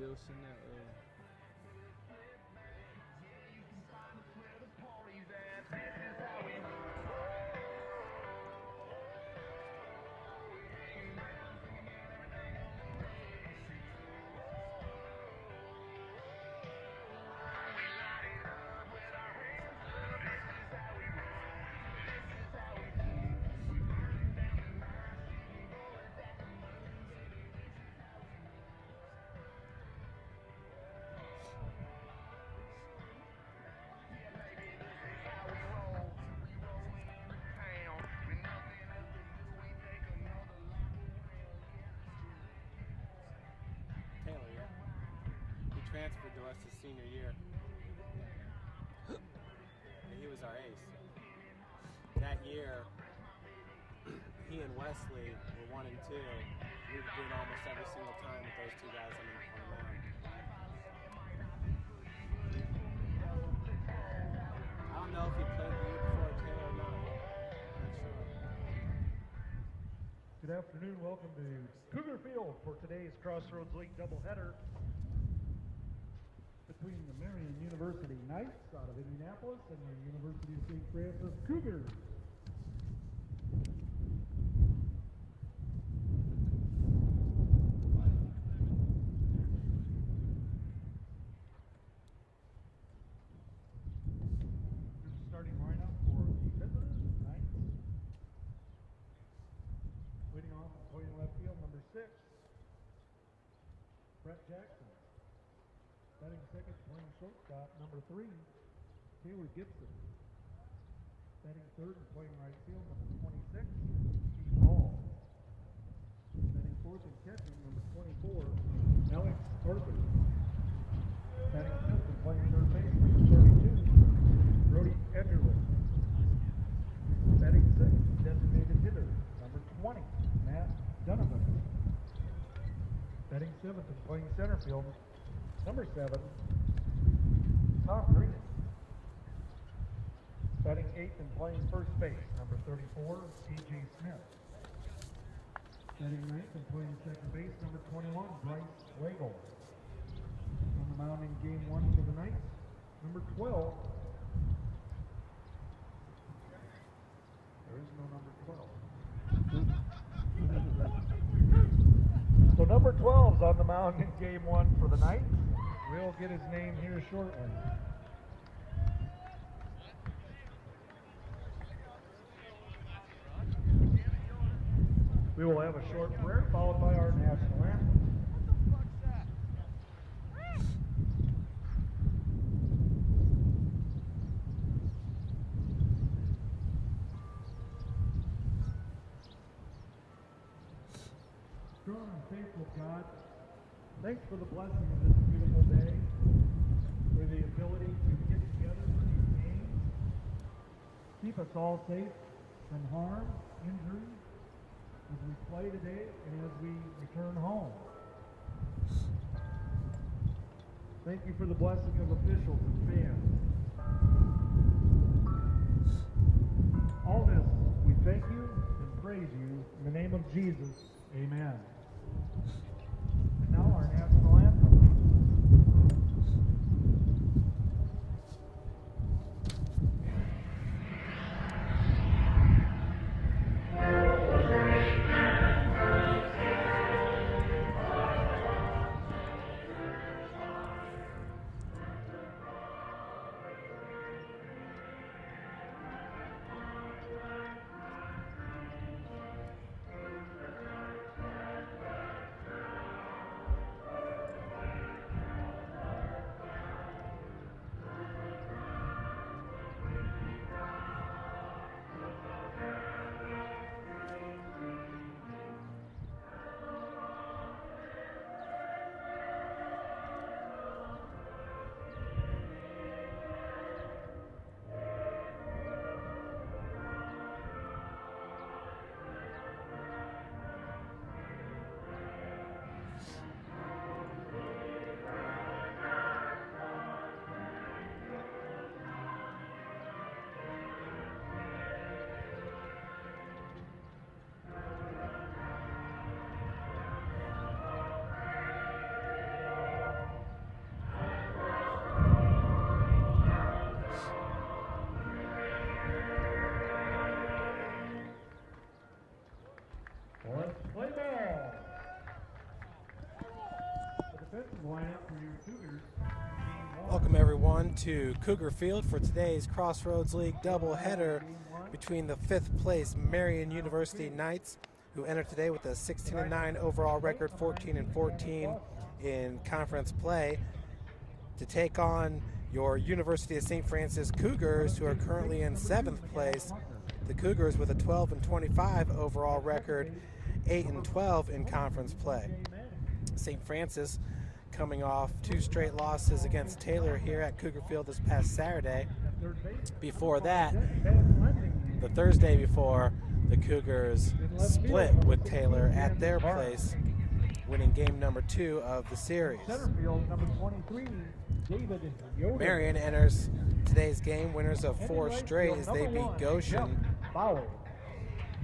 early. We'll send that early. Transferred to us his senior year. And he was our ace. That year, he and Wesley were 1 and 2. We were doing almost every single time with those two guys on the mound. I don't know if he played the year before Taylor or not. I'm not sure. Good afternoon. Welcome to Cougar Field for today's Crossroads League doubleheader between the Marian University Knights out of Indianapolis and the University of St. Francis Cougars. Here's the starting lineup for the visitors, Knights. Leading off and playing left field, number 6, Brett Jackson. Batting second, playing shortstop, number 3, Taylor Gibson. Batting third and playing right field, number 26, Steve Hall. Batting fourth and catching, number 24, Alex Arthur. Batting fifth and playing third base, number 32, Brody Edgerly. Batting sixth, designated hitter, number 20, Matt Donovan. Batting seventh and playing center field, number 7, Tom Green. Batting eighth and playing first base, number 34, C.J. Smith. Batting ninth and playing second base, number 21, Bryce Wagle. On the mound in game 1 for the Knights, number 12. There is no number 12. So number 12's on the mound in game 1 for the Knights. We'll get his name here shortly. We will have a short prayer followed by our national anthem. Strong and faithful God, thanks for the blessing of this beautiful day, for the ability to get together for these games. Keep us all safe from harm, injury, as we play today and as we return home. Thank you for the blessing of officials and fans. All this, we thank you and praise you in the name of Jesus. Amen. And now our national anthem. Let's play ball. The defensive lineup for your Cougars. Welcome everyone to Cougar Field for today's Crossroads League doubleheader between the 5th place Marian University Knights, who enter today with a 16-9 overall record, 14-14 in conference play, to take on your University of St. Francis Cougars, who are currently in 7th place. The Cougars with a 12-25 overall record, 8-12 in conference play. St. Francis coming off 2 straight losses against Taylor here at Cougar Field this past Saturday. Before that, the Thursday before, the Cougars split with Taylor at their place, winning game number 2 of the series. Marian enters today's game winners of 4 straight as they beat Goshen.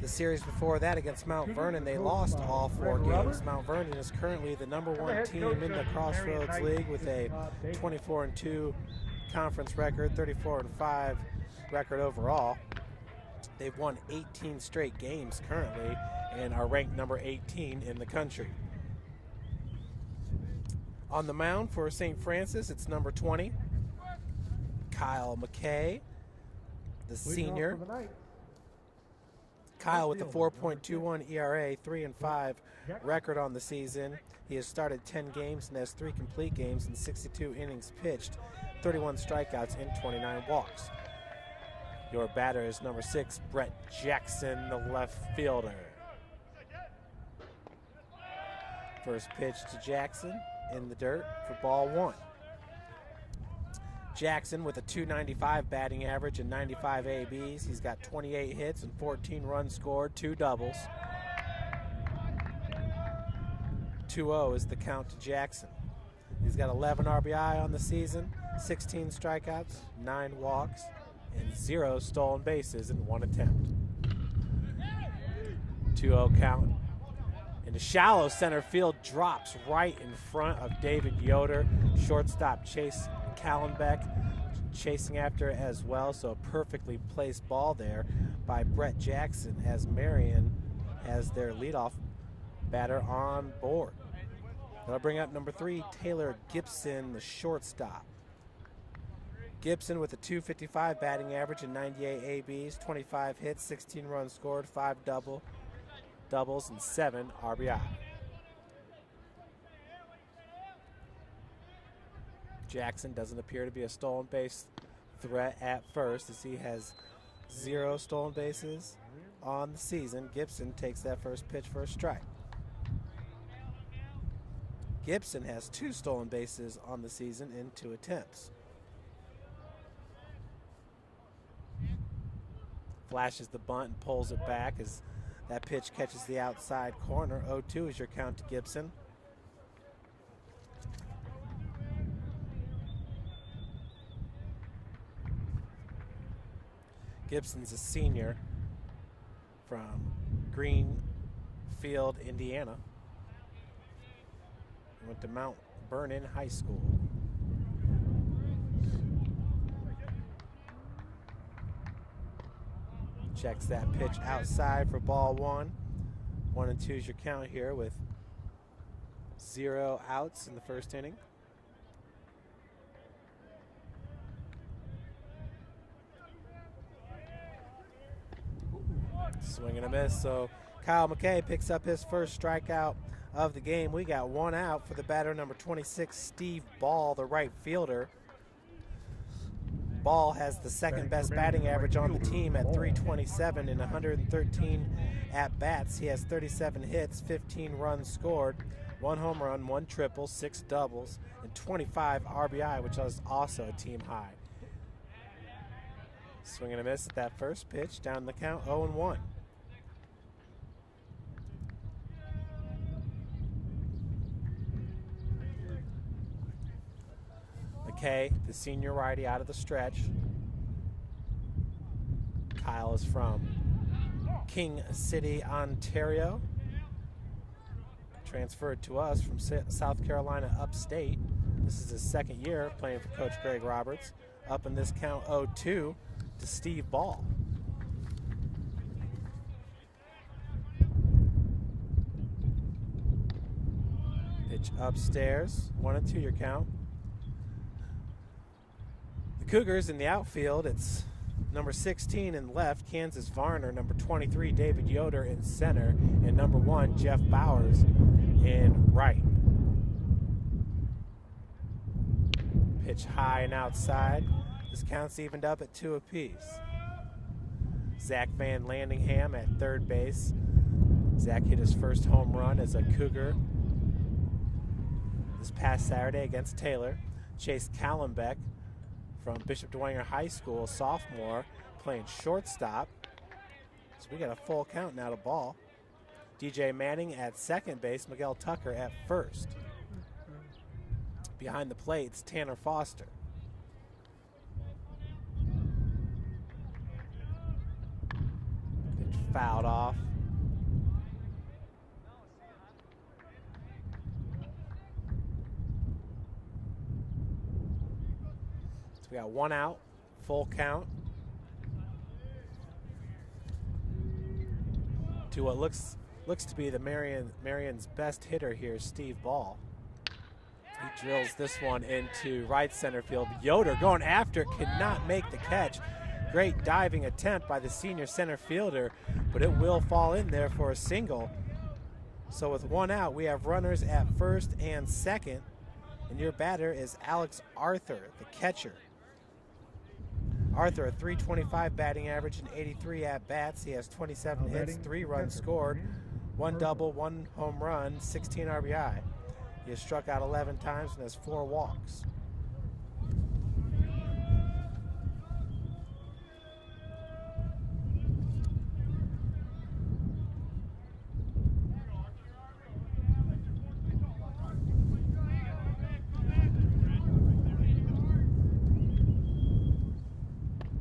The series before that against Mount Vernon, they lost all 4 games. Mount Vernon is currently the #1 team in the Crossroads League with a 24-2 conference record, 34-5 record overall. They've won 18 straight games currently and are ranked number 18 in the country. On the mound for St. Francis, it's number 20, Kyle McKay, the senior. Kyle with a 4.21 ERA, 3-5 record on the season. He has started 10 games and has 3 complete games in 62 innings pitched, 31 strikeouts and 29 walks. Your batter is number 6, Brett Jackson, the left fielder. First pitch to Jackson in the dirt for ball 1. Jackson with a .295 batting average and 95 ABs. He's got 28 hits and 14 runs scored, 2 doubles. 2-0 is the count to Jackson. He's got 11 RBI on the season, 16 strikeouts, 9 walks, and 0 stolen bases in 1 attempt. 2-0 count. And the shallow center field drops right in front of David Yoder. Shortstop Chase Callenbeck chasing after it as well, so a perfectly placed ball there by Brett Jackson as Marian has their leadoff batter on board. That'll bring up number 3, Taylor Gibson, the shortstop. Gibson with a .255 batting average and 98 ABs, 25 hits, 16 runs scored, 5 doubles, and 7 RBI. Jackson doesn't appear to be a stolen base threat at first, as he has 0 stolen bases on the season. Gibson takes that first pitch for a strike. Gibson has 2 stolen bases on the season in 2 attempts. Flashes the bunt and pulls it back as that pitch catches the outside corner. 0-2 is your count to Gibson. Gibson's a senior from Greenfield, Indiana. He went to Mount Vernon High School. Checks that pitch outside for ball 1. 1-2 is your count here with 0 outs in the first inning. Swing and a miss, so Kyle McKay picks up his first strikeout of the game. We got 1 out for the batter, number 26, Steve Ball, the right fielder. Ball has the 2nd best batting average on the team at .327 in 113 at-bats. He has 37 hits, 15 runs scored, 1 home run, 1 triple, 6 doubles, and 25 RBI, which is also a team high. Swing and a miss at that first pitch, down the count, 0-1. McKay, the senior righty, out of the stretch. Kyle is from King City, Ontario. Transferred to us from South Carolina upstate. This is his 2nd year playing for Coach Greg Roberts. Up in this count, 0-2 to Steve Ball. Pitch upstairs, 1-2 your count. The Cougars in the outfield, it's number 16 in left, Kansas Varner, number 23, David Yoder in center, and number 1, Jeff Bowers in right. Pitch high and outside. This count's evened up at 2 apiece. Zach Van Landingham at third base. Zach hit his first home run as a Cougar this past Saturday against Taylor. Chase Callenbeck from Bishop Dwenger High School, sophomore, playing shortstop. So we got a full count now to ball. DJ Manning at second base, Miguel Tucker at first. Behind the plate, it's Tanner Foster. Pitch fouled off. So we got 1 out, full count. To what looks to be the Marian's best hitter here, Steve Ball. He drills this one into right center field. Yoder going after it, cannot make the catch. Great diving attempt by the senior center fielder, but it will fall in there for a single. So with 1 out, we have runners at first and second, and your batter is Alex Arthur, the catcher. Arthur, a .325 batting average and 83 at-bats. He has 27 hits, 3 runs scored, 1 double, 1 home run, 16 RBI. He has struck out 11 times and has 4 walks.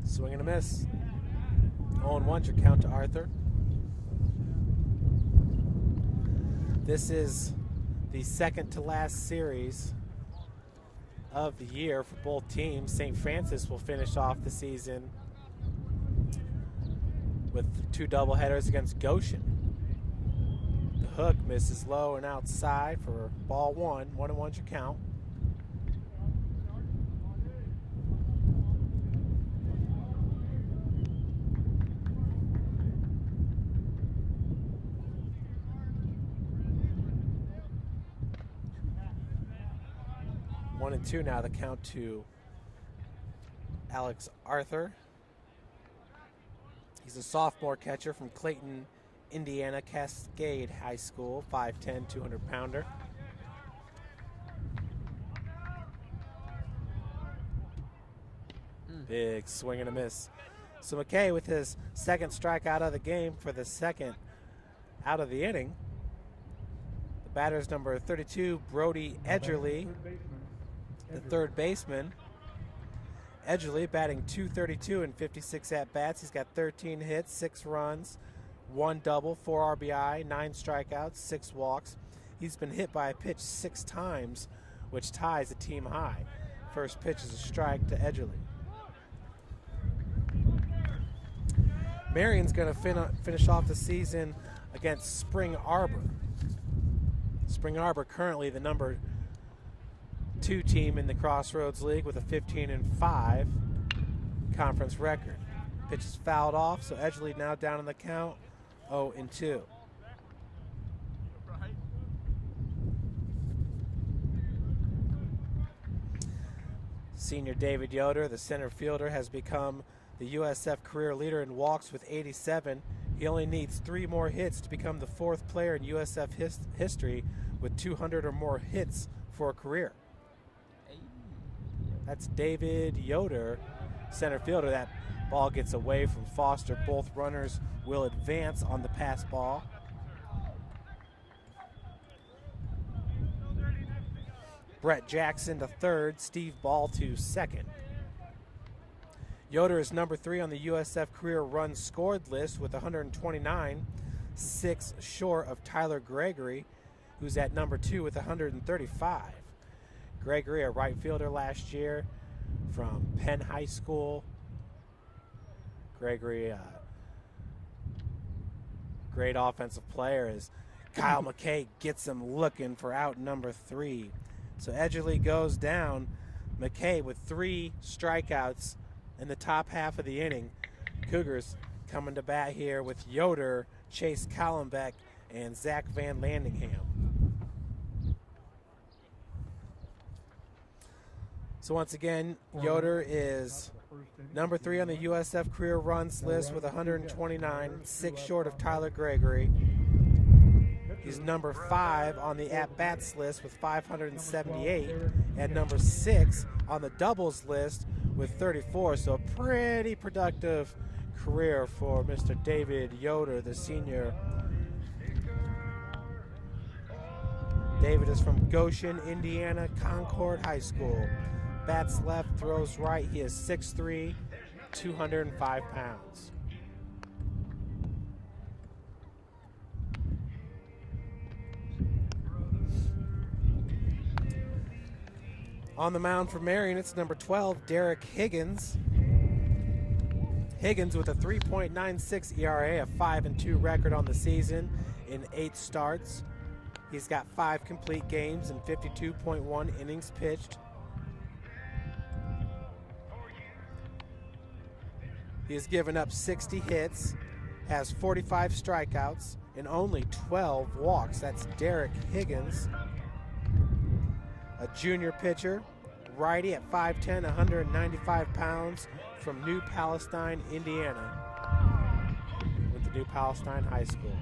Swing and a miss. 0-1 your count to Arthur. This is the second to last series of the year for both teams. St. Francis will finish off the season with 2 doubleheaders against Goshen. The hook misses low and outside for ball 1. 1-1 your count. One and two now, the count to Alex Arthur. He's a sophomore catcher from Clayton, Indiana Cascade High School, 5'10", 200-pounder. Big swing and a miss. So McKay with his second strikeout of the game for the second out of the inning. The batter's number 32, Brody Edgerly, the third baseman. Edgerly batting .232 and 56 at-bats. He's got 13 hits, 6 runs, 1 double, 4 RBI, 9 strikeouts, 6 walks. He's been hit by a pitch 6 times, which ties the team high. First pitch is a strike to Edgerly. Marian's going to finish off the season against Spring Arbor. Spring Arbor currently the number 2 team in the Crossroads League with a 15-5 conference record. Pitch is fouled off, so Edgerly now down in the count, 0-2. Senior David Yoder, the center fielder, has become the USF career leader in walks with 87. He only needs 3 more hits to become the 4th player in USF history with 200 or more hits for a career. That's David Yoder, center fielder. That ball gets away from Foster. Both runners will advance on the pass ball. Brett Jackson to third, Steve Ball to second. Yoder is number 3 on the USF career runs scored list with 129, 6 short of Tyler Gregory, who's at number 2 with 135. Gregory, a right fielder last year from Penn High School. Gregory, great offensive player, has Kyle McKay gets him looking for out number 3. So Edgerly goes down. McKay with 3 strikeouts in the top half of the inning. Cougars coming to bat here with Yoder, Chase Collenbeck, and Zach Van Landingham. So once again, Yoder is number 3 on the USF career runs list with 129, 6 short of Tyler Gregory. He's number 5 on the at-bats list with 578, and number 6 on the doubles list with 34. So a pretty productive career for Mr. David Yoder, the senior. David is from Goshen, Indiana, Concord High School. Bats left, throws right. He is 6'3", 205 pounds. On the mound for Marian, it's number 12, Derek Higgins. Higgins with a 3.96 ERA, a 5-2 record on the season in 8 starts. He's got 5 complete games and 52.1 innings pitched. He has given up 60 hits, has 45 strikeouts, and only 12 walks. That's Derek Higgins. A junior pitcher, righty at 5'10", 195 pounds, from New Palestine, Indiana, with the New Palestine High School.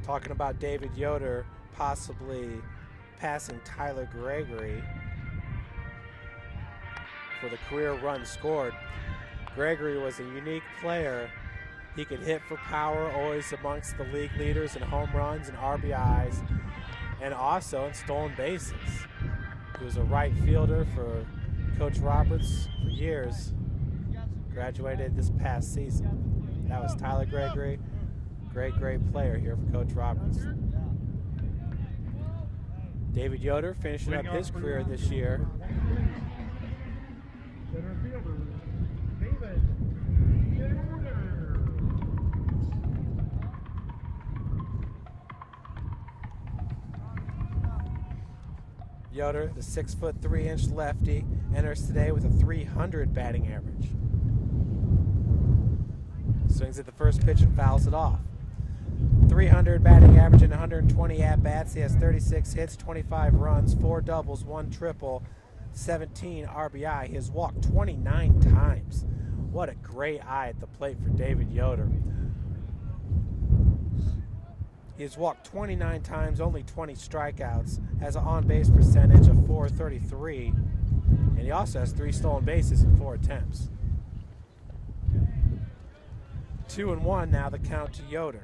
Talking about David Yoder possibly passing Tyler Gregory for the career run scored. Gregory was a unique player. He could hit for power, always amongst the league leaders in home runs and RBIs, and also in stolen bases. He was a right fielder for Coach Roberts for years. Graduated this past season. That was Tyler Gregory. Great player here for Coach Roberts. David Yoder finishing up his career this year. Center fielder, David Yoder, the 6'3" lefty, enters today with a 300 batting average. Swings at the first pitch and fouls it off. 300 batting average and 120 at-bats. He has 36 hits, 25 runs, 4 doubles, 1 triple, 17 RBI. He has walked 29 times. What a great eye at the plate for David Yoder. He has walked 29 times, only 20 strikeouts, has an on-base percentage of .433, and he also has 3 stolen bases in 4 attempts. 2-1 now, the count to Yoder.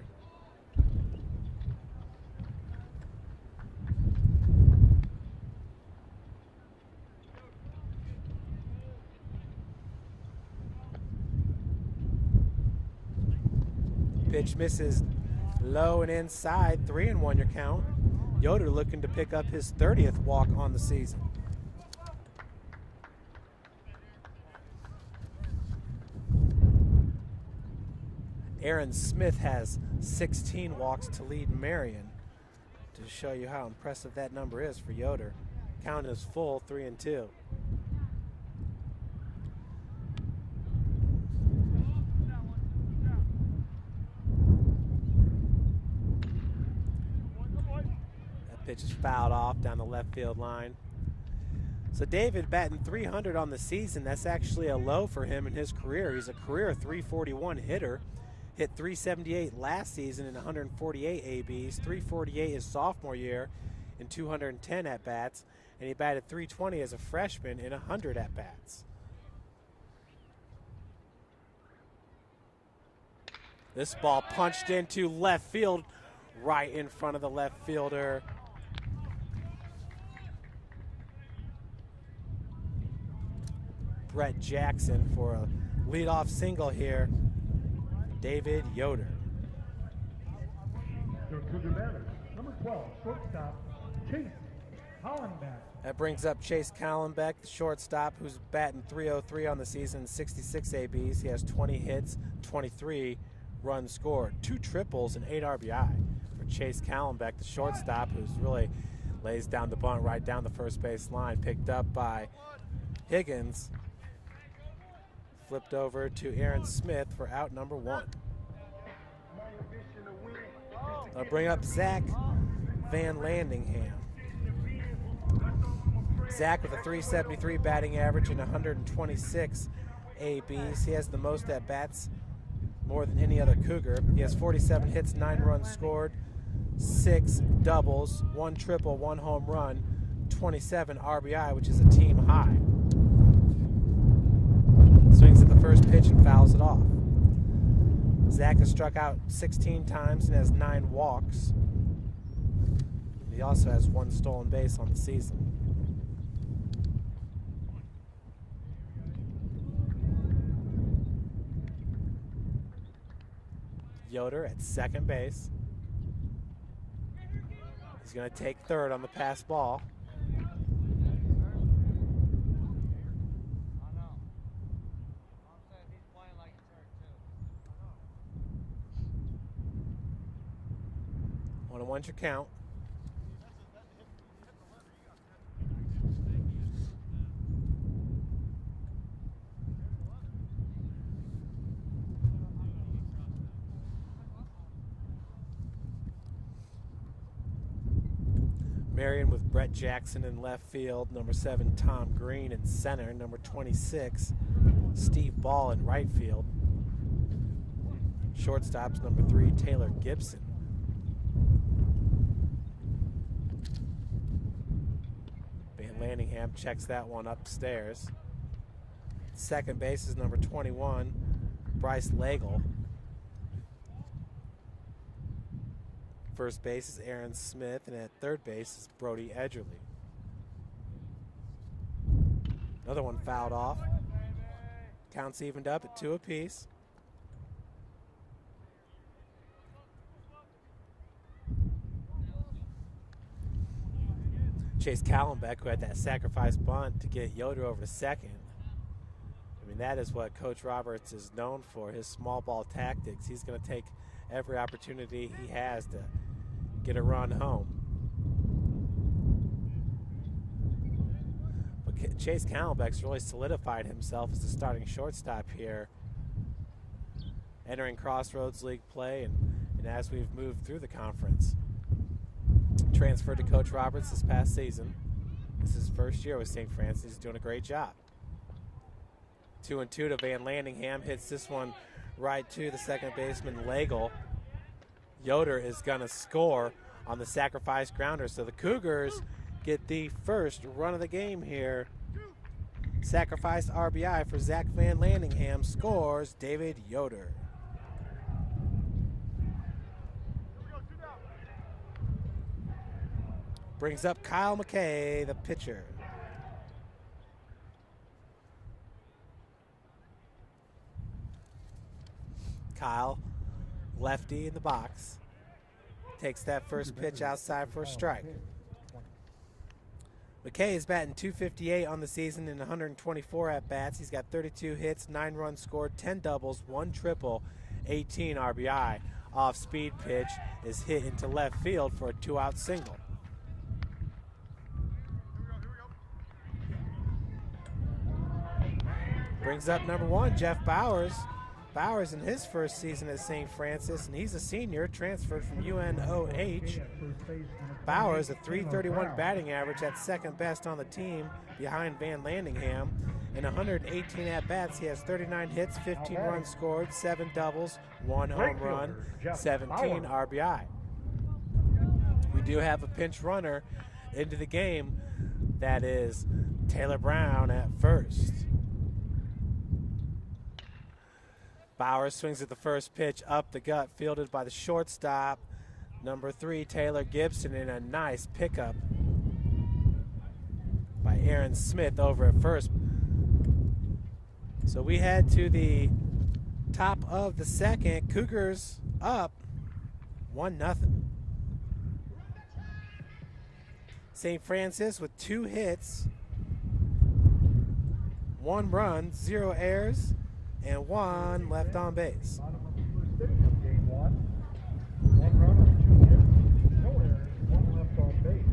Pitch misses low and inside, 3-1 your count. Yoder looking to pick up his 30th walk on the season. Aaron Smith has 16 walks to lead Marian, to show you how impressive that number is for Yoder. Count is full, 3-2. Pitch is fouled off down the left field line. So David batting 300 on the season. That's actually a low for him in his career. He's a career 341 hitter. Hit 378 last season in 148 ABs, 348 his sophomore year in 210 at-bats, and he batted 320 as a freshman in 100 at-bats. This ball punched into left field, right in front of the left fielder. Brett Jackson for a leadoff single here. David Yoder. Your Cougar batter, number 12, shortstop, Chase Hollenbeck. That brings up Chase Callenbeck, the shortstop, who's batting .303 on the season, 66 ABs. He has 20 hits, 23 runs scored, 2 triples, and 8 RBI for Chase Callenbeck, the shortstop, who's really lays down the bunt right down the first base line. Picked up by Higgins. Flipped over to Aaron Smith for out number 1. I'll bring up Zach Van Landingham. Zach with a .373 batting average and 126 ABs. He has the most at-bats, more than any other Cougar. He has 47 hits, 9 runs scored, 6 doubles, 1 triple, 1 home run, 27 RBI, which is a team high. Swings at the first pitch and fouls it off. Zach has struck out 16 times and has 9 walks. He also has 1 stolen base on the season. Yoder at second base. He's going to take third on the pass ball. One your count. Marian with Brett Jackson in left field, number 7 Tom Green in center, number 26 Steve Ball in right field. Shortstops, number 3 Taylor Gibson. Van Landingham checks that one upstairs. Second base is number 21 Bryce Lagle. First base is Aaron Smith, and at third base is Brody Edgerly. Another one fouled off. Counts evened up at 2 apiece. Chase Callenbeck, who had that sacrifice bunt to get Yoder over to second. I mean, that is what Coach Roberts is known for, his small ball tactics. He's going to take every opportunity he has to get a run home. But Chase Callenbeck's really solidified himself as the starting shortstop here, entering Crossroads League play and as we've moved through the conference. Transferred to Coach Roberts this past season. This is his first year with St. Francis. He's doing a great job. 2-2 to Van Landingham. Hits this one right to the second baseman, Lagle. Yoder is going to score on the sacrifice grounder. So the Cougars get the first run of the game here. Sacrifice RBI for Zach Van Landingham. Scores David Yoder. Brings up Kyle McKay, the pitcher. Kyle, lefty in the box, takes that first pitch outside for a strike. McKay is batting .258 on the season in 124 at-bats. He's got 32 hits, 9 runs scored, 10 doubles, 1 triple, 18 RBI. Off-speed pitch is hit into left field for a 2-out single. Brings up number 1, Jeff Bowers. Bowers in his first season at St. Francis, and he's a senior, transferred from UNOH. Bowers, a .331 batting average, at second best on the team behind Van Landingham. In 118 at-bats, he has 39 hits, 15 runs scored, 7 doubles, 1 home run, 17 RBI. We do have a pinch runner into the game. That is Taylor Brown at first. Bowers swings at the first pitch up the gut, fielded by the shortstop, number 3 Taylor Gibson, in a nice pickup by Aaron Smith over at first. So we head to the top of the second. Cougars up 1-0. St. Francis with 2 hits, 1 run, 0 errors, and 1 left on base. Bottom of the first inning of game 1. 1 run on 2 hits, no errors, 1 left on base.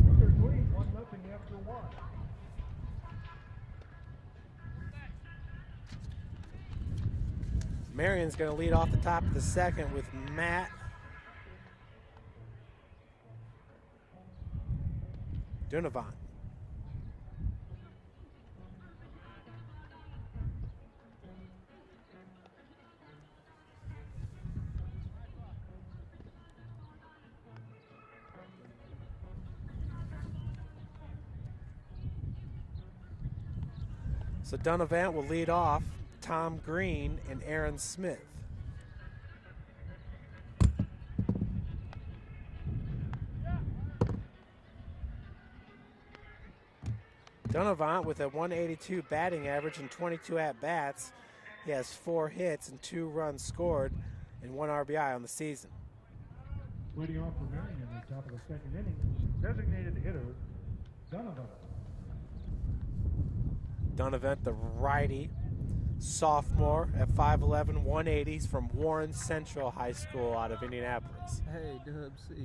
Cougars lead 1-0 after 1. Marian's going to lead off the top of the second with Matt Donovan. So Donovan will lead off Tom Green and Aaron Smith. Donovan with a 182 batting average and 22 at-bats. He has 4 hits and 2 runs scored and 1 RBI on the season. Leading off for Marian in the top of the second inning, designated hitter, Donovan. Donovan, the righty, sophomore at 5'11", 180. He's from Warren Central High School out of Indianapolis. Hey, Dub C.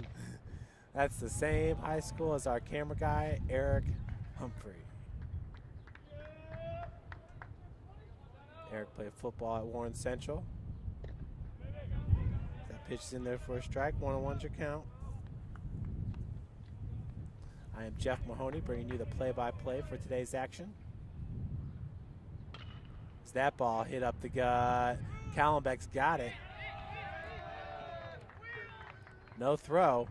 That's the same high school as our camera guy, Eric Humphrey. Eric played football at Warren Central. That pitch is in there for a strike. 1-1's your count. I am Jeff Mahoney bringing you the play-by-play for today's action. As that ball hit up the gut, Callenbeck's got it. No throw.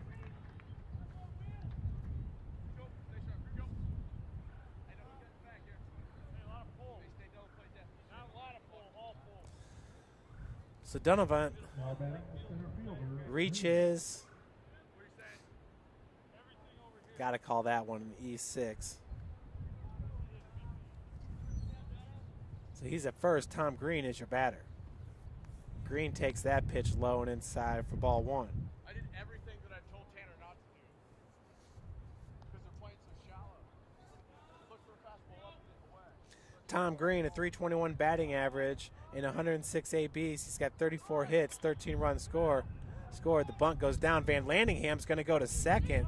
So Donovan reaches. Got to call that one an E6. So he's at first. Tom Green is your batter. Green takes that pitch low and inside for ball 1. I did everything that I told Tanner not to do because they're playing so shallow. Look for a fastball up and away. Tom Green, a 321 batting average in 106 ABs. He's got 34 hits, 13 runs scored. The bunt goes down. Van Landingham's going to go to second.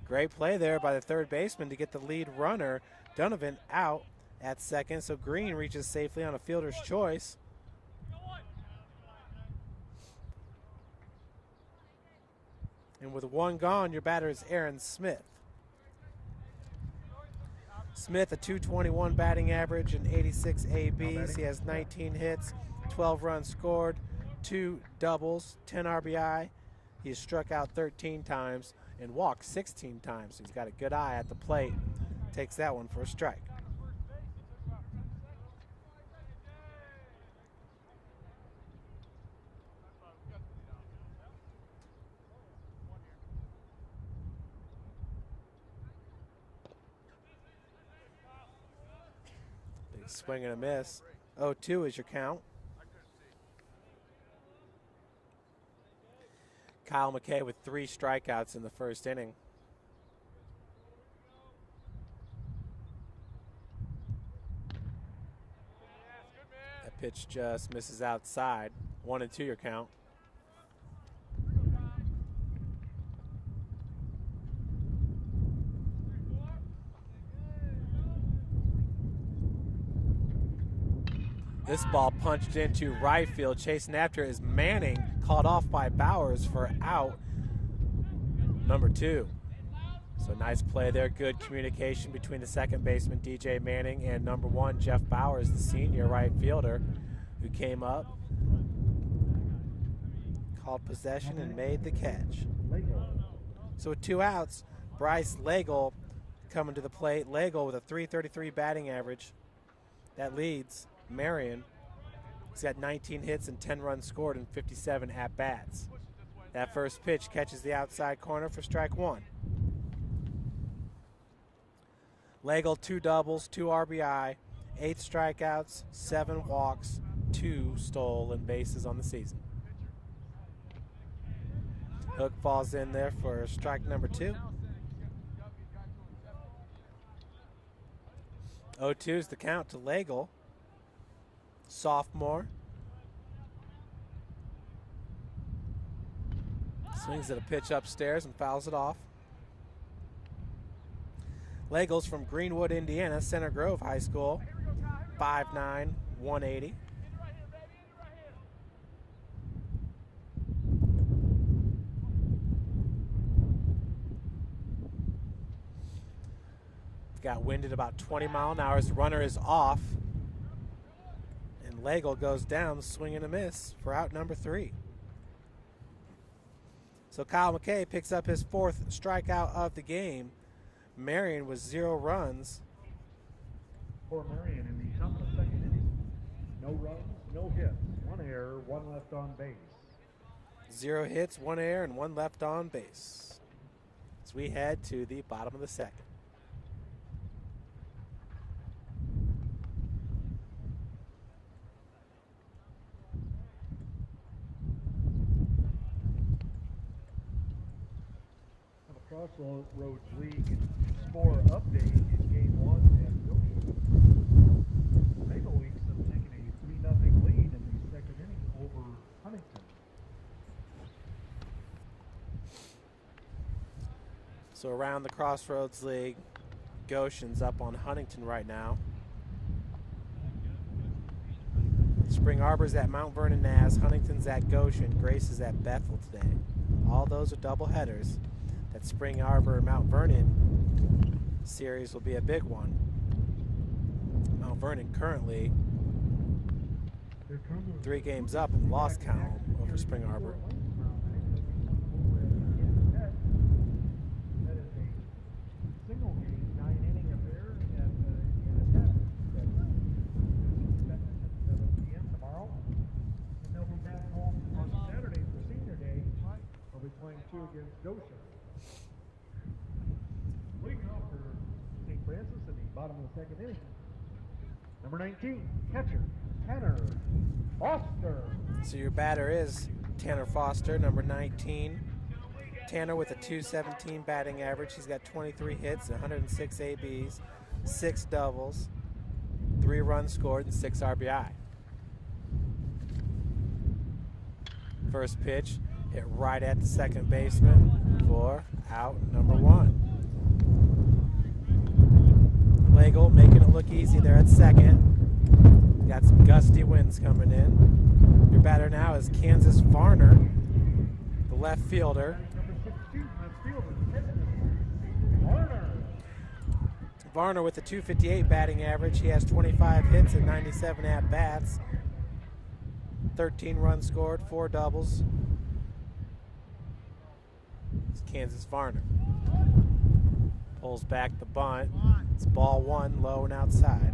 Great play there by the third baseman to get the lead runner. Donovan out at second, so Green reaches safely on a fielder's choice. And with 1 gone, your batter is Aaron Smith. Smith, a 221 batting average and 86 ABs. He has 19 hits, 12 runs scored, 2 doubles, 10 RBI. He has struck out 13 times and walked 16 times. He's got a good eye at the plate. Takes that one for a strike. Big swing and a miss. 0-2 is your count. Kyle McKay with 3 strikeouts in the first inning. That pitch just misses outside. 1-2 your count. This ball punched into right field. Chasing after is Manning, caught off by Bowers for out number 2. So nice play there. Good communication between the second baseman, DJ Manning, and number 1, Jeff Bowers, the senior right fielder, who came up, called possession, and made the catch. So with 2 outs, Bryce Legel coming to the plate. Legel with a 333 batting average. That leads Marian. He's got 19 hits and 10 runs scored and 57 at-bats. That first pitch catches the outside corner for strike 1. Legel, 2 doubles, 2 RBI, 8 strikeouts, 7 walks, 2 stolen bases on the season. Hook falls in there for strike number 2. 0-2 is the count to Legel, sophomore. Swings at a pitch upstairs and fouls it off. Legel's from Greenwood, Indiana, Center Grove High School, 5'9", 180. Got wind at about 20 mile an hour. His runner is off. And Legel goes down, swing and a miss for out number 3. So Kyle McKay picks up his 4th strikeout of the game. Marian with 0 runs. For Marian in the top of the 2nd inning. No runs, no hits, 1 error, 1 left on base. 0 hits, 1 error, and 1 left on base. As we head to the bottom of the 2nd. Crossroads League score update in Game 1 at Goshen. Maple Leafs have taken a 3-0 lead in the 2nd inning over Huntington. So around the Crossroads League, Goshen's up on Huntington right now. Spring Arbor's at Mount Vernon Naz, Huntington's at Goshen, Grace is at Bethel today. All those are double headers. That Spring Arbor Mount Vernon series will be a big one. Mount Vernon currently 3 games up in the loss column over Spring Arbor. That is a single game, 9-inning affair at Indiana Tech. That's at 7 p.m. tomorrow. And they'll be back home on Saturday for Senior Day. They'll be playing 2 against Goshen. Leading off for St. Francis in the bottom of the 2nd inning. Number 19, catcher, Tanner Foster. So your batter is Tanner Foster, number 19. Tanner with a .217 batting average. He's got 23 hits, 106 ABs, 6 doubles, 3 runs scored, and 6 RBI. First pitch hit right at the second baseman for out number 1. Legel making it look easy there at second. Got some gusty winds coming in. Your batter now is Kansas Varner, the left fielder. Varner with a .258 batting average. He has 25 hits and 97 at-bats. 13 runs scored, 4 doubles. It's Kansas Varner. Pulls back the bunt. It's ball 1, low and outside.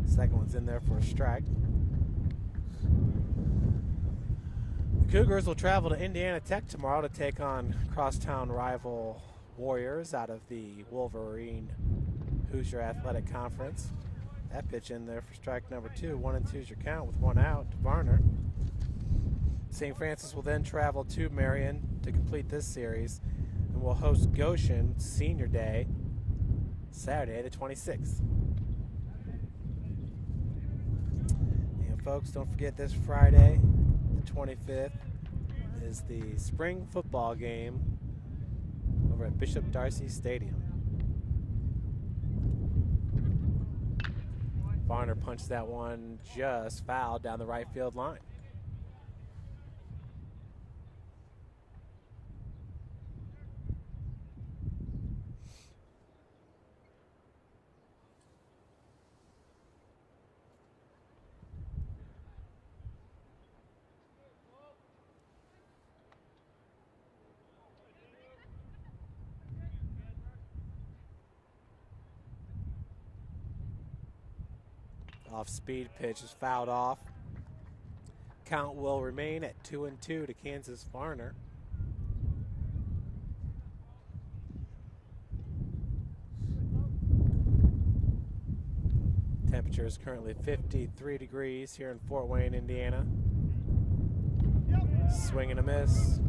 Second one's in there for a strike. The Cougars will travel to Indiana Tech tomorrow to take on crosstown rival Warriors out of the Wolverine Hoosier Athletic Conference. That pitch in there for strike number 2. 1-2 is your count with 1 out to Varner. St. Francis will then travel to Marian to complete this series, and will host Goshen Senior Day, Saturday the 26th. And folks, don't forget this Friday, the 25th, is the spring football game over at Bishop Darcy Stadium. Varner punched that one just foul down the right field line. Off-speed pitch is fouled off. Count will remain at 2-2 to Kansas Varner. temperature is currently 53 degrees here in Fort Wayne, Indiana. Swing and a miss.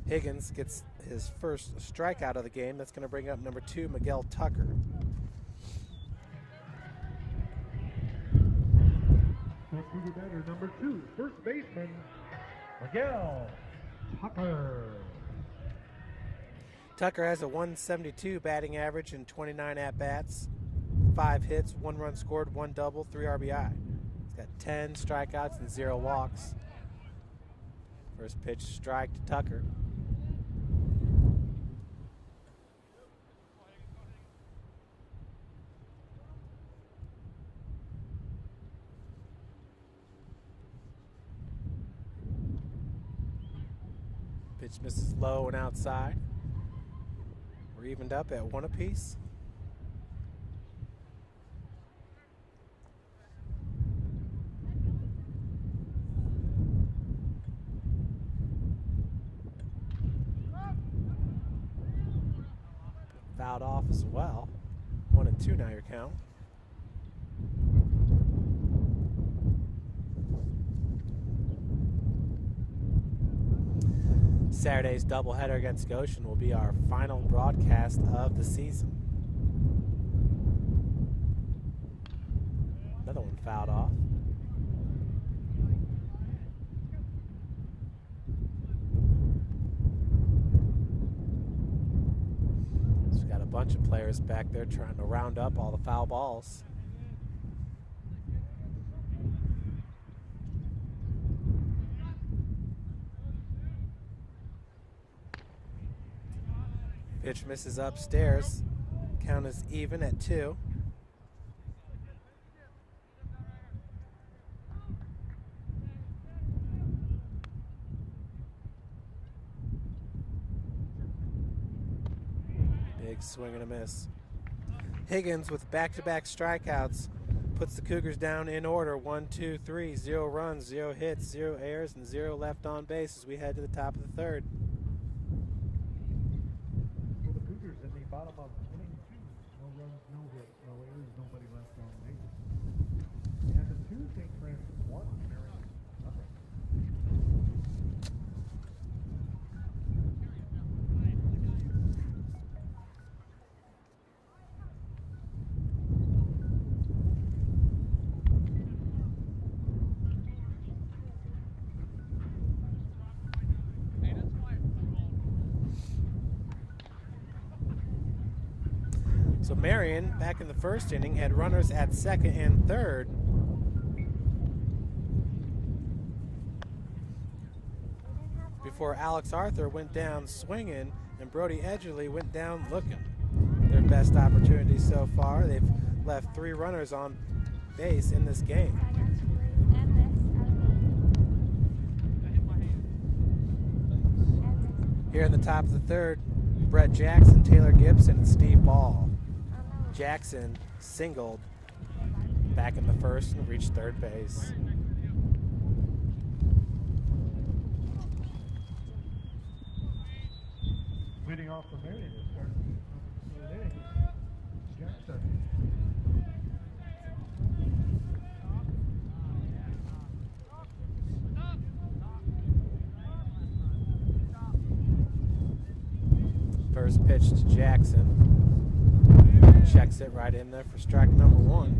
Higgins gets his first strikeout of the game. That's going to bring up number 2, Miguel Tucker. Cougar batter number 2, first baseman, Miguel Tucker. Tucker has a 172 batting average in 29 at-bats, 5 hits, 1 run scored, 1 double, 3 RBI. He's got 10 strikeouts and 0 walks. First pitch strike to Tucker. Pitch misses low and outside. We're evened up at 1 apiece. Fouled off as well. 1-2 now your count. Saturday's doubleheader against Goshen will be our final broadcast of the season. Another one fouled off. So we've got a bunch of players back there trying to round up all the foul balls. Pitch misses upstairs. Count is even at 2. Big swing and a miss. Higgins with back-to-back strikeouts puts the Cougars down in order. 1, 2, 3, 0 runs, 0 hits, 0 errors, and 0 left on base as we head to the top of the 3rd. Bottom of inning 2, no runs, no hits, no errors, nobody left on base. And the 2, St. Francis 1, Marian nothing. So Marian, back in the first inning, had runners at 2nd and 3rd. Before Alex Arthur went down swinging and Brody Edgerly went down looking. Their best opportunity so far. They've left 3 runners on base in this game. Here in the top of the 3rd, Brett Jackson, Taylor Gibson, and Steve Ball. Jackson singled back in the 1st and reached 3rd base. Leading off for Marian to start the 3rd inning, Jackson. First pitch to Jackson. Checks it right in there for strike number 1.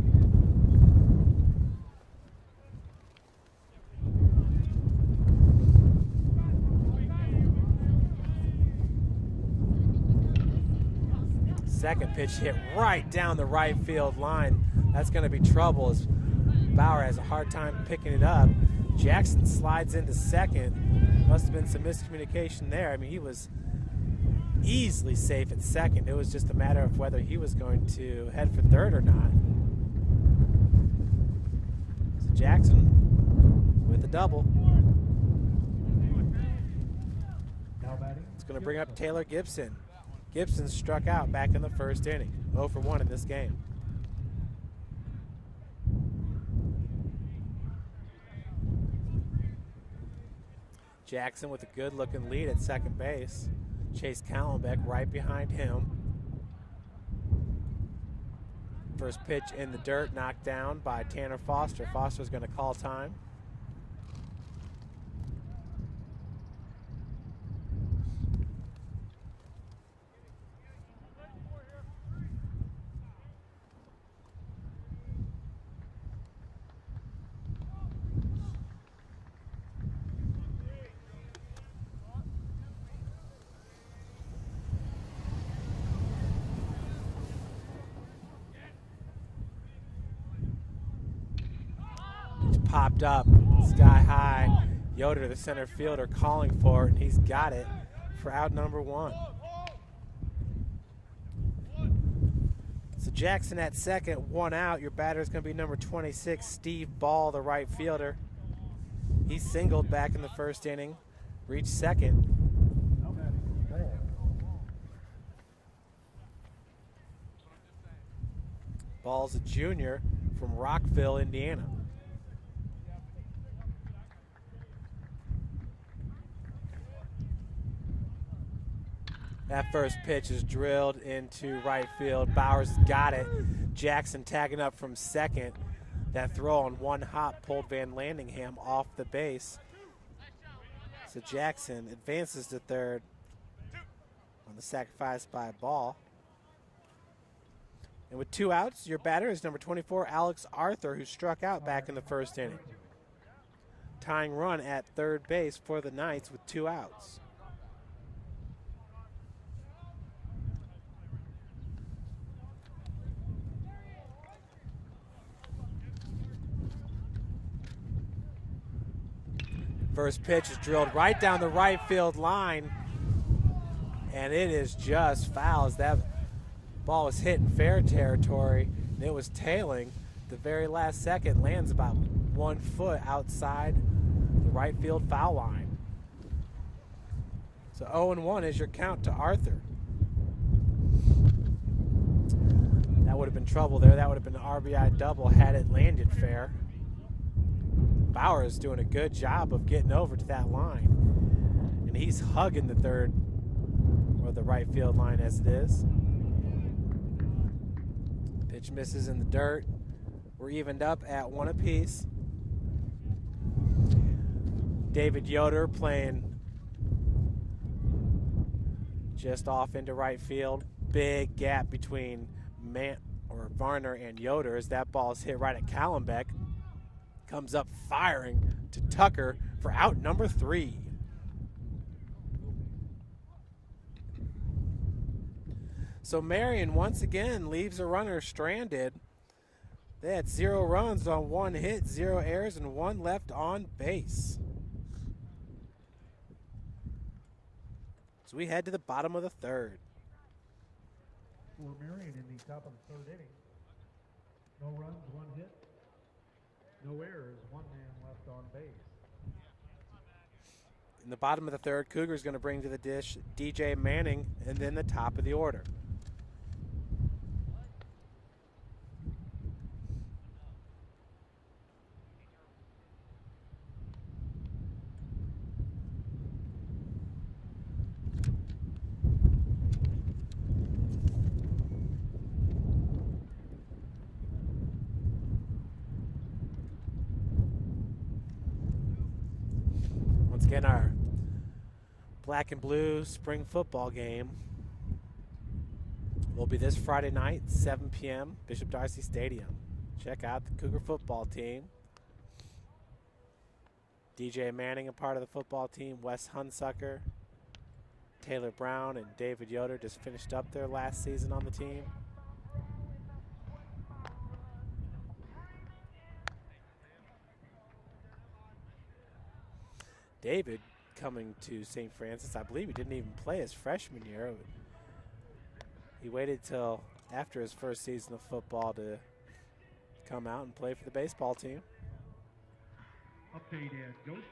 Second pitch hit right down the right field line. That's going to be trouble as Bauer has a hard time picking it up. Jackson slides into 2nd. Must have been some miscommunication there. I mean, he was easily safe at 2nd. It was just a matter of whether he was going to head for 3rd or not. So Jackson with a double. It's going to bring up Taylor Gibson. Gibson struck out back in the 1st inning. 0 for 1 in this game. Jackson with a good looking lead at 2nd base. Chase Callenbeck right behind him. First pitch in the dirt, knocked down by Tanner Foster. Foster's going to call time. Popped up sky high. Yoder, the center fielder, calling for it, and he's got it for out number 1. So Jackson at second, 1 out. Your batter is going to be number 26, Steve Ball, the right fielder. He singled back in the first inning, reached second. Ball's a junior from Rockville, Indiana. That first pitch is drilled into right field. Bowers got it. Jackson tagging up from second. That throw on one hop pulled Van Landingham off the base. So Jackson advances to third on the sacrifice by Ball. And with 2 outs, your batter is number 24, Alex Arthur, who struck out back in the first inning. Tying run at third base for the Knights with 2 outs. First pitch is drilled right down the right field line, and it is just foul as that ball was hit in fair territory, and it was tailing. The very last second lands about 1 foot outside the right field foul line. So 0-1 is your count to Arthur. That would have been trouble there. That would have been an RBI double had it landed fair. Bowers doing a good job of getting over to that line. And he's hugging the third or the right field line as it is. Pitch misses in the dirt. We're evened up at 1 apiece. David Yoder playing just off into right field. Big gap between Varner and Yoder as that ball is hit right at Callenbeck. Comes up firing to Tucker for out number 3. So Marian once again leaves a runner stranded. They had 0 runs on 1 hit, 0 errors, and 1 left on base. So we head to the bottom of the 3rd. For Marian in the top of the 3rd inning. No runs, 1 hit. No errors, 1 man left on base. In the bottom of the 3rd, Cougar's going to bring to the dish DJ Manning and then the top of the order. Again, our black and blue spring football game will be this Friday night, 7 p.m., Bishop Darcy Stadium. Check out the Cougar football team. DJ Manning, a part of the football team. Wes Hunsucker, Taylor Brown, and David Yoder just finished up their last season on the team. David coming to St. Francis, I believe he didn't even play his freshman year. He waited till after his first season of football to come out and play for the baseball team. Update at Goshen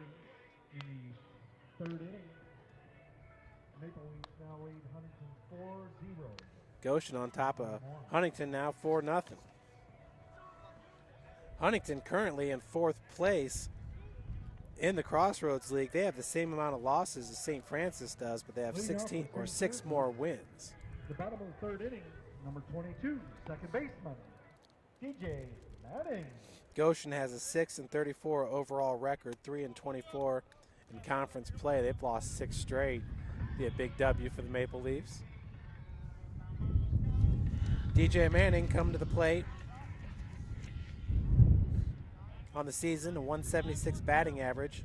in the 3rd inning. Maple Leafs now lead Huntington 4-0. Goshen on top of Huntington now 4-0. Huntington currently in 4th place in the Crossroads League. They have the same amount of losses as St. Francis does, but they have 6 more wins. The bottom of the 3rd inning, number 22, second baseman, DJ Manning. Goshen has a 6-34 overall record, 3-24 in conference play. They've lost 6 straight. Be a big W for the Maple Leafs. DJ Manning come to the plate. On the season, a 176 batting average.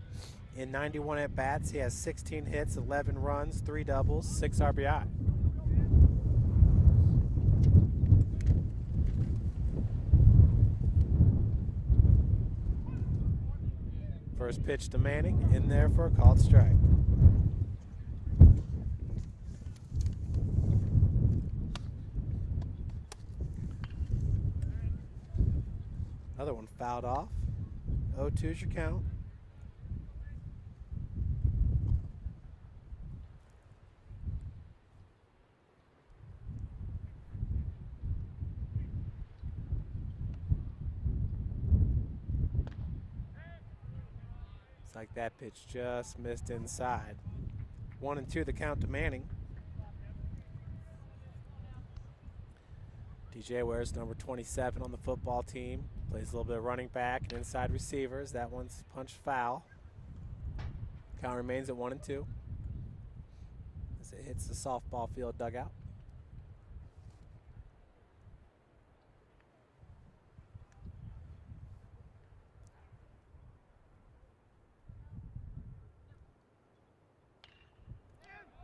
In 91 at-bats, he has 16 hits, 11 runs, 3 doubles, 6 RBI. First pitch to Manning, in there for a called strike. Another one fouled off. 0-2 is your count. It's like that pitch just missed inside. 1-2 the count to Manning. DJ wears number 27 on the football team. Plays a little bit of running back and inside receivers. That one's punched foul. Count remains at 1-2 as it hits the softball field dugout.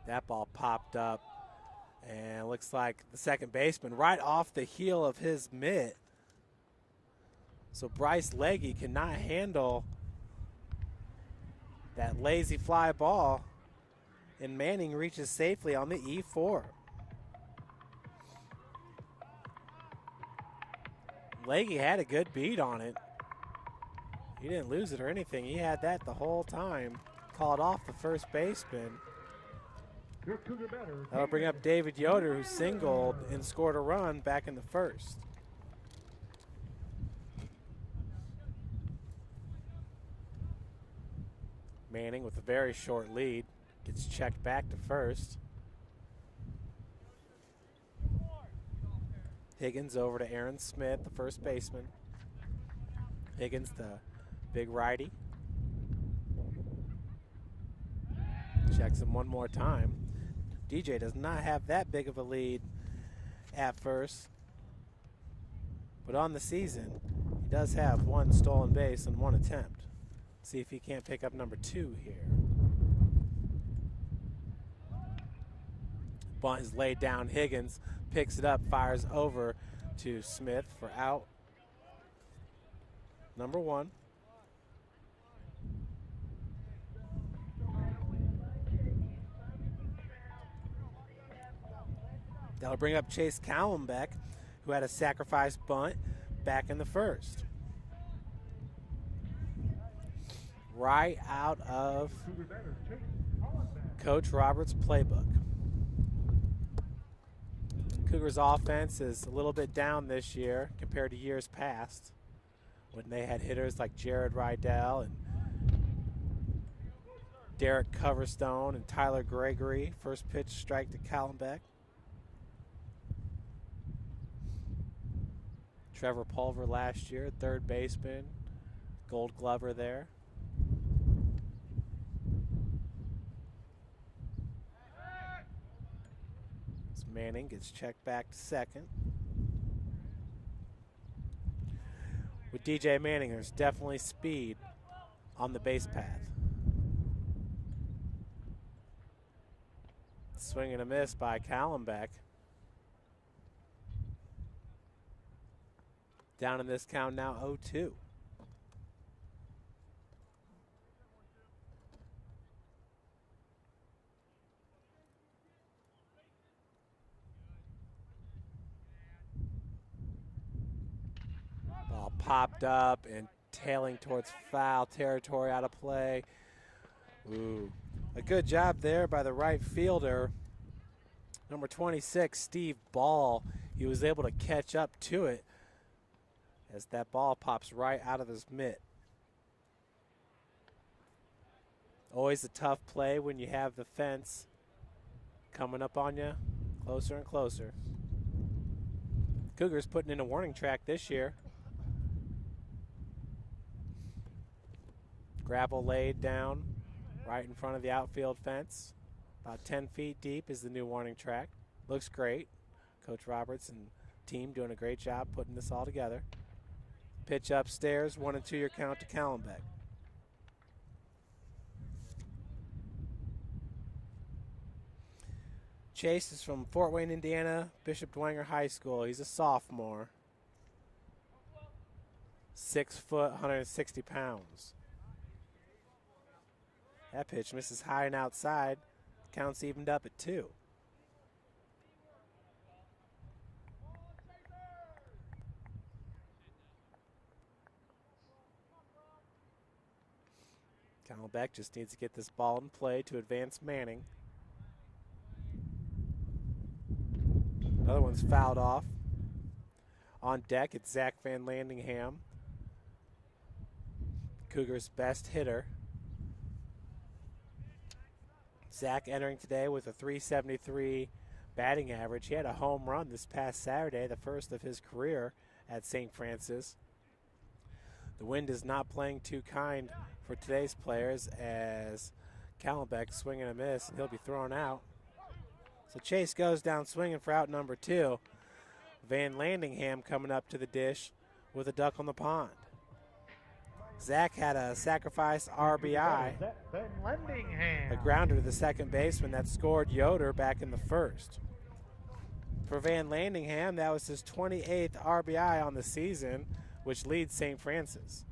That ball popped up, and it looks like the second baseman right off the heel of his mitt. So Bryce Legge cannot handle that lazy fly ball, and Manning reaches safely on the E4. Legge had a good beat on it. He didn't lose it or anything. He had that the whole time. Called off the first baseman. That'll bring up David Yoder, who singled and scored a run back in the first. Manning with a very short lead gets checked back to first. Higgins over to Aaron Smith, the first baseman. Higgins, the big righty. Checks him one more time. DJ does not have that big of a lead at first, but on the season, he does have 1 stolen base and 1 attempt. See if he can't pick up number 2 here. Bunt is laid down. Higgins picks it up, fires over to Smith for out. Number 1. That'll bring up Chase Callenbeck, who had a sacrifice bunt back in the first. Right out of Coach Roberts' playbook. Cougars' offense is a little bit down this year compared to years past, when they had hitters like Jared Rydell and Derek Coverstone and Tyler Gregory. First pitch strike to Callenbeck. Trevor Pulver last year, third baseman, Gold Glover there. As Manning gets checked back to second. With DJ Manning, there's definitely speed on the base path. Swing and a miss by Callenbeck. Down in this count now, 0-2. Ball popped up and tailing towards foul territory, out of play. Ooh, a good job there by the right fielder. Number 26, Steve Ball. He was able to catch up to it as that ball pops right out of his mitt. Always a tough play when you have the fence coming up on you closer and closer. Cougars putting in a warning track this year. Gravel laid down right in front of the outfield fence. About 10 feet deep is the new warning track. Looks great. Coach Roberts and team doing a great job putting this all together. Pitch upstairs, 1-2 your count to Callenbeck. Chase is from Fort Wayne, Indiana, Bishop Dwenger High School. He's a sophomore. 6 foot, 160 pounds. That pitch misses high and outside. Counts evened up at 2. Callenbeck just needs to get this ball in play to advance Manning. Another one's fouled off. On deck, it's Zach Van Landingham, Cougars' best hitter. Zach entering today with a .373 batting average. He had a home run this past Saturday, the first of his career at St. Francis. The wind is not playing too kind for today's players as Callenbeck swing and a miss, and he'll be thrown out. So Chase goes down swinging for out number 2. Van Landingham coming up to the dish with a duck on the pond. Zach had a sacrifice RBI, a grounder to the second baseman that scored Yoder back in the first. For Van Landingham, that was his 28th RBI on the season, which leads St. Francis.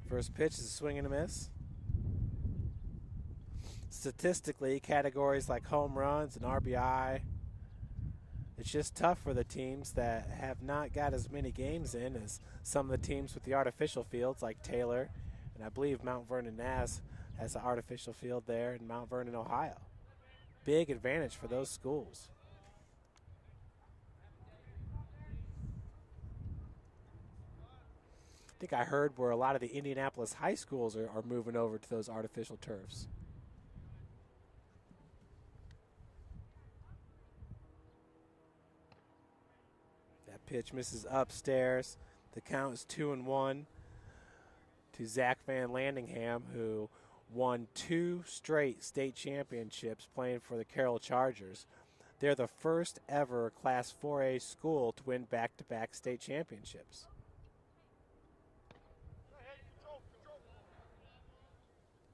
First pitch is a swing and a miss. Statistically, categories like home runs and RBI, it's just tough for the teams that have not got as many games in as some of the teams with the artificial fields like Taylor, and I believe Mount Vernon has an artificial field there in Mount Vernon, Ohio. Big advantage for those schools. I think I heard where a lot of the Indianapolis high schools are moving over to those artificial turfs. That pitch misses upstairs. The count is 2-1 to Zach Van Landingham, who won 2 straight state championships playing for the Carroll Chargers. They're the first ever Class 4A school to win back-to-back state championships.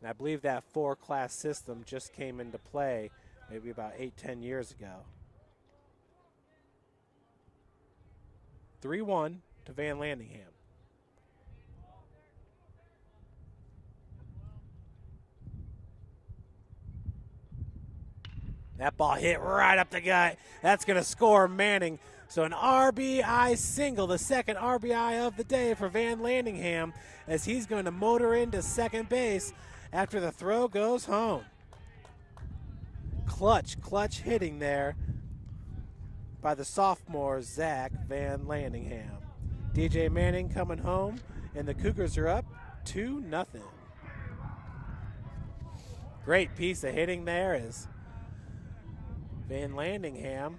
And I believe that 4-class system just came into play maybe about 8-10 years ago. 3-1 to Van Landingham. That ball hit right up the gut. That's going to score Manning. So an RBI single, the second RBI of the day for Van Landingham, as he's going to motor into second base after the throw goes home. Clutch hitting there by the sophomore Zach Van Landingham. DJ Manning coming home, and the Cougars are up 2-0. Great piece of hitting there is Van Landingham,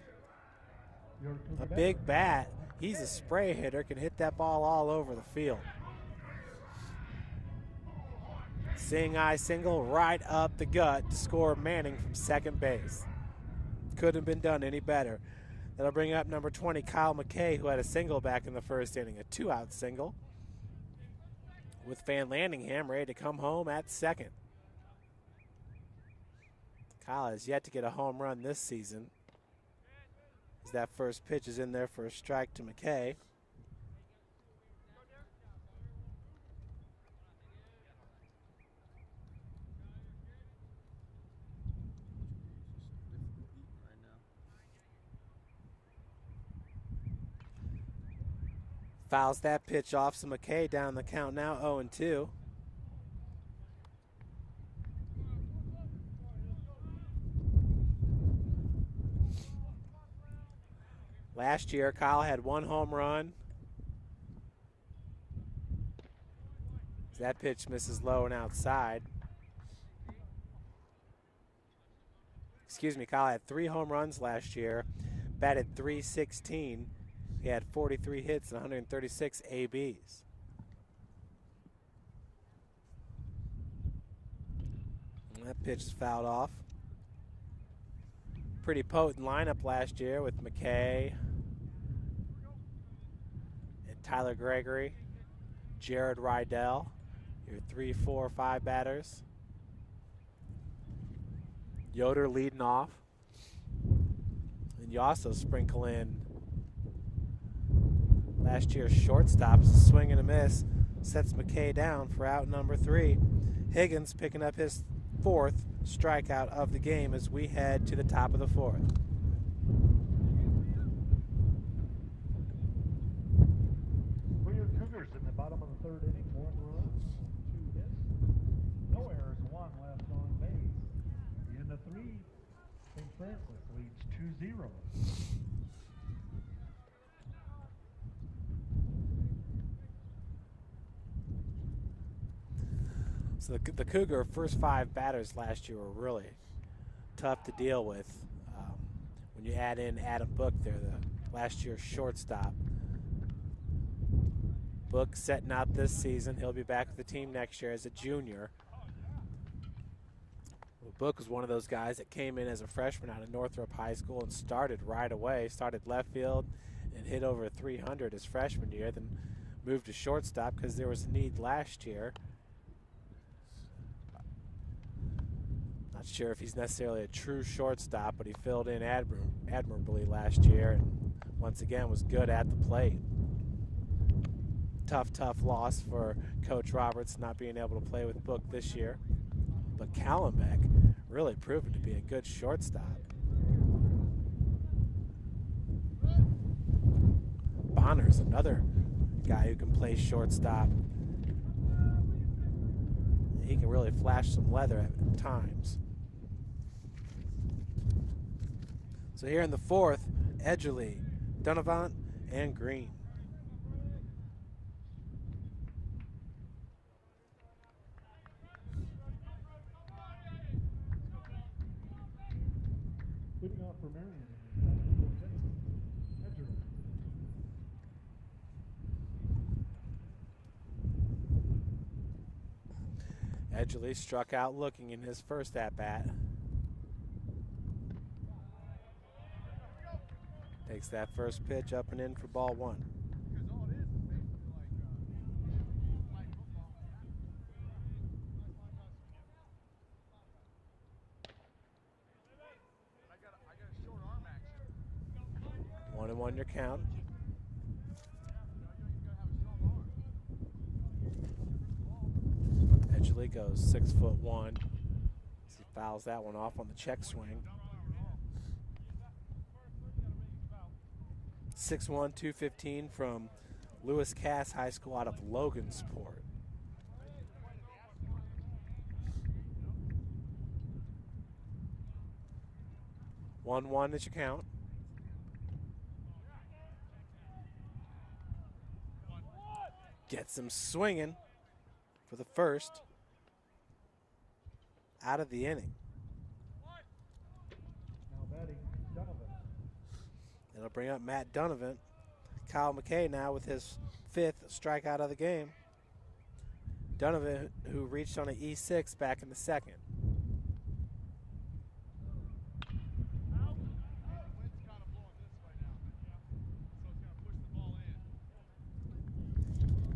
a big bat. He's a spray hitter, can hit that ball all over the field. Seeing eye single right up the gut to score Manning from second base. Couldn't have been done any better. That'll bring up number 20, Kyle McKay, who had a single back in the first inning, a 2-out single, with Van Landingham ready to come home at second. Kyle has yet to get a home run this season, as that first pitch is in there for a strike to McKay. Fouls that pitch off, so McKay down the count now, 0-2. Last year, Kyle had 1 home run. That pitch misses low and outside. Kyle had 3 home runs last year, batted .316. He had 43 hits and 136 ABs. And that pitch is fouled off. Pretty potent lineup last year with McKay and Tyler Gregory, Jared Rydell, your 3, 4, 5 batters. Yoder leading off. And you also sprinkle in last year's shortstop, swing and a miss, sets McKay down for out number 3. Higgins picking up his 4th strikeout of the game as we head to the top of the 4th. For your Cougars in the bottom of the 3rd inning, 1 run, 2 hits, no errors, 1 left on base. In the 3, St. Francis leads 2-0. So the Cougar first 5 batters last year were really tough to deal with. When you add in Adam Book there, the last year's shortstop. Book setting out this season. He'll be back with the team next year as a junior. Well, Book was one of those guys that came in as a freshman out of Northrop High School and started right away. Started left field and hit over 300 his freshman year, then moved to shortstop because there was a need last year. Not sure if he's necessarily a true shortstop, but he filled in admirably last year and once again was good at the plate. Tough loss for Coach Roberts not being able to play with Book this year. But Callenbeck really proven to be a good shortstop. Bonner's another guy who can play shortstop. He can really flash some leather at times. So here in the 4th, Edgerly, Donovan, and Green. Leading off for Marian, Edgerly struck out looking in his first at-bat. Takes that first pitch up and in for ball 1. One and 1 your count. Edgerly goes 6'1". He fouls that one off on the check swing. 6'1", 215 from Lewis Cass High School out of Logansport. One is your count. Gets him swinging for the first out of the inning. now batting Donovan. It'll bring up Matt Donovan. Kyle McKay now with his 5th strikeout of the game. Donovan, who reached on an E6 back in the 2nd.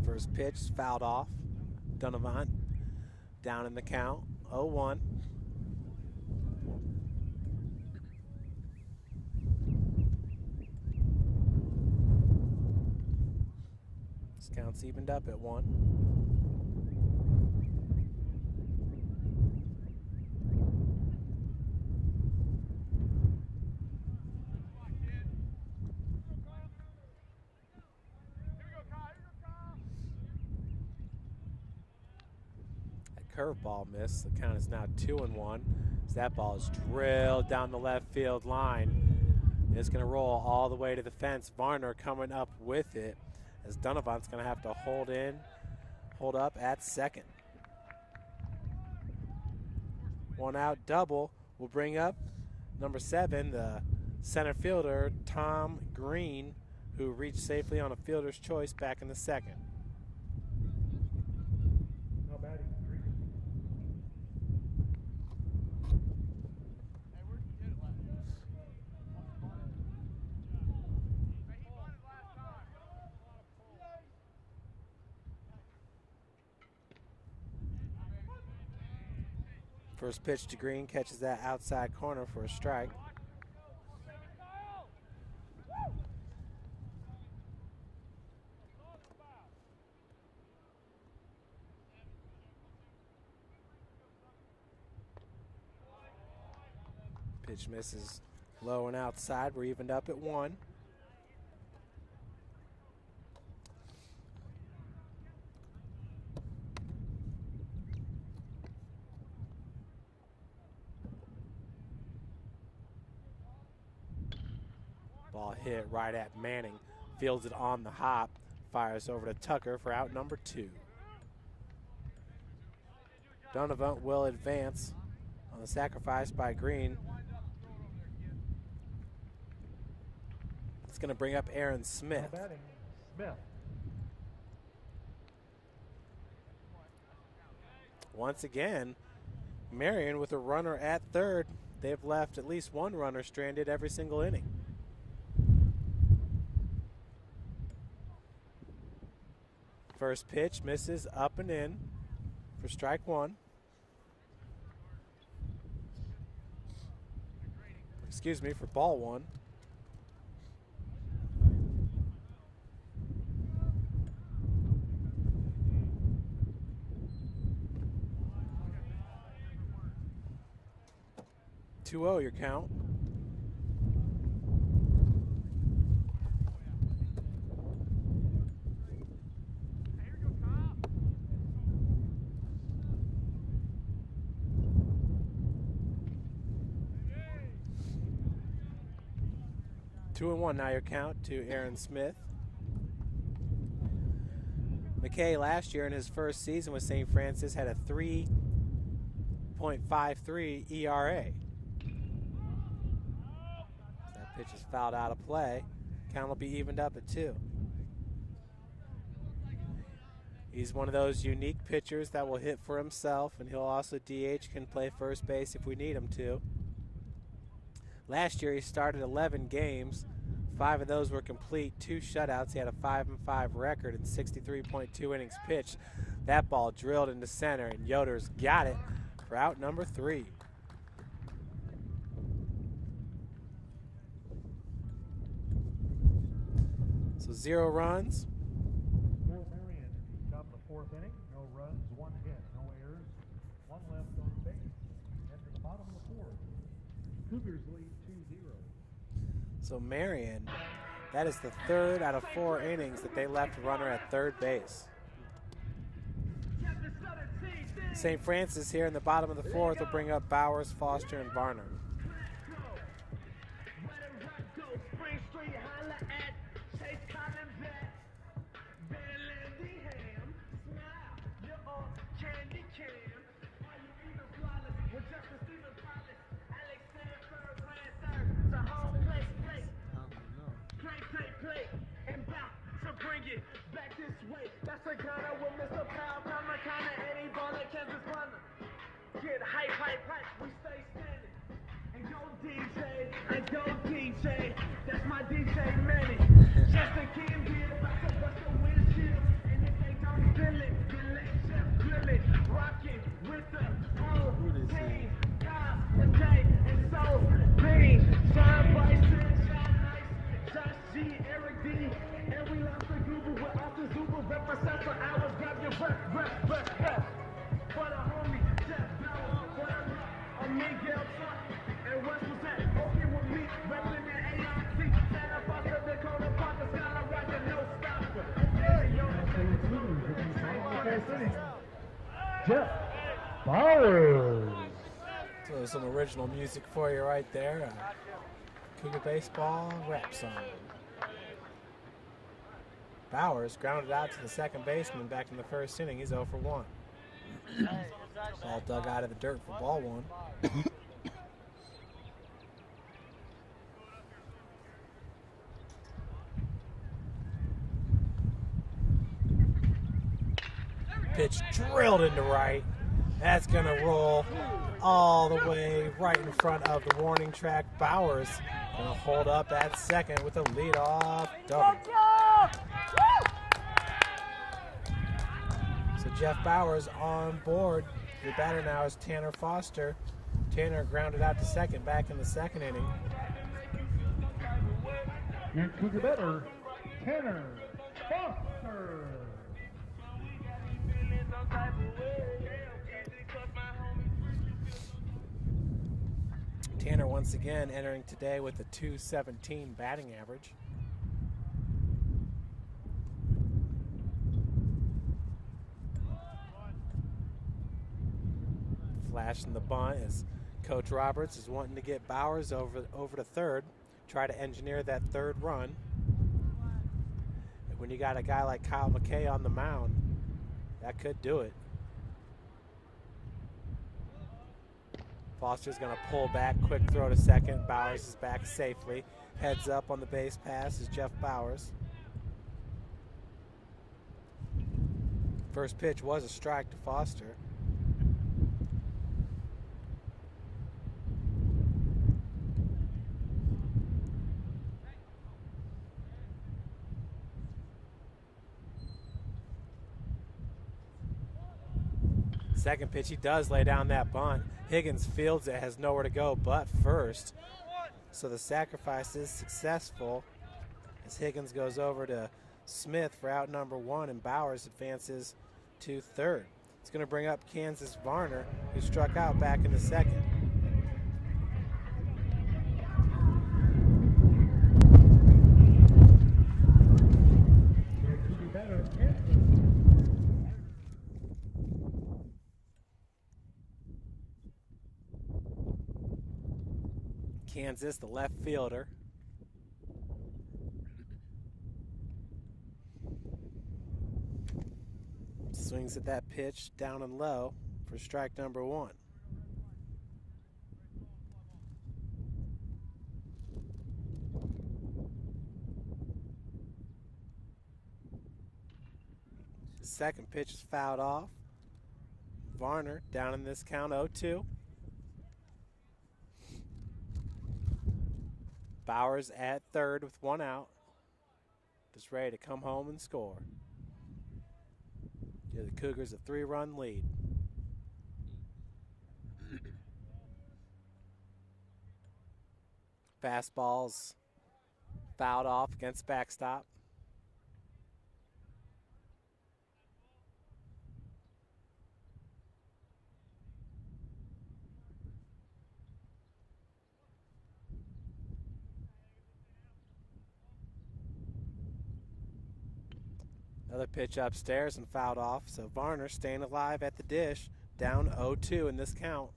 First pitch fouled off. Donovan down in the count, 0-1. This count's evened up at 1. Curveball miss. The count is now 2-1. As that ball is drilled down the left field line. It's going to roll all the way to the fence. Varner coming up with it as Donovan's going to have to hold up at second. One out double will bring up Number 7, the center fielder, Tom Green, who reached safely on a fielder's choice back in the second. Now batting, Green. Hey, where'd you get it last time? Hey, he won it last time. First pitch to Green, catches that outside corner for a strike. Pitch misses low and outside. We're evened up at 1. Ball hit right at Manning. Fields it on the hop. Fires over to Tucker for out number 2. Donovan will advance on the sacrifice by Green. It's going to bring up Aaron Smith. Now batting, Smith. Once again, Marian with a runner at third. They've left at least one runner stranded every single inning. First pitch misses up and in for strike 1. Excuse me, for ball 1. Two-0 your count. Here you go, Kyle. 2-1 now your count to Aaron Smith. McKay last year in his first season with St. Francis had a 3.53 ERA. That pitch is fouled out of play. Count will be evened up at 2. He's one of those unique pitchers that will hit for himself, and he'll also DH, can play first base if we need him to. Last year he started 11 games. 5 of those were complete, 2 shutouts. He had a 5-5 record and 63.2 innings pitched. That ball drilled into center, and Yoder's got it for out number 3. So 0 runs. For Marian, top of the 4th inning, no runs, 1 hit, no errors, 1 left on base. At the bottom of the 4th, Cougars lead 2-0. So Marian, that is the 3rd out of 4 innings that they left a runner at third base. St. Francis here in the bottom of the 4th will bring up Bowers, Foster, and Varner. Get hype, we stay standing. And go DJ, that's my DJ Manny. Just a kid here, about to bust a windshield. And if they don't feel it, then let Chef grill it. Rockin' with the whole team. God, the day, and so clean. Shine bright, shine nice. Josh G, Eric D. And we lost the Google with off the Zuba. Represent for hours, grab your breath. For the homie, Jeff Bauer, for the Miguel Truck, and West was that okay with me, reppin' that AIT, Santa Foster, Dakota Parker, Skylar Roger, no stopper. Jeff Bowers. So there's some original music for you right there. Cougar Baseball rap song. Bowers grounded out to the second baseman back in the first inning. He's 0 for 1. Ball dug out of the dirt for ball 1. Pitch drilled into right. That's going to roll all the way right in front of the warning track. Bowers going to hold up at second with a leadoff double. So Jeff Bowers on board. The batter now is Tanner Foster. Tanner grounded out to second back in the second inning. Your Cougar batter, Tanner Foster. Tanner once again entering today with a .217 batting average. Flashing the bunt as Coach Roberts is wanting to get Bowers over to third, try to engineer that third run. When you got a guy like Kyle McKay on the mound, that could do it. Foster's going to pull back, quick throw to second. Bowers is back safely. Heads up on the base pass is Jeff Bowers. First pitch was a strike to Foster. Second pitch, he does lay down that bunt. Higgins fields it, has nowhere to go but first. So the sacrifice is successful as Higgins goes over to Smith for out number one, and Bowers advances to third. It's going to bring up Kansas Varner, who struck out back in the second. Kansas, the left fielder. Swings at that pitch down and low for strike number one. The second pitch is fouled off. Varner down in this count 0-2. Bowers at third with one out. Just ready to come home and score. Give the Cougars a 3-run lead. Fastballs fouled off against backstop. Another pitch upstairs and fouled off, so Varner staying alive at the dish, down 0-2 in this count.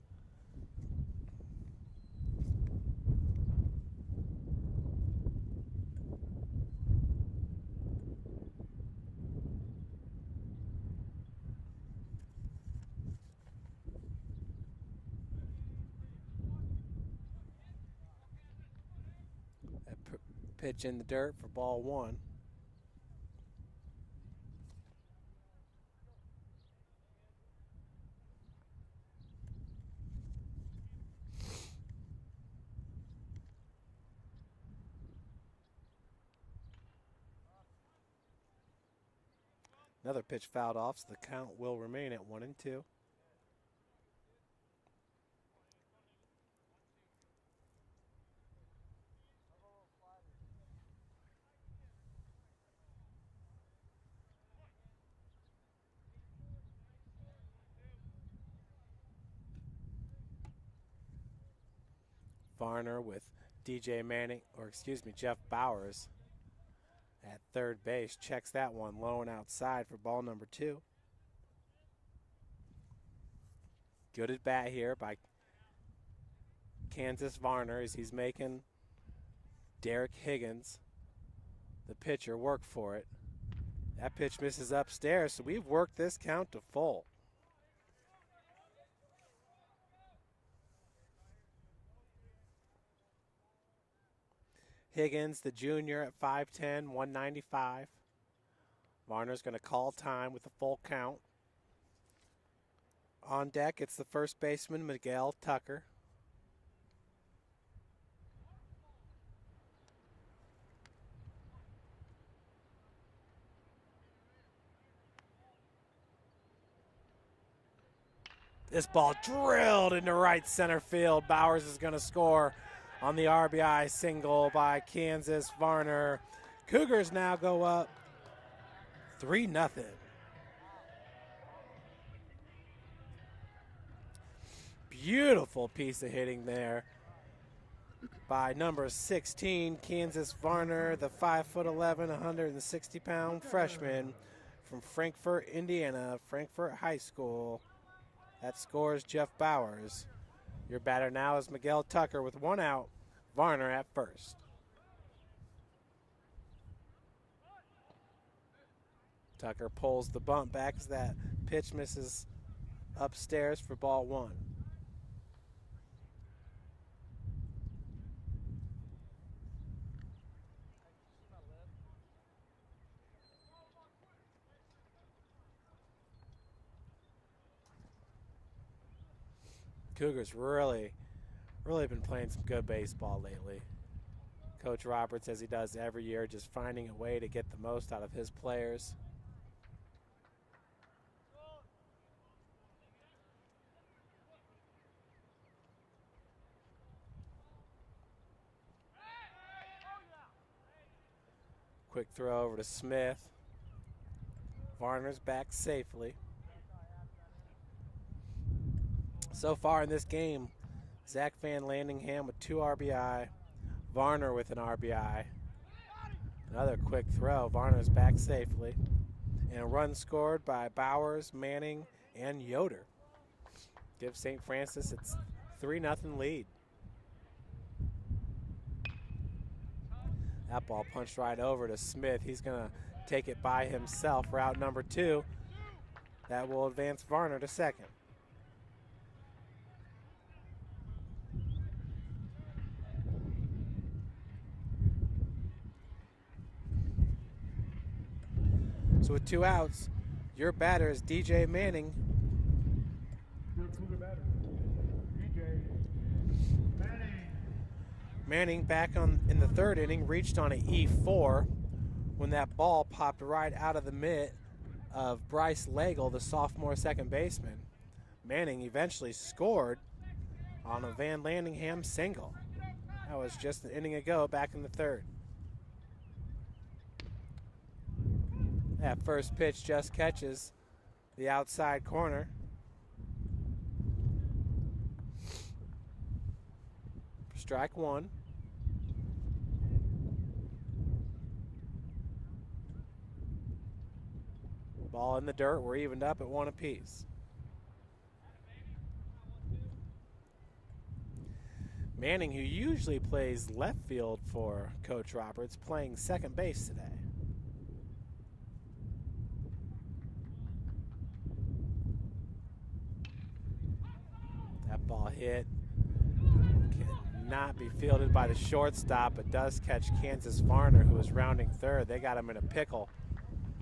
Pitch in the dirt for ball one. Another pitch fouled off, so the count will remain at 1-2. Varner with Jeff Bowers at third base, checks that one low and outside for ball number two. Good at bat here by Kansas Varner as he's making Derek Higgins, the pitcher, work for it. That pitch misses upstairs, so we've worked this count to full. Higgins, the junior, at 5'10", 195. Varner's going to call time with a full count. On deck, it's the first baseman, Miguel Tucker. This ball drilled into right center field. Bowers is going to score on the RBI single by Kansas Varner. Cougars now go up 3-0. Beautiful piece of hitting there by number 16, Kansas Varner, the 5'11", 160-pound freshman from Frankfort, Indiana, Frankfort High School. That scores Jeff Bowers. Your batter now is Miguel Tucker with 1 out. Varner at first. Tucker pulls the bump back as that pitch misses upstairs for ball 1. Cougars really been playing some good baseball lately. Coach Roberts, as he does every year, just finding a way to get the most out of his players. Quick throw over to Smith. Varner's back safely. So far in this game, Zach Van Landingham with 2 RBI, Varner with an RBI. Another quick throw. Varner's back safely. And a run scored by Bowers, Manning, and Yoder. Gives St. Francis its 3-0 lead. That ball punched right over to Smith. He's going to take it by himself. Route number 2. That will advance Varner to second. So with 2 outs, your batter is DJ Manning. Your Cougar batter, DJ Manning. Manning back in the 3rd inning reached on an E4 when that ball popped right out of the mitt of Bryce Lagle, the sophomore second baseman. Manning eventually scored on a Van Landingham single. That was just an inning ago back in the 3rd. That first pitch just catches the outside corner. Strike 1. Ball in the dirt. We're evened up at 1 apiece. Manning, who usually plays left field for Coach Roberts, playing second base today. That ball hit. Cannot be fielded by the shortstop, but does catch Kansas Varner, who is rounding 3rd. They got him in a pickle.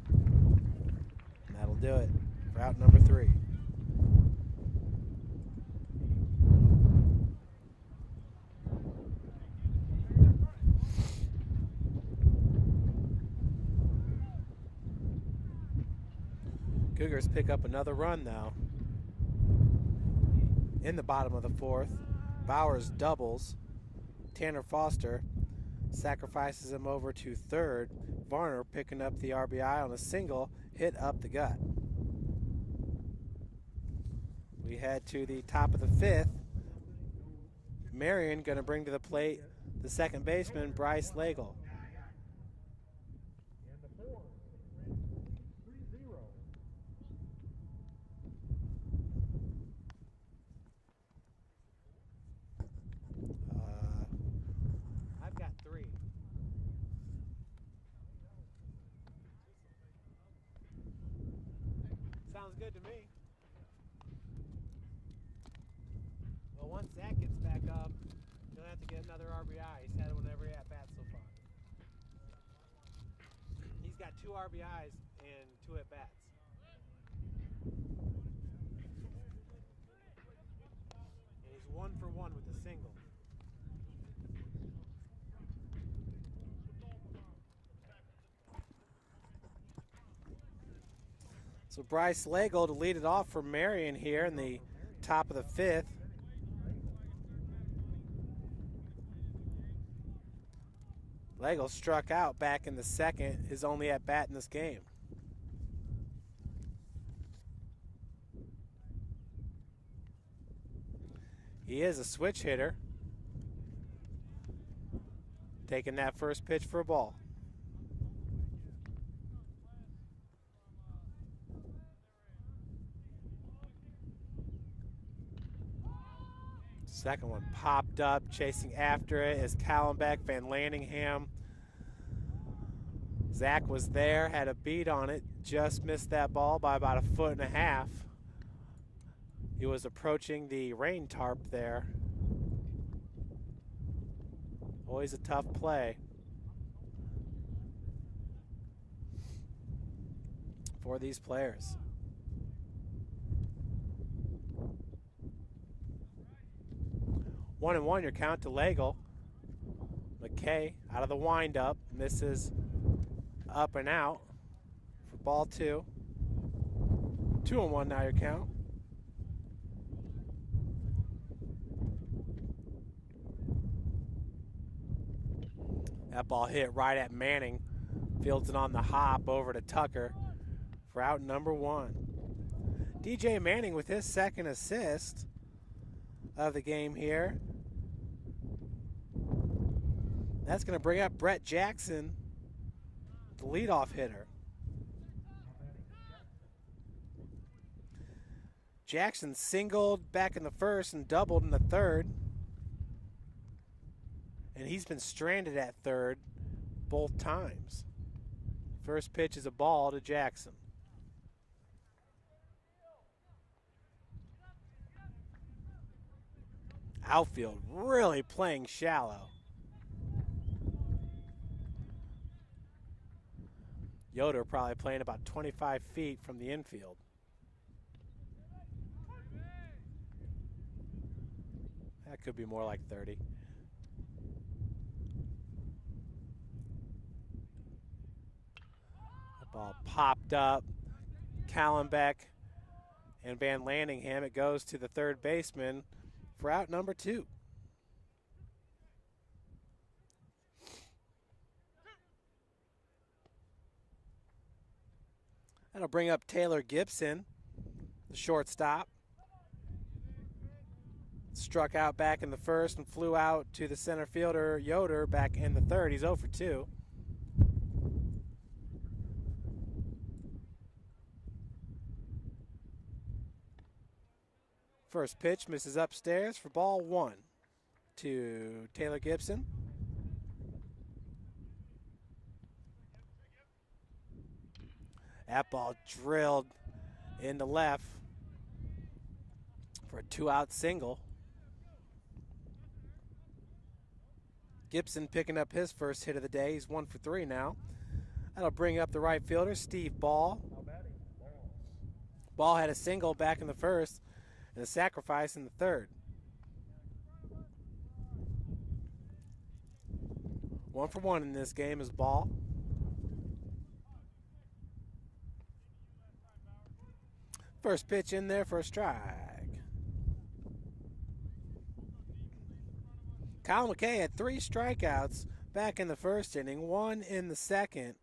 And that'll do it for out number 3. Cougars pick up another run now. In the bottom of the 4th, Bowers doubles. Tanner Foster sacrifices him over to 3rd. Varner picking up the RBI on a single hit up the gut. We head to the top of the 5th. Marian going to bring to the plate the second baseman, Bryce Lagle. And the 4, 3-0. I've got 3. Sounds good to me. Well, once Zach gets back up, he'll have to get another RBI. He's had one every at-bat so far. He's got 2 RBIs and 2 at-bats. 1-for-1 with a single. So Bryce Legel to lead it off for Marian here in the top of the 5th. Legel struck out back in the 2nd, his only at bat in this game. He is a switch hitter. Taking that first pitch for a ball. Second one popped up, chasing after it is Callenbeck, Van Landingham. Zach was there, had a beat on it, just missed that ball by about 1.5 feet. He was approaching the rain tarp there. Always a tough play for these players. One and one, your count to Legel. McKay out of the windup, misses up and out for ball 2. 2-1 now, your count. That ball hit right at Manning. Fields it on the hop over to Tucker for out number 1. DJ Manning with his 2nd assist of the game here. That's going to bring up Brett Jackson, the leadoff hitter. Jackson singled back in the 1st and doubled in the 3rd. And he's been stranded at 3rd both times. First pitch is a ball to Jackson. Outfield really playing shallow. Yoder probably playing about 25 feet from the infield. That could be more like 30. The ball popped up. Callenbeck and Van Landingham. It goes to the 3rd baseman for out number 2. That'll bring up Taylor Gibson, the shortstop. Struck out back in the 1st and flew out to the center fielder, Yoder, back in the 3rd. He's 0 for 2. First pitch misses upstairs for ball 1 to Taylor Gibson. That ball drilled into left for a 2-out single. Gibson picking up his first hit of the day. He's 1 for 3 now. That'll bring up the right fielder, Steve Ball. Ball had a single back in the 1st and a sacrifice in the 3rd. 1 for 1 in this game is Ball. First pitch in there for a strike. Kyle McKay had 3 strikeouts back in the 1st inning, 1 in the 2nd,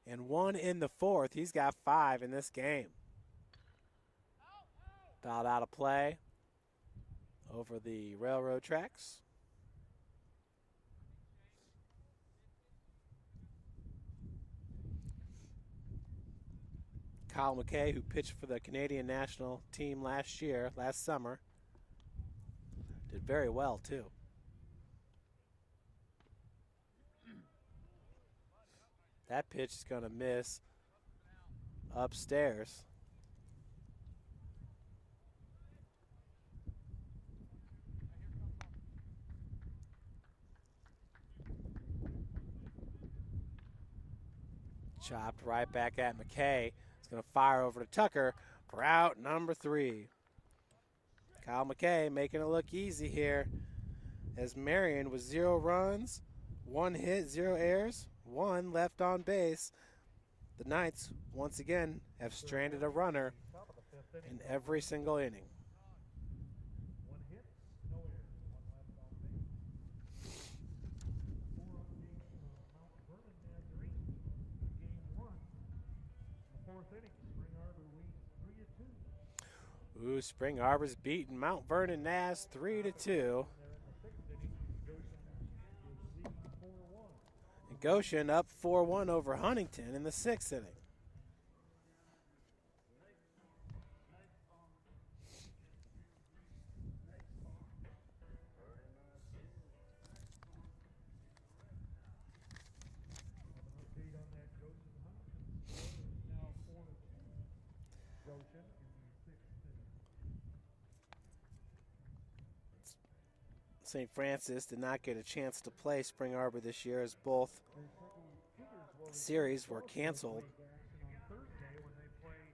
and 1 in the 4th. He's got 5 in this game. Fouled out of play over the railroad tracks. Kyle McKay, who pitched for the Canadian national team last summer, did very well too. That pitch is going to miss upstairs. Chopped right back at McKay. It's going to fire over to Tucker for out number 3. Kyle McKay making it look easy here as Marian with 0 runs, 1 hit, 0 errors, 1 left on base. The Knights, once again, have stranded a runner Top of the fifth inning. in every single inning. 1 hit, no errors, 1 left on base. 4 updates from Mount Vernon Nazarene. Game 1. The 4th inning, Spring Arbor leads 3-2. Ooh, Spring Arbor's beating Mount Vernon Naz 3-2. They're in the 6th inning. Goshen is leading 4-1. And Goshen up 4-1 over Huntington in the 6th inning. Update on that Goshen Huntington score is now 4-2. Goshen in the 6th inning. St. Francis did not get a chance to play Spring Arbor this year as both series were canceled. Action on Thursday when they play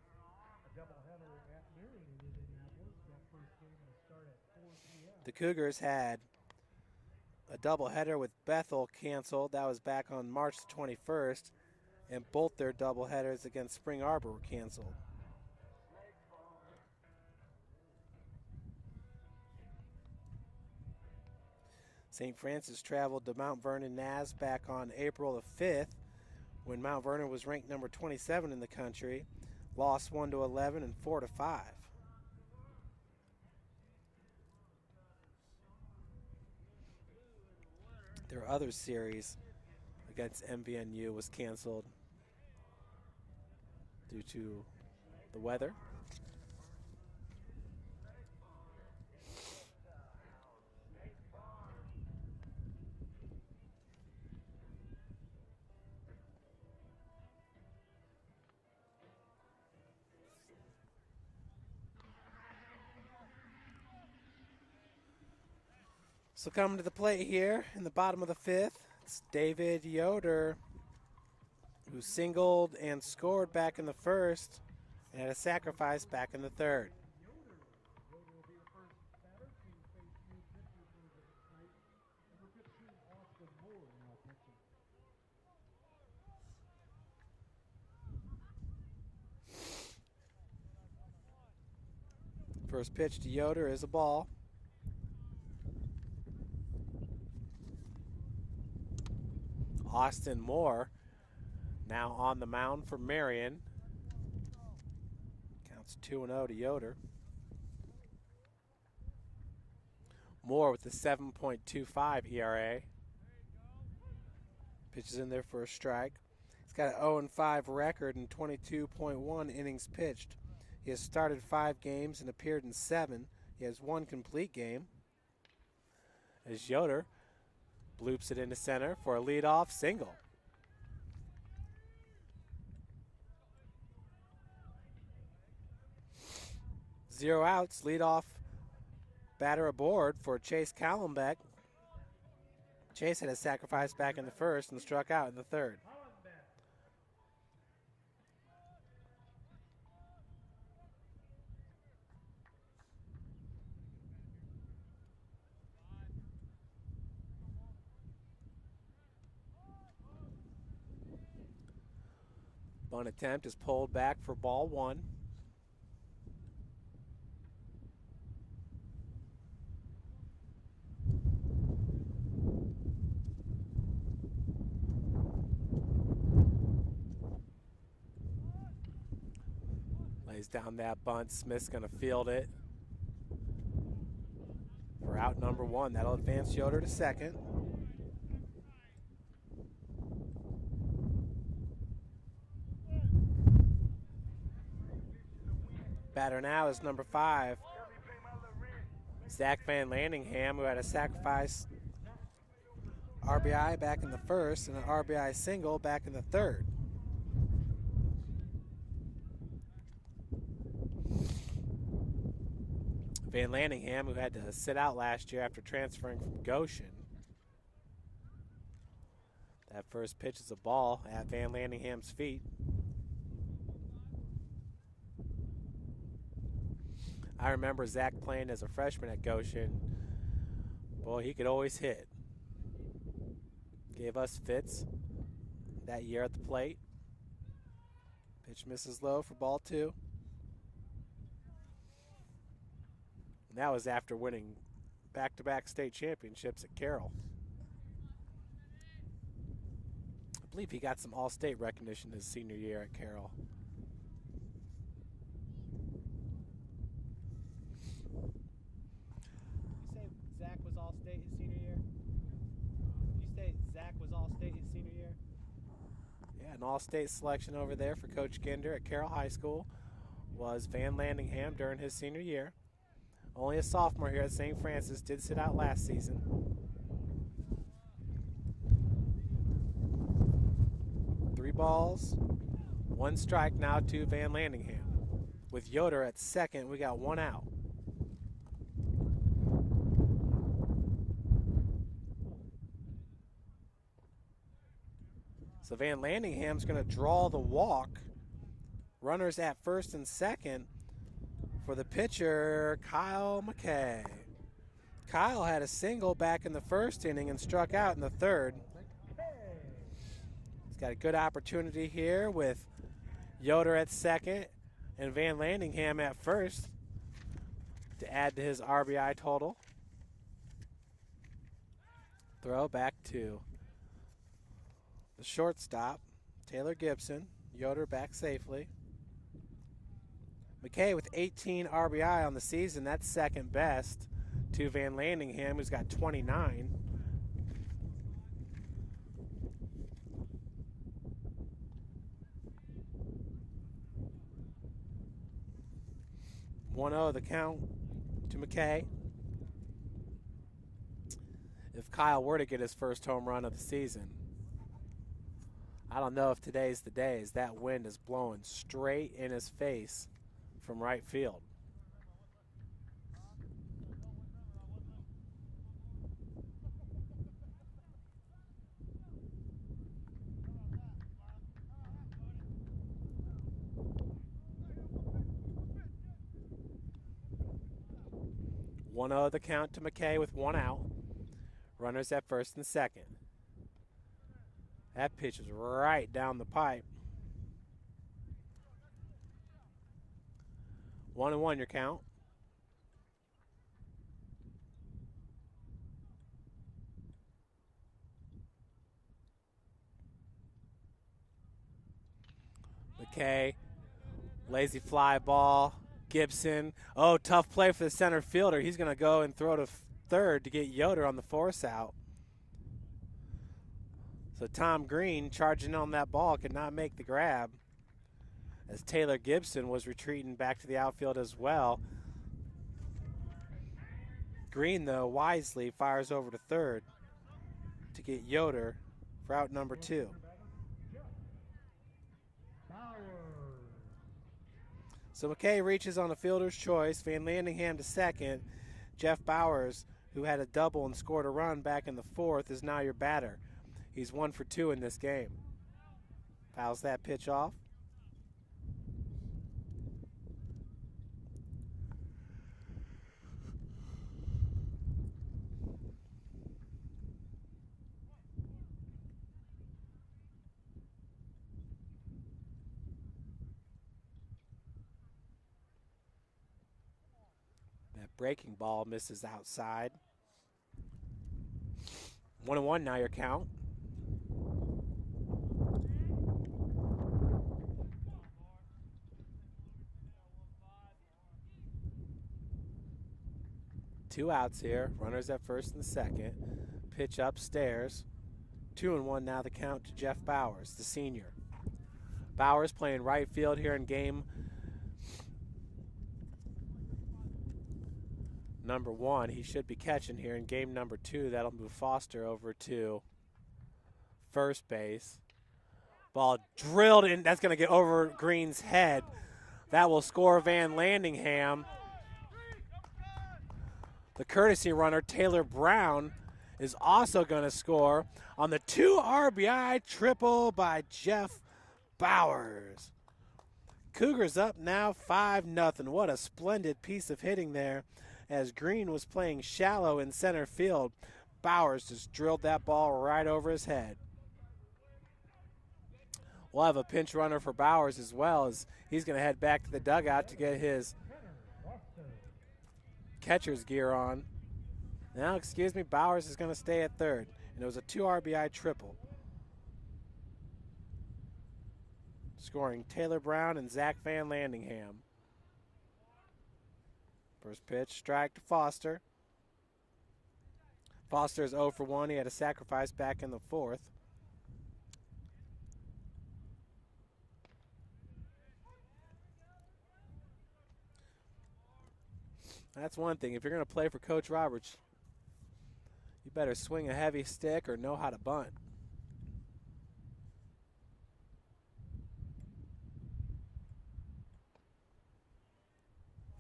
a doubleheader at Marian in Indianapolis. That first game will start at 4 p.m. The Cougars had a doubleheader with Bethel canceled. That was back on March the 21st, and both their doubleheaders against Spring Arbor were canceled. St. Francis traveled to Mount Vernon Naz back on April the 5th when Mount Vernon was ranked number 27 in the country, lost 1-11 and 4-5. Their other series against MVNU was canceled due to the weather. So coming to the plate here in the bottom of the 5th, it's David Yoder, who singled and scored back in the 1st and had a sacrifice back in the 3rd. Yoder will be the first batter to face new pitcher for the night. Number 15, Austin Moore now pitching. First pitch to Yoder is a ball. Austin Moore now on the mound for Marian. Counts 2-0 to Yoder. Moore with the 7.25 ERA. Pitches in there for a strike. He's got an 0-5 record and 22.1 innings pitched. He has started 5 games and appeared in 7. He has 1 complete game. As Yoder loops it into center for a leadoff single. Zero outs, leadoff batter aboard for Chase Callenbeck. Chase had a sacrifice back in the 1st and struck out in the 3rd. Bunt attempt is pulled back for ball 1. Lays down that bunt. Smith's going to field it for out number 1. That'll advance Yoder to second. Batter now is number 5, Zach Van Landingham, who had a sacrifice RBI back in the 1st and an RBI single back in the 3rd. Van Landingham, who had to sit out last year after transferring from Goshen. That first pitch is a ball at Van Landingham's feet. I remember Zach playing as a freshman at Goshen. Boy, he could always hit. Gave us fits that year at the plate. Pitch misses low for ball 2. And that was after winning back-to-back state championships at Carroll. I believe he got some all-state recognition his senior year at Carroll. You say Zach was all-state his senior year? Did you say Zach was all-state his senior year? Yeah, an all-state selection over there for Coach Ginder at Carroll High School was Van Landingham during his senior year. Only a sophomore here at St. Francis, did sit out last season. Three balls, 1 strike now to Van Landingham. With Yoder at second, we got 1 out. So Van Landingham's going to draw the walk. Runners at first and second for the pitcher, Kyle McKay. Kyle had a single back in the first inning and struck out in the third. He's got a good opportunity here with Yoder at second and Van Landingham at first to add to his RBI total. Throw back to the shortstop, Taylor Gibson. Yoder back safely. McKay with 18 RBI on the season. That's second best to Van Landingham, who's got 29. (1-0) the count to McKay. If Kyle were to get his first home run of the season, I don't know if today's the day, as that wind is blowing straight in his face from right field. (1-0) the count to McKay with 1 out. Runners at first and second. That pitch is right down the pipe. 1-1 your count. McKay, lazy fly ball. Gibson, oh, tough play for the center fielder. He's going to go and throw to third to get Yoder on the force out. So Tom Green, charging on that ball, could not make the grab, as Taylor Gibson was retreating back to the outfield as well. Green, though, wisely fires over to third to get Yoder for out number 2. So McKay reaches on a fielder's choice. Van Landingham to second. Jeff Bowers, who had a double and scored a run back in the 4th, is now your batter. He's 1 for 2 in this game. Fouls that pitch off. That breaking ball misses outside. 1-1 now your count. Two outs here. Runners at first and second. Pitch upstairs. 2-1 now the count to Jeff Bowers, the senior. Bowers playing right field here in game number 1. He should be catching here in game number 2. That'll move Foster over to first base. Ball drilled in. That's going to get over Green's head. That will score Van Landingham. The courtesy runner, Taylor Brown, is also going to score on the 2 RBI triple by Jeff Bowers. Cougars up now 5-0. What a splendid piece of hitting there as Green was playing shallow in center field. Bowers just drilled that ball right over his head. We'll have a pinch runner for Bowers as well, as he's going to head back to the dugout to get his catcher's gear on. Now, excuse me, Bowers is going to stay at third. And it was a 2 RBI triple. Scoring Taylor Brown and Zach Van Landingham. First pitch, strike to Foster. Foster is 0 for 1. He had a sacrifice back in the fourth. That's one thing. If you're going to play for Coach Roberts, you better swing a heavy stick or know how to bunt.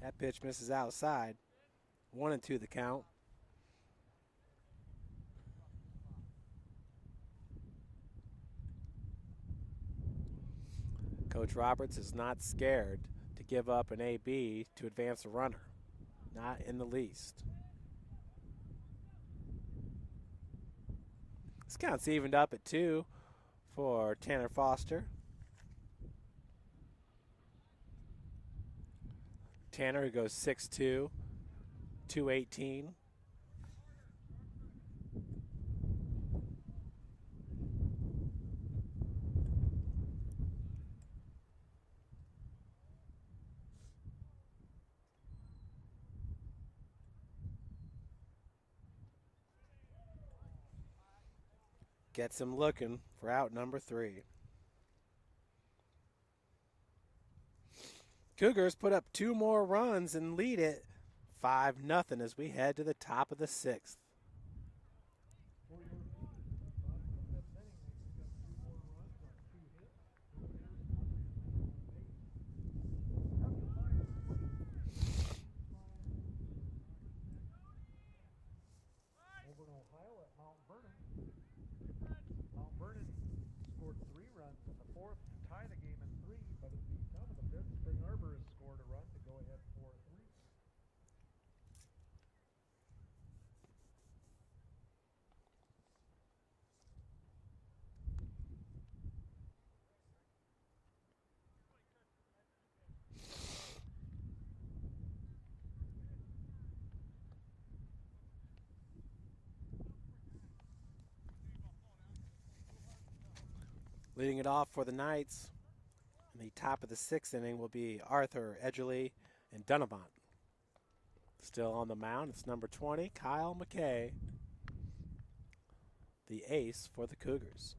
That pitch misses outside. 1-2 the count. Coach Roberts is not scared to give up an AB to advance a runner. Not in the least. This count's evened up at 2 for Tanner Foster. Tanner, who goes 6'2", 218. Gets him looking for out number 3. Cougars put up 2 more runs and lead it 5-0 as we head to the top of the 6th. Over in Ohio at Mount Vernon. Mount Vernon scored 3 runs in the fourth to tie the game in 3, but at the top of the fifth, Spring Arbor has scored a run to go ahead 4-3. Leading it off for the Knights in the top of the 6th inning will be Arthur, Edgerly, and Dunavant. Still on the mound, it's number 20, Kyle McKay, the ace for the Cougars.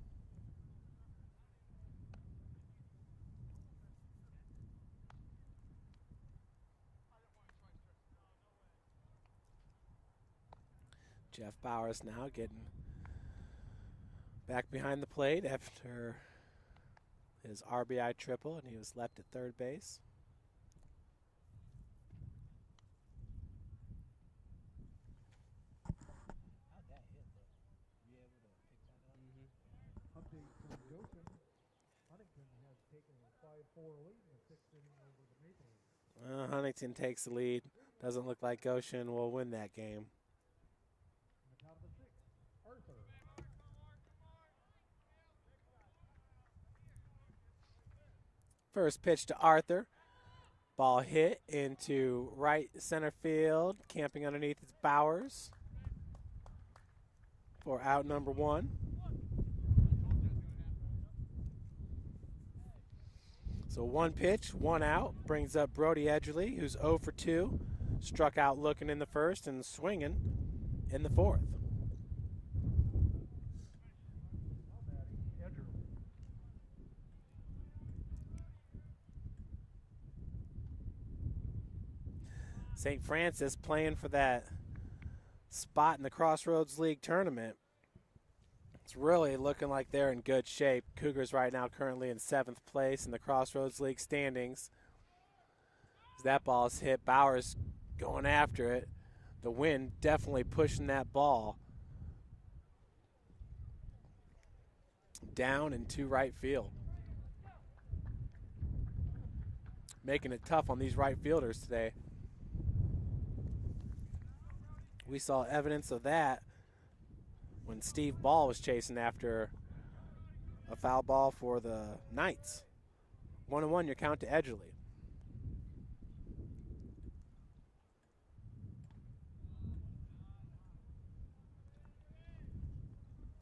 Jeff Bowers now getting back behind the plate after his RBI triple, and he was left at third base. Update from Goshen. Huntington has taken a 5-4 lead in the 6th inning over the Maple Leafs. Huntington takes the lead. Doesn't look like Goshen will win that game. In the top of the 6th, Arthur. First pitch to Arthur. Ball hit into right center field. Camping underneath is Bowers for out number 1. So 1 pitch, 1 out. Brings up Brody Edgerly, who's 0 for 2. Struck out looking in the first and swinging in the fourth. St. Francis playing for that spot in the Crossroads League tournament. It's really looking like they're in good shape. Cougars right now currently in 7th place in the Crossroads League standings. As that ball's hit, Bowers going after it. The wind definitely pushing that ball down into right field. making it tough on these right fielders today. We saw evidence of that when Steve Ball was chasing after a foul ball for the Knights. 1-1 your count to Edgerly.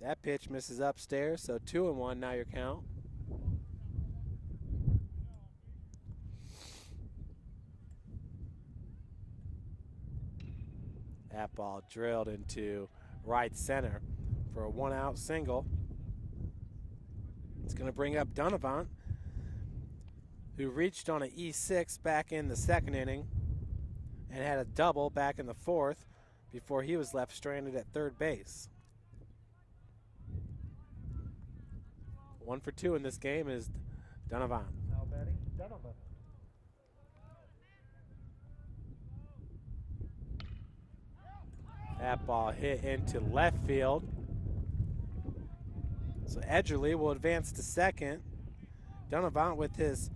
That pitch misses upstairs, so 2-1 now your count. That ball drilled into right center for a 1-out single. It's going to bring up Donovan, who reached on an E6 back in the second inning and had a double back in the fourth before he was left stranded at third base. 1 for 2 in this game is Donovan. Now batting Donovan. That ball hit into left field. So Edgerly will advance to second. Donovan, with his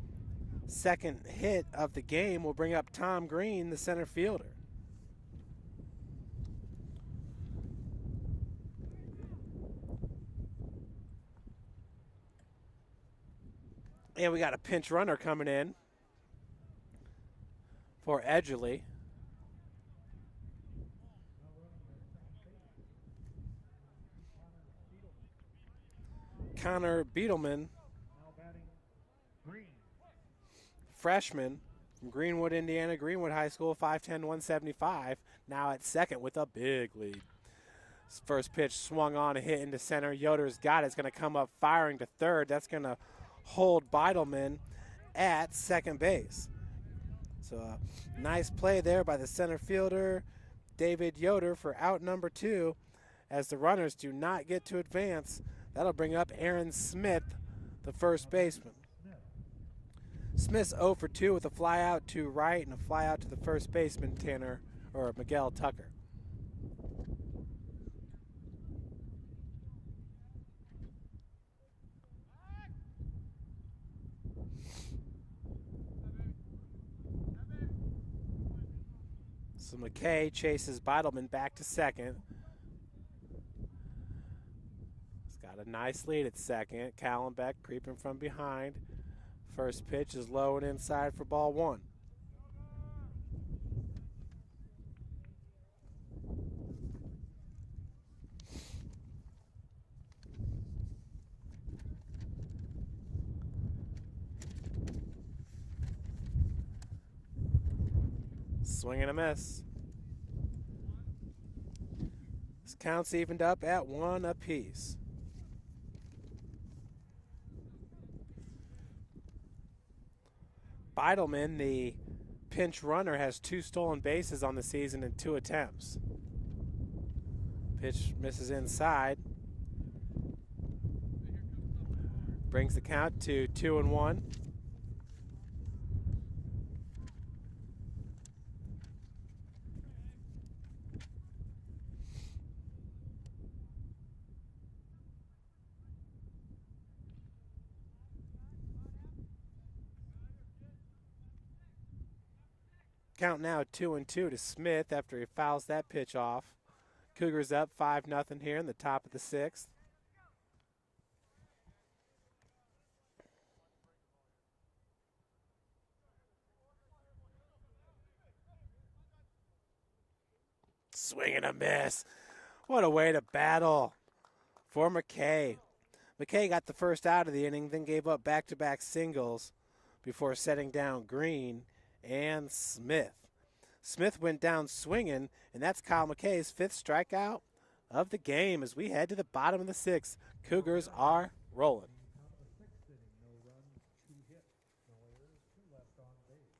second hit of the game, will bring up Tom Green, the center fielder. And we got a pinch runner coming in for Edgerly. Connor Beetleman, Now batting Green. freshman from Greenwood, Indiana, Greenwood High School, 5'10", 175, now at second with a big lead. His first pitch swung on, a hit into center. Yoder's got it. It's going to come up firing to third. That's going to hold Beetleman at second base. So a nice play there by the center fielder, David Yoder, for out number 2. As the runners do not get to advance, that'll bring up Aaron Smith, the first baseman. Smith's 0 for 2 with a fly out to right and a fly out to the first baseman, Miguel Tucker. So McKay chases Beetleman back to second. He's got a nice lead at second. Callenbeck creeping from behind. First pitch is low and inside for ball 1. Swing and a miss. This count's evened up at 1 apiece. Beetleman, the pinch runner, has 2 stolen bases on the season in 2 attempts. Pitch misses inside. Brings the count to 2-1. Count now 2-2 to Smith after he fouls that pitch off. Cougars up 5-0 here in the top of the 6th. Swing and a miss. What a way to battle for McKay. McKay got the first out of the inning, then gave up back-to-back singles before setting down Green and Smith. Smith went down swinging, and that's Kyle McKay's 5th strikeout of the game as we head to the bottom of the 6th. Cougars are rolling. Top of the 6th inning, no runs, 2 hits, no errors, 2 left on base.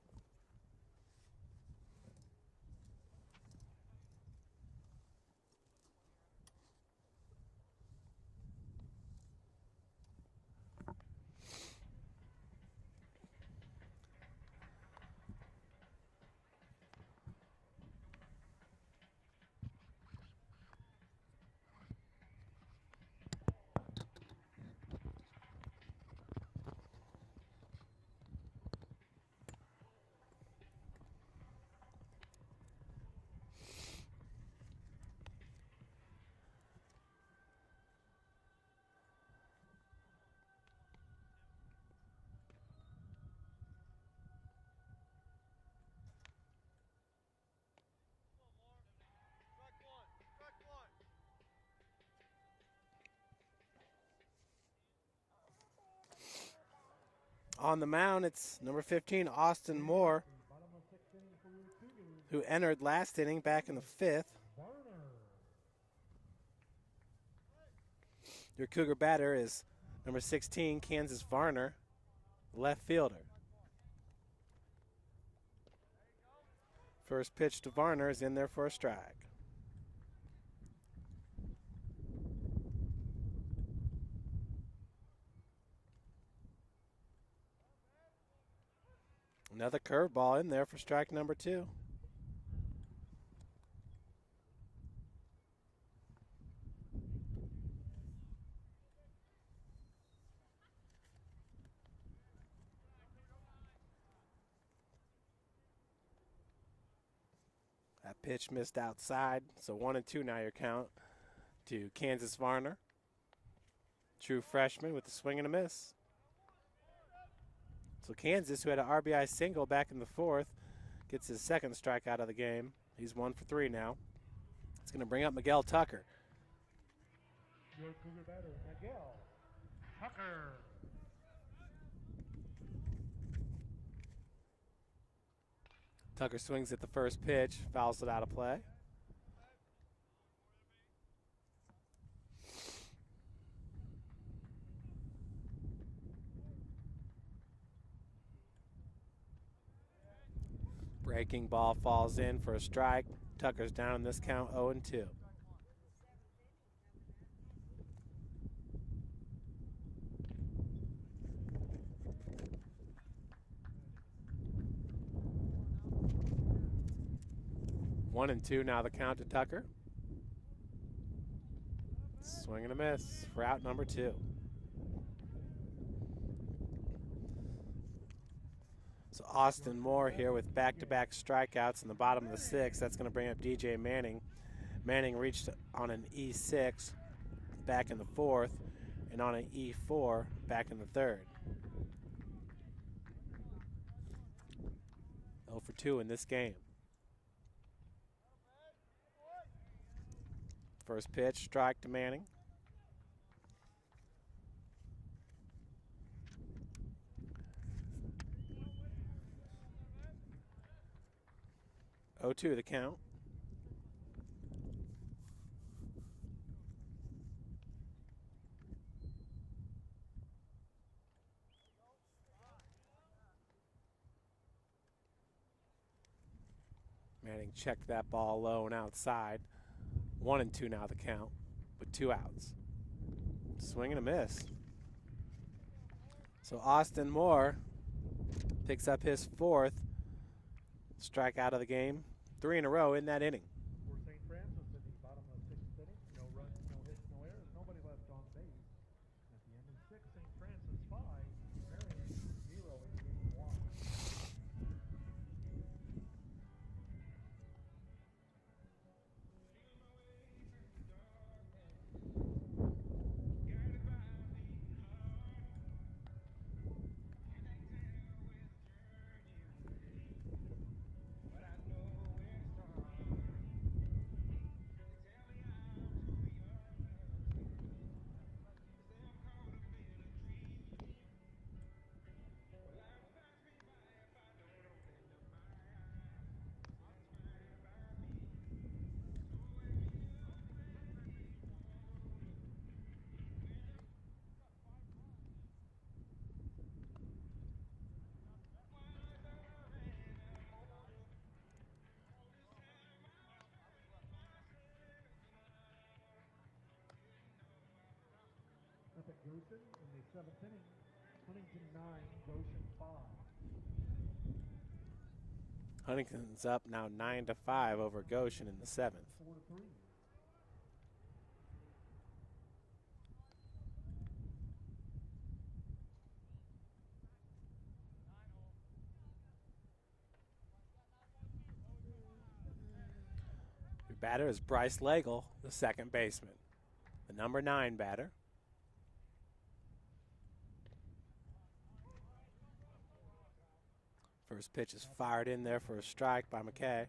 On the mound, it's number 15, Austin Moore, Bottom of sixth inning for your Cougars. who entered last inning back in the 5th. Varner. Your Cougar batter is number 16, Kansas Varner, left fielder. First pitch to Varner is in there for a strike. Another curveball in there for strike number 2. That pitch missed outside, so 1-2 now your count to Kansas Varner. True freshman with a swing and a miss. So Kansas, who had an RBI single back in the 4th, gets his second strikeout of the game. He's 1 for 3 now. It's going to bring up Miguel Tucker. Your Cougar batter, Miguel Tucker. Tucker swings at the first pitch, fouls it out of play. Breaking ball falls in for a strike. Tucker's down in this count 0-2. One and two now the count to Tucker. Swing and a miss for out number 2. So Austin Moore here with back-to-back strikeouts in the bottom of the 6th. That's going to bring up DJ Manning. Manning reached on an E6 back in the 4th and on an E4 back in the 3rd. 0 for 2 in this game. First pitch, strike to Manning. Oh, 2 the count. Manning checked that ball low and outside. 1-2 now the count with 2 outs. Swing and a miss. So Austin Moore picks up his 4th strikeout of the game. 3 in a row in that inning. For St. Francis in the bottom of sixth inning, no runs, no hits, no errors, nobody left on base. At the end of 6, St. Francis 5, Marian 0 in game 1. Up at Goshen in the 7th inning, Huntington 9, Goshen 5. Huntington's up now 9-5 over Goshen in the 7th. 4-3. Your batter is Bryce Legel, the second baseman, the number 9 batter. First pitch is fired in there for a strike by McKay.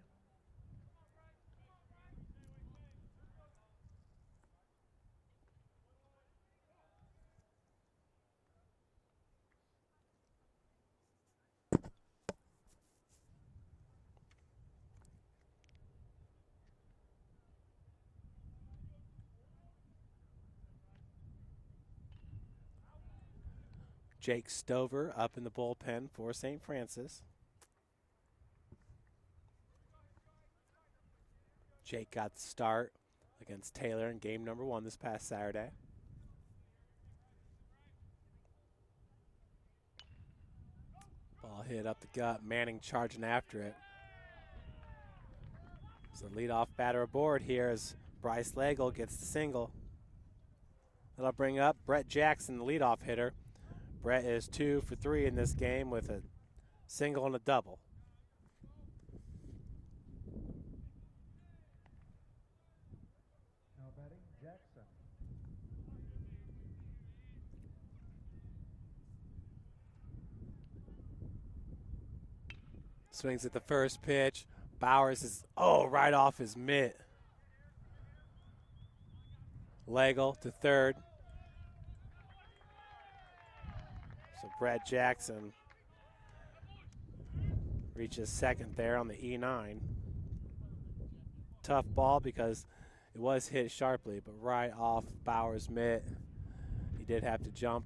Jake Stover up in the bullpen for St. Francis. Jake got the start against Taylor in game number 1 this past Saturday. Ball hit up the gut. Manning charging after it. So leadoff batter aboard here as Bryce Legel gets the single. That'll bring up Brett Jackson, the leadoff hitter. Brett is 2 for 3 in this game with a single and a double. Now batting Jackson. Swings at the first pitch. Bowers is, right off his mitt. Legel to third. So Brett Jackson reaches second there on the E9. Tough ball because it was hit sharply, but right off Bowers' mitt. He did have to jump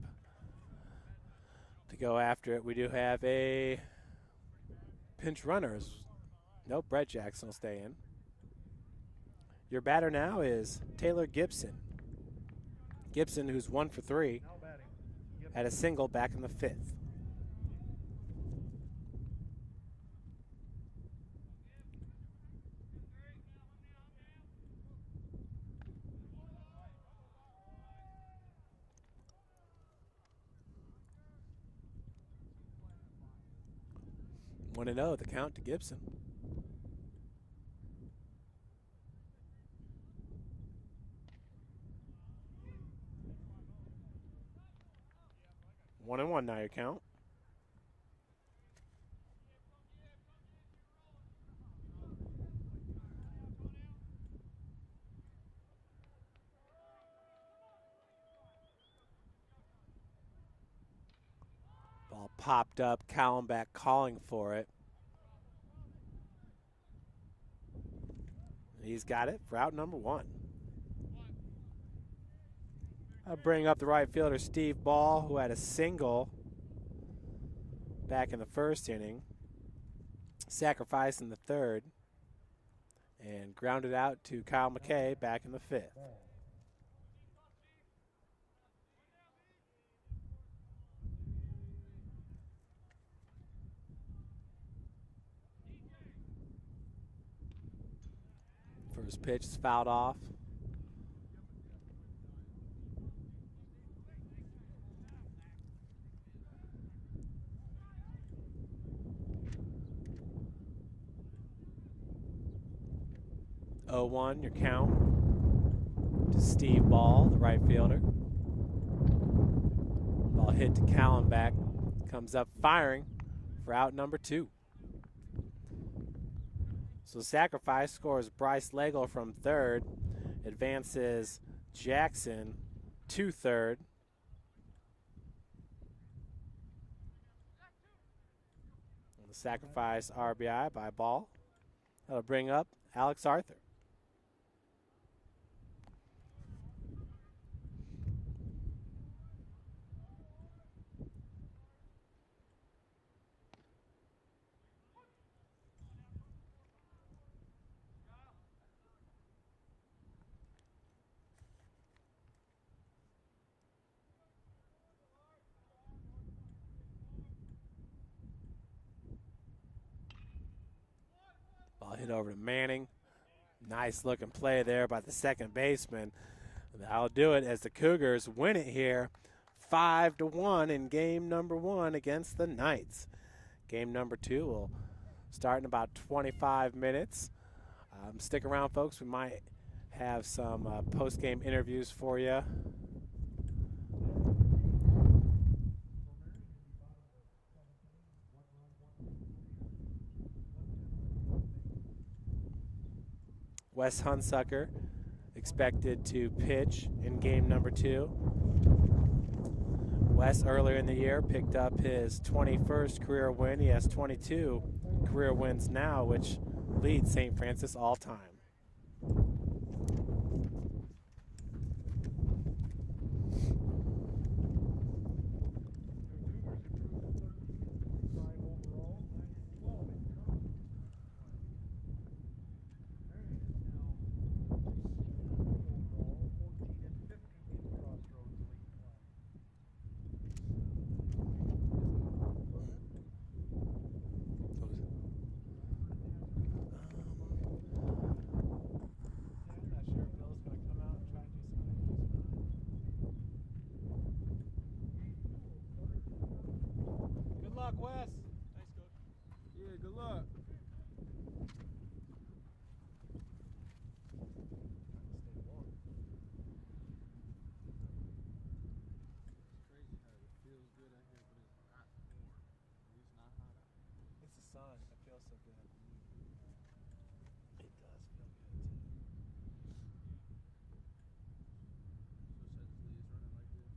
to go after it. We do have a pinch runners. Nope, Brett Jackson will stay in. Your batter now is Taylor Gibson. Gibson, who's 1 for 3, Now batting Gibson. had a single back in the 5th. One and 0, the count to Gibson. One and 1 now your count. Ball popped up, Callenbach calling for it. He's got it for out number 1. I'll bring up the right fielder, Steve Ball, who had a single back in the first inning, sacrifice in the 3rd, and grounded out to Kyle McKay back in the 5th. First pitch is fouled off. Oh, 1, your count to Steve Ball, the right fielder. Ball hit to Callenbach, comes up firing for out number 2. So sacrifice scores Bryce Legel from 3rd, advances Jackson to 3rd. And the sacrifice RBI by Ball. That'll bring up Alex Arthur. Ball hit over to Manning. Nice looking play there by the second baseman. That'll do it as the Cougars win it here 5-1 in game number 1 against the Knights. Game number 2 will start in about 25 minutes. Stick around, folks. We might have some post-game interviews for you. Wes Hunsucker expected to pitch in game number 2. Wes earlier in the year picked up his 21st career win. He has 22 career wins now, which leads St. Francis all time. luck, Wes. Thanks, Coach. Yeah, good luck. Stay warm. It's crazy how it feels good out here, but it's not warm. At least not hot out. It's the sun. It feels so good. It does feel good too. So essentially it's running like this.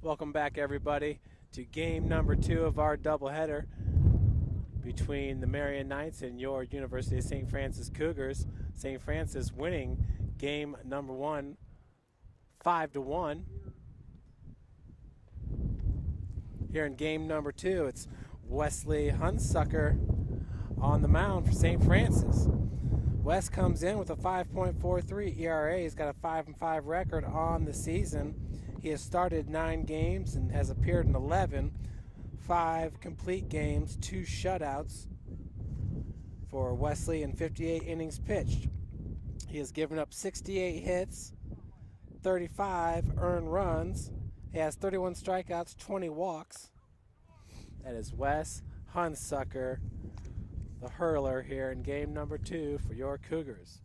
Welcome back, everybody, to game number 2 of our doubleheader between the Marian Knights and your University of St. Francis Cougars. St. Francis winning game number 1, 5-1. Here in game number 2, it's Wesley Hunsucker on the mound for St. Francis. Wes comes in with a 5.43 ERA. He's got a 5-5 record on the season. He has started 9 games and has appeared in 11, 5 complete games, 2 shutouts for Wesley in 58 innings pitched. He has given up 68 hits, 35 earned runs. He has 31 strikeouts, 20 walks. That is Wes Hunsucker, the hurler, here in game number 2 for your Cougars.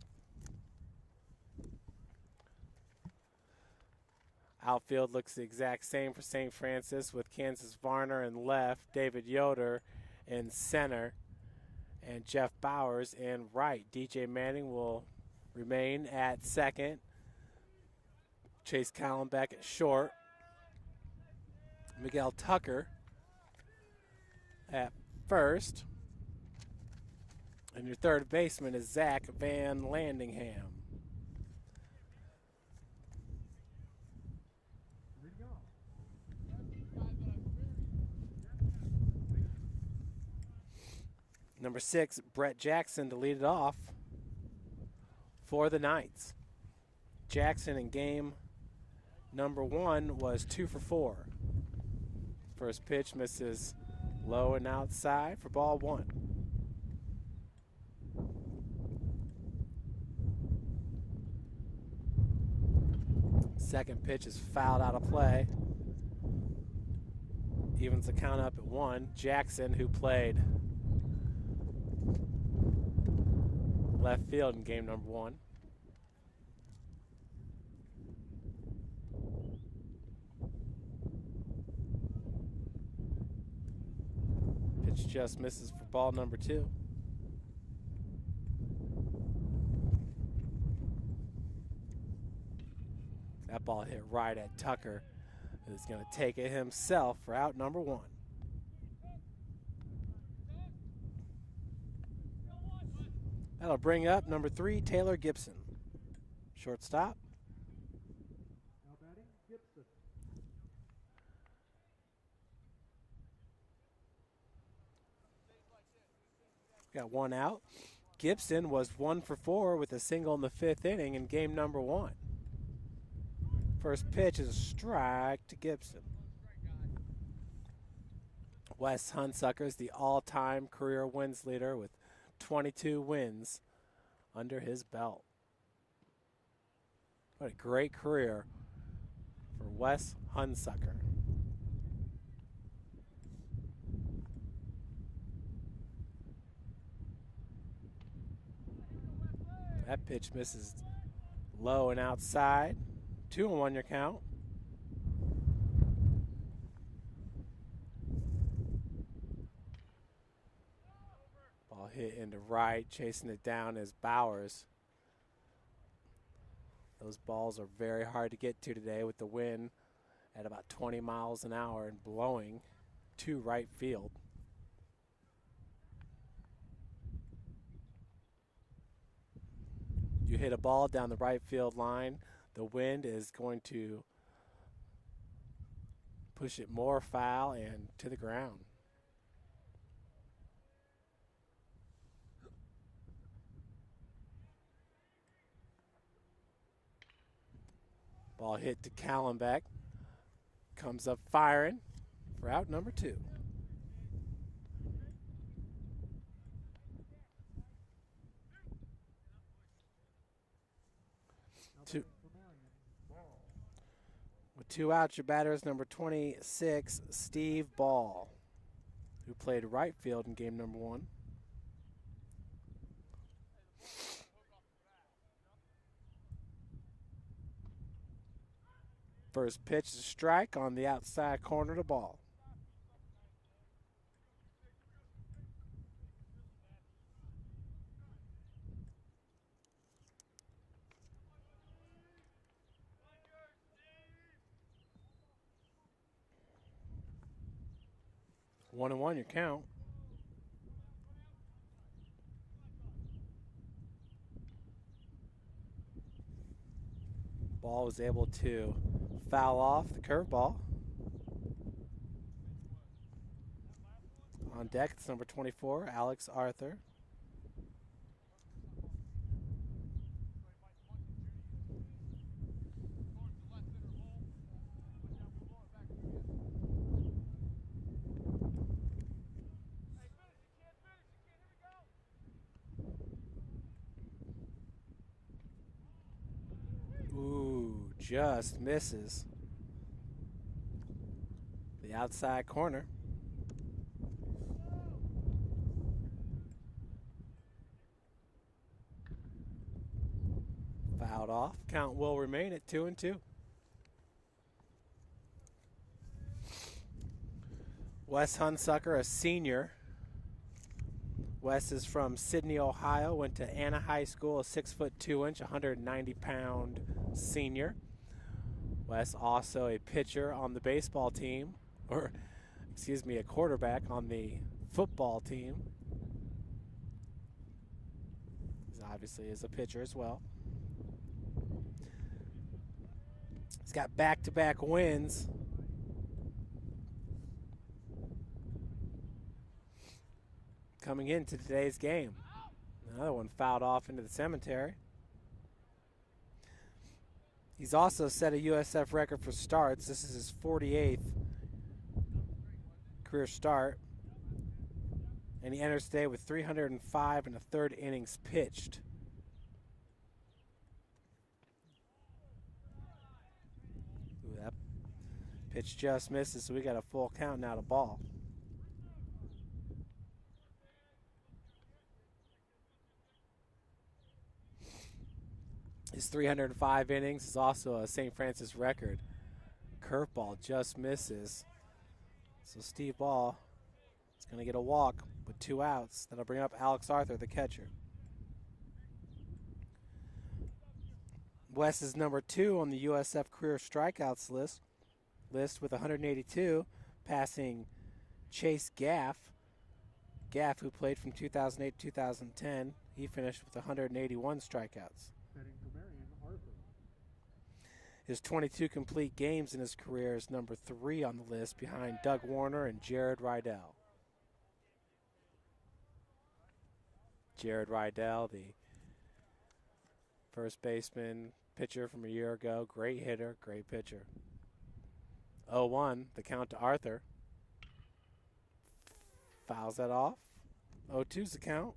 Outfield looks the exact same for St. Francis, with Kansas Varner in left, David Yoder in center, and Jeff Bowers in right. DJ Manning will remain at second. Chase Callenbeck at short. Miguel Tucker at first. And your third baseman is Zach Van Landingham. Number 6, Brett Jackson to lead it off for the Knights. Jackson in game number 1 was 2 for 4. First pitch misses low and outside for ball 1. Second pitch is fouled out of play. Evens the count up at 1. Jackson, who played left field in game number 1. Pitch just misses for ball number 2. That ball hit right at Tucker, who's going to take it himself for out number 1. That'll bring up number 3, Taylor Gibson. Shortstop. Now batting, Gibson. Got 1 out. Gibson was 1 for 4 with a single in the 5th inning in game number 1. First pitch is a strike to Gibson. Wes Hunsucker is the all-time career wins leader with 22 wins under his belt. What a great career for Wes Hunsucker. That pitch misses low and outside. 2-1 your count. Ball hit into right, chasing it down is Bowers. Those balls are very hard to get to today with the wind at about 20 miles an hour and blowing to right field. You hit a ball down the right field line, the wind is going to push it more foul and to the ground. Ball hit to Callenbeck. Comes up firing for out number 2. With 2 outs, your batter is number 26, Steve Ball, who played right field in game number 1. First pitch is a strike on the outside corner of the ball. 1-1 your count. Ball was able to foul off the curveball. On deck, it's number 24, Alex Arthur. Ooh, just misses. The outside corner. Fouled off. Count will remain at 2-2. Wes Hunsucker, a senior. Wes is from Sydney, Ohio, went to Anna High School, a 6'2", 190-pound senior. Wes also a pitcher on the baseball team, or excuse me, a quarterback on the football team. He obviously is a pitcher as well. He's got back-to-back wins. Coming into today's game. Another one fouled off into the cemetery. He's also set a USF record for starts. This is his 48th career start. And he enters today with 305 and a third innings pitched. Ooh, that pitch just misses, so we got a full count now to ball. His 305 innings is also a St. Francis record. Curveball just misses. So Steve Ball is going to get a walk with 2 outs. That'll bring up Alex Arthur, the catcher. Wes is number 2 on the USF career strikeouts list with 182, passing Chase Gaff. Gaff, who played from 2008 to 2010, he finished with 181 strikeouts. Heading for Marian, Arthur. His 22 complete games in his career is number 3 on the list, behind Doug Warner and Jared Rydell. Jared Rydell, the first baseman, pitcher from a year ago, great hitter, great pitcher. 0-1, the count to Arthur. Fouls that off. 0-2's the count.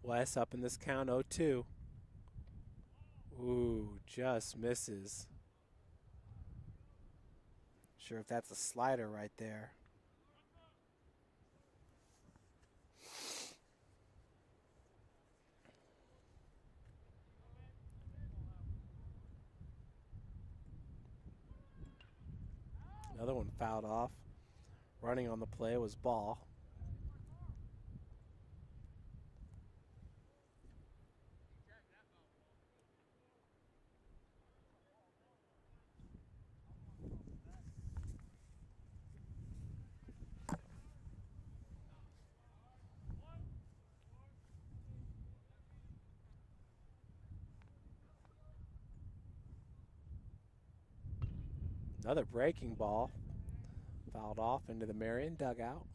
Wes up in this count, 0-2. Ooh, just misses. Sure if that's a slider right there. Another one fouled off. Running on the play was Ball. Another breaking ball. Fouled off into the Marian dugout.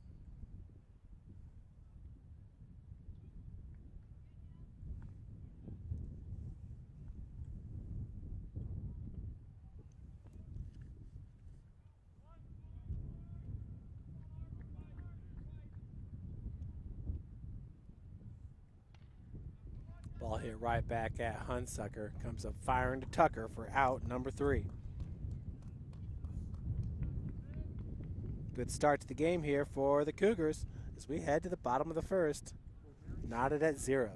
Ball hit right back at Hunsucker. Comes up firing to Tucker for out number 3. Good start to the game here for the Cougars as we head to the bottom of the first. Knotted at 0.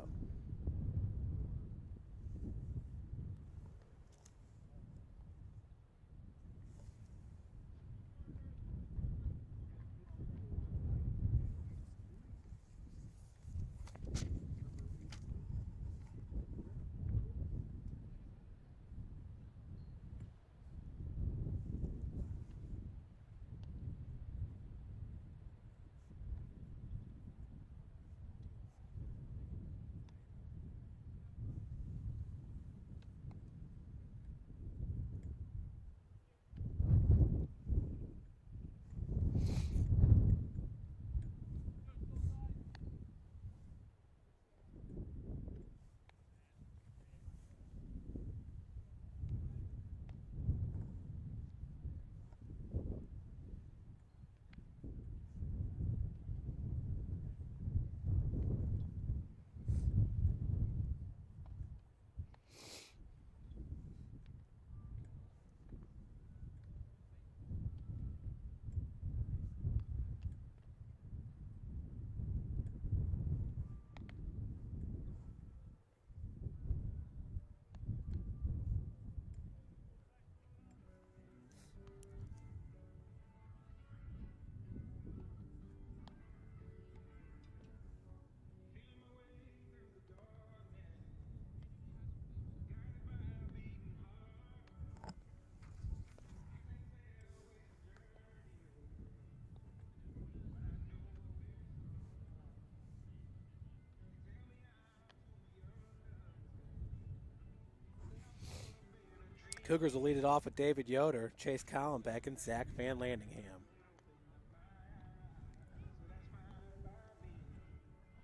Cougars will lead it off with David Yoder, Chase Collenbeck, and Zach Van Landingham.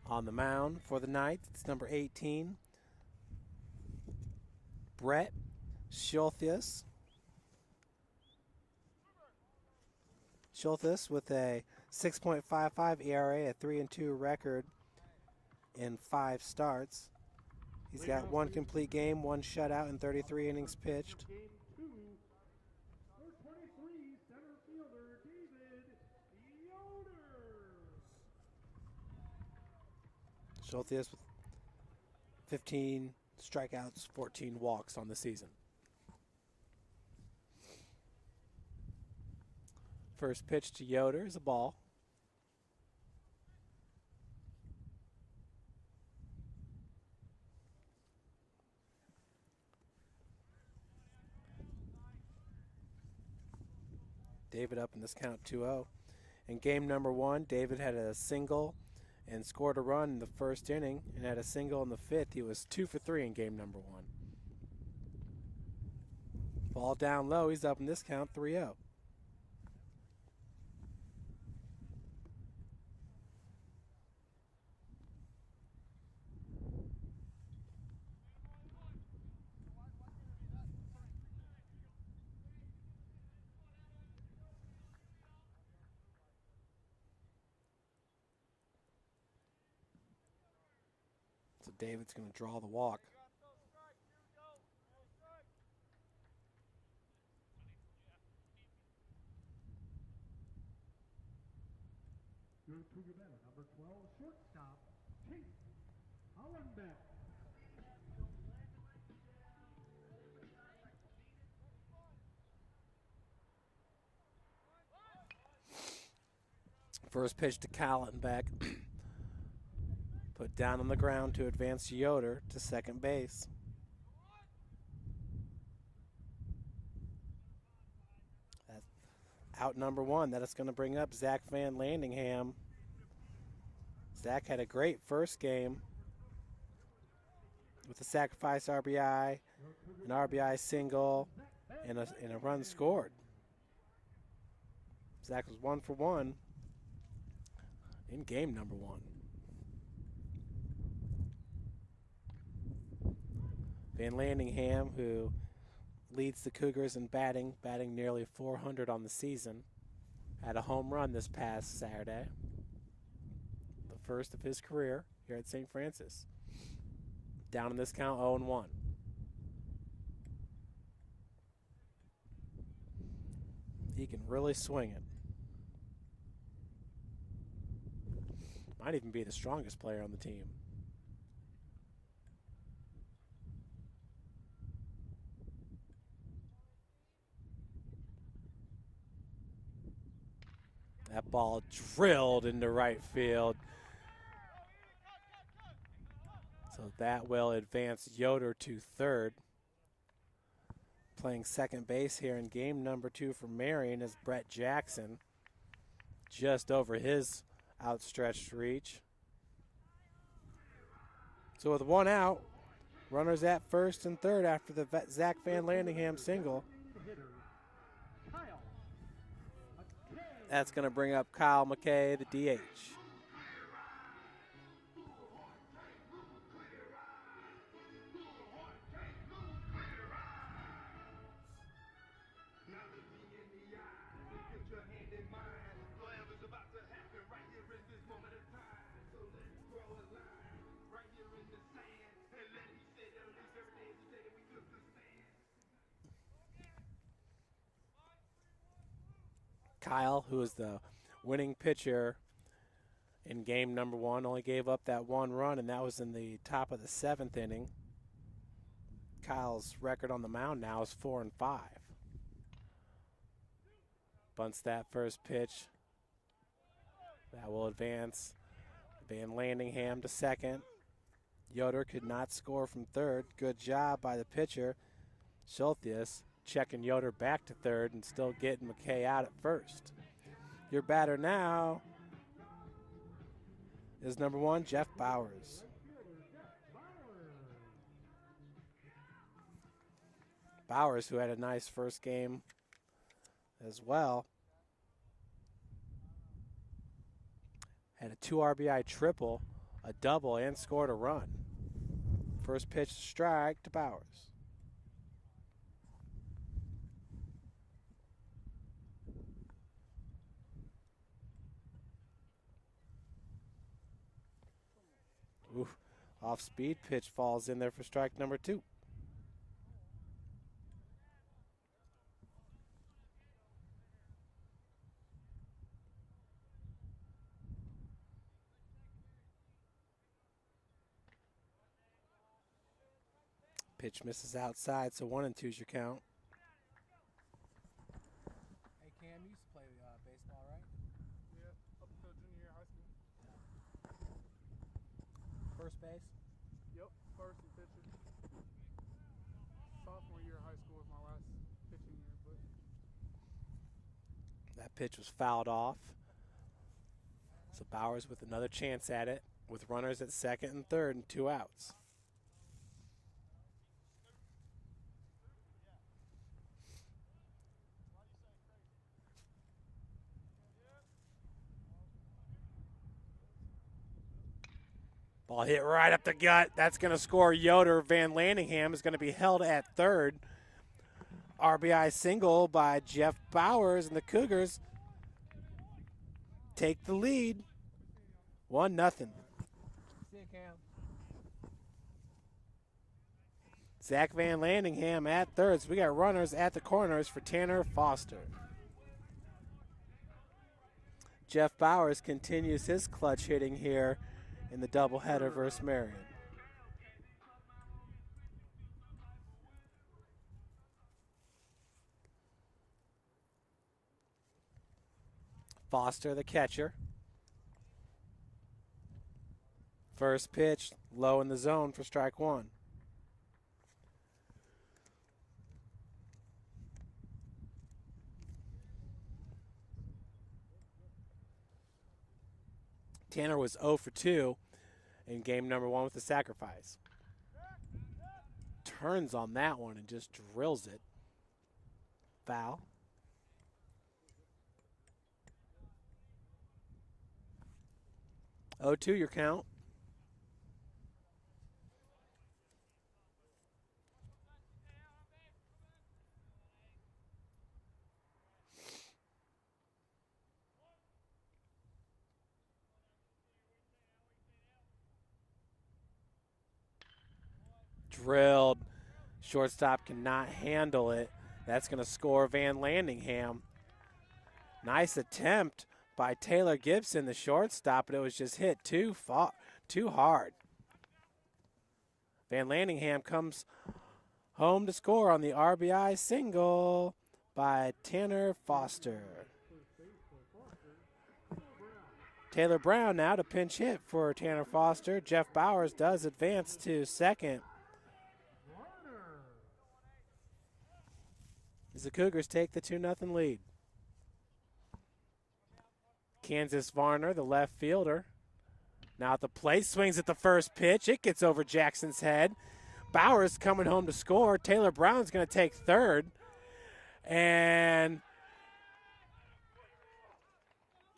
On the mound for the Knights, it's number 18, Brett Schulthius. Schulthius with a 6.55 ERA, a 3-2 record in 5 starts. He's got 1 complete game, 1 shutout, and 33 innings pitched. Game 2, number 23, center fielder David Yoder. Schulthius with 15 strikeouts, 14 walks on the season. First pitch to Yoder is a ball. David up in this count 2-0. In game number 1, David had a single and scored a run in the first inning and had a single in the 5th. He was 2 for 3 in game number 1. Ball down low, he's up in this count 3-0. So David's going to draw the walk. Your Cougar batter, number 12, shortstop, Chase Hollenbeck. First pitch to Collenbeck. Put down on the ground to advance Yoder to second base. That's out number 1. That is going to bring up Zach Van Landingham. Zach had a great first game with a sacrifice RBI, an RBI single, and a run scored. Zach was 1 for 1 in game number 1. Van Landingham, who leads the Cougars in batting nearly 400 on the season, had a home run this past Saturday, the first of his career here at St. Francis. Down in this count, 0-1. He can really swing it. Might even be the strongest player on the team. That ball drilled into right field. So that will advance Yoder to third. Playing second base here in game number 2 for Marian is Brett Jackson. Just over his outstretched reach. So with 1 out, runners at first and third after the Zach Van Landingham single. That's going to bring up Kyle McKay, the DH. Kyle, who is the winning pitcher in game number 1, only gave up that 1 run, and that was in the top of the 7th inning. Kyle's record on the mound now is 4-5. Bunts that first pitch. That will advance Van Landingham to second. Yoder could not score from third. Good job by the pitcher, Schultheus, checking Yoder back to third and still getting McKay out at first. Your batter now is number 1, Jeff Bowers. Bowers, who had a nice first game as well, had a 2 RBI triple, a double, and scored a run. First pitch strike to Bowers. Ooh, off-speed pitch falls in there for strike number 2. Pitch misses outside, so 1-2 is your count. Hey Cam, you used to play baseball, right? Yeah, up until junior year of high school. First base? Yep, first and pitcher. Sophomore year of high school was my last pitching year, but That pitch was fouled off. So Bowers with another chance at it with runners at second and third and 2 outs. Ball hit right up the gut. That's going to score Yoder. Van Landingham is going to be held at third. RBI single by Jeff Bowers, and the Cougars take the lead. 1-0. See you, Cam. Zach Van Landingham at third. So we got runners at the corners for Tanner Foster. Jeff Bowers continues his clutch hitting here in the doubleheader versus Marian. Foster, the catcher. First pitch, low in the zone for strike 1. Tanner was 0 for 2 in game number 1 with the sacrifice. Turns on that one and just drills it. Foul. Oh, 2 your count. Drilled. Shortstop cannot handle it. That's going to score Van Landingham. Nice attempt by by Taylor Gibson, the shortstop, but it was just hit too hard. Van Landingham comes home to score on the RBI single by Tanner Foster. Taylor Brown now to pinch hit for Tanner Foster. Jeff Bowers does advance to second. As the Cougars take the 2-0 lead. Kansas Varner, the left fielder, now at the plate, swings at the first pitch. It gets over Jackson's head. Bowers coming home to score. Taylor Brown's going to take third. And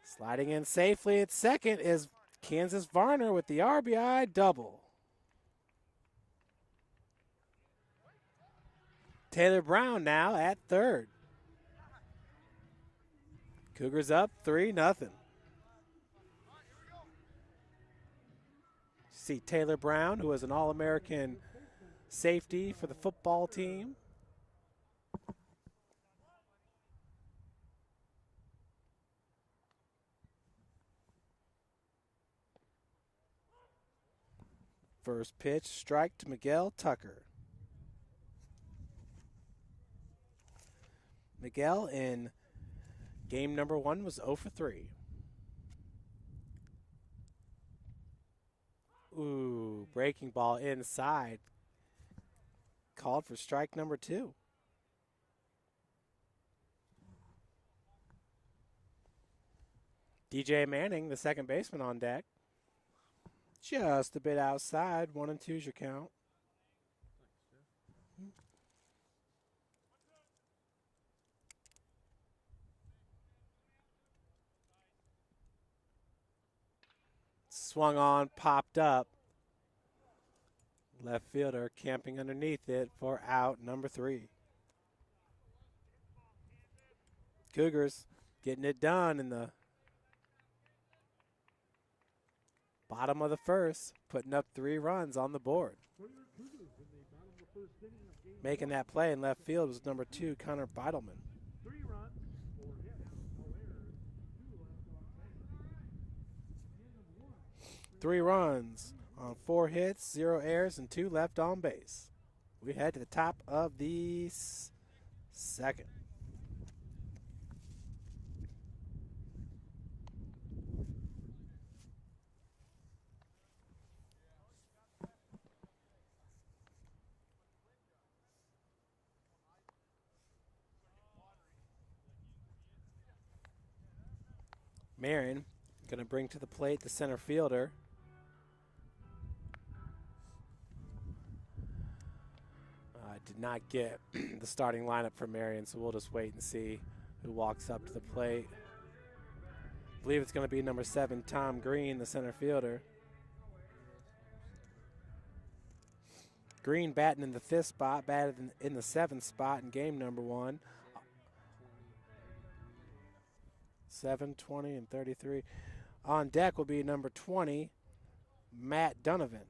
sliding in safely at second is Kansas Varner with the RBI double. Taylor Brown now at third. Cougars up 3-0. See Taylor Brown, who is an All-American safety for the football team. First pitch, strike to Miguel Tucker. Miguel in game number 1 was 0 for 3. Ooh, breaking ball inside. Called for strike number 2. DJ Manning, the second baseman, on deck. Just a bit outside. 1-2 is your count. Swung on, popped up. Left fielder camping underneath it for out number 3. Cougars getting it done in the bottom of the first, putting up 3 runs on the board. Making that play in left field was number 2, Connor Beidelman. 3 runs, 4 hits, no errors, 2 left on base. 3 runs on 4 hits, 0 errors, and 2 left on base. We head to the top of the second. Marian going to bring to the plate the center fielder. Did not get the starting lineup for Marian, so we'll just wait and see who walks up to the plate. I believe it's going to be number 7, Tom Green, the center fielder. Green batting in the 5th spot, batted in the 7th spot in game number 1. 7, 20, and 33. On deck will be number 20, Matt Donovan.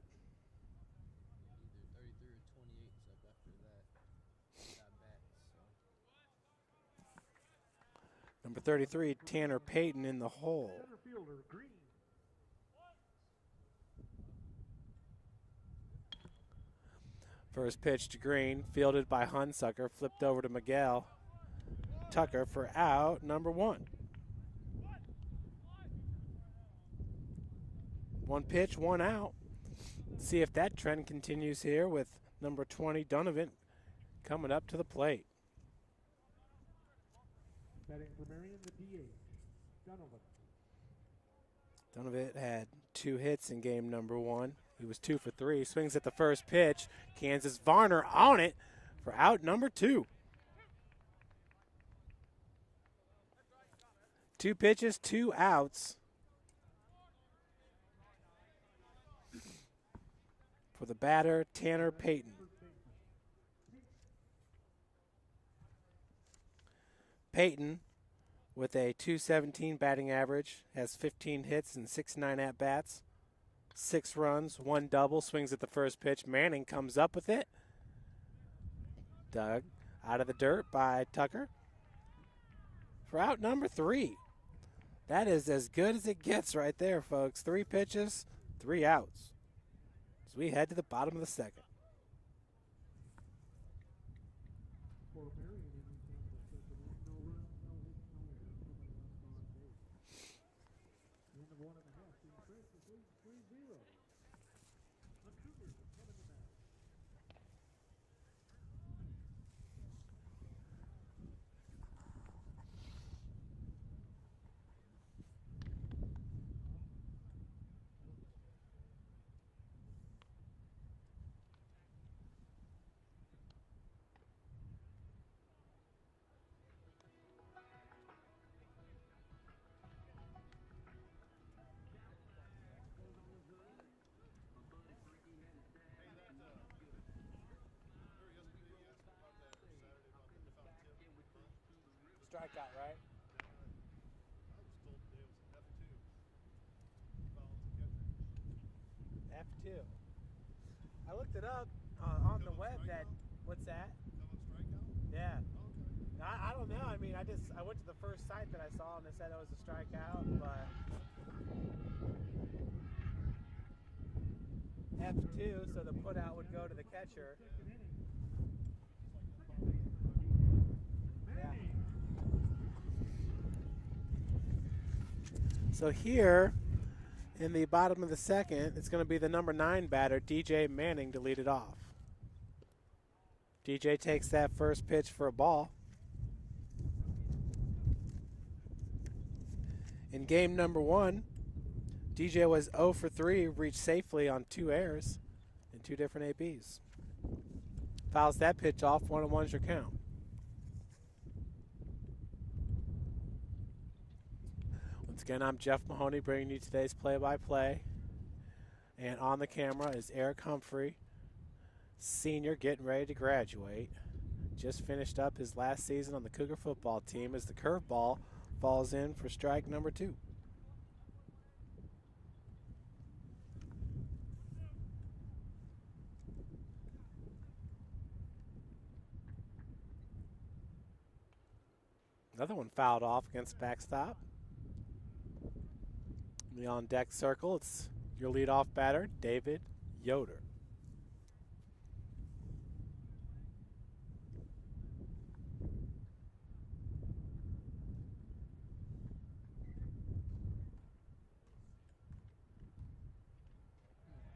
Number 33, Tanner Payton in the hole. Center fielder, Green. First pitch to Green, fielded by Hunsucker, flipped over to Miguel Tucker for out number 1. 1 pitch, 1 out. See if that trend continues here with number 20, Donovan, coming up to the plate. Batting for Marian, the DH, Donovan. Donovan had 2 hits in game number 1. He was 2 for 3. Swings at the first pitch. Kansas Varner on it for out number 2. 2 pitches, 2 outs. For the batter, Tanner Payton. Payton, with a .217 batting average, has 15 hits and 69 at-bats, 6 runs, 1 double, swings at the first pitch. Manning comes up with it. Dug out of the dirt by Tucker for out number 3. That is as good as it gets right there, folks. 3 pitches, 3 outs. As we head to the bottom of the second. For Marian in the top of the second inning, no runs, no hits, no errors, nobody left on base. The end of 1.5. The Impressive leads 3-0. The Cougars are coming to bat. Strikeout, right? I was told today it was F2. F2. I looked it up on the web that, what's that? Yeah. I don't know. I mean, I went to the first site that I saw and it said it was a strikeout, but F2, so the put out would go to the catcher. Yeah. So here in the bottom of the second, it's going to be the number 9 batter, DJ Manning, to lead it off. DJ takes that first pitch for a ball. In game number 1, DJ was 0 for 3, reached safely on 2 errors and 2 different ABs. Fouls that pitch off, 1-1's your count. Once again, I'm Jeff Mahoney bringing you today's play-by-play. And on the camera is Eric Humphrey, senior getting ready to graduate. Just finished up his last season on the Cougar football team as the curveball falls in for strike number 2. Another one fouled off against backstop. The on deck circle, it's your leadoff batter, David Yoder.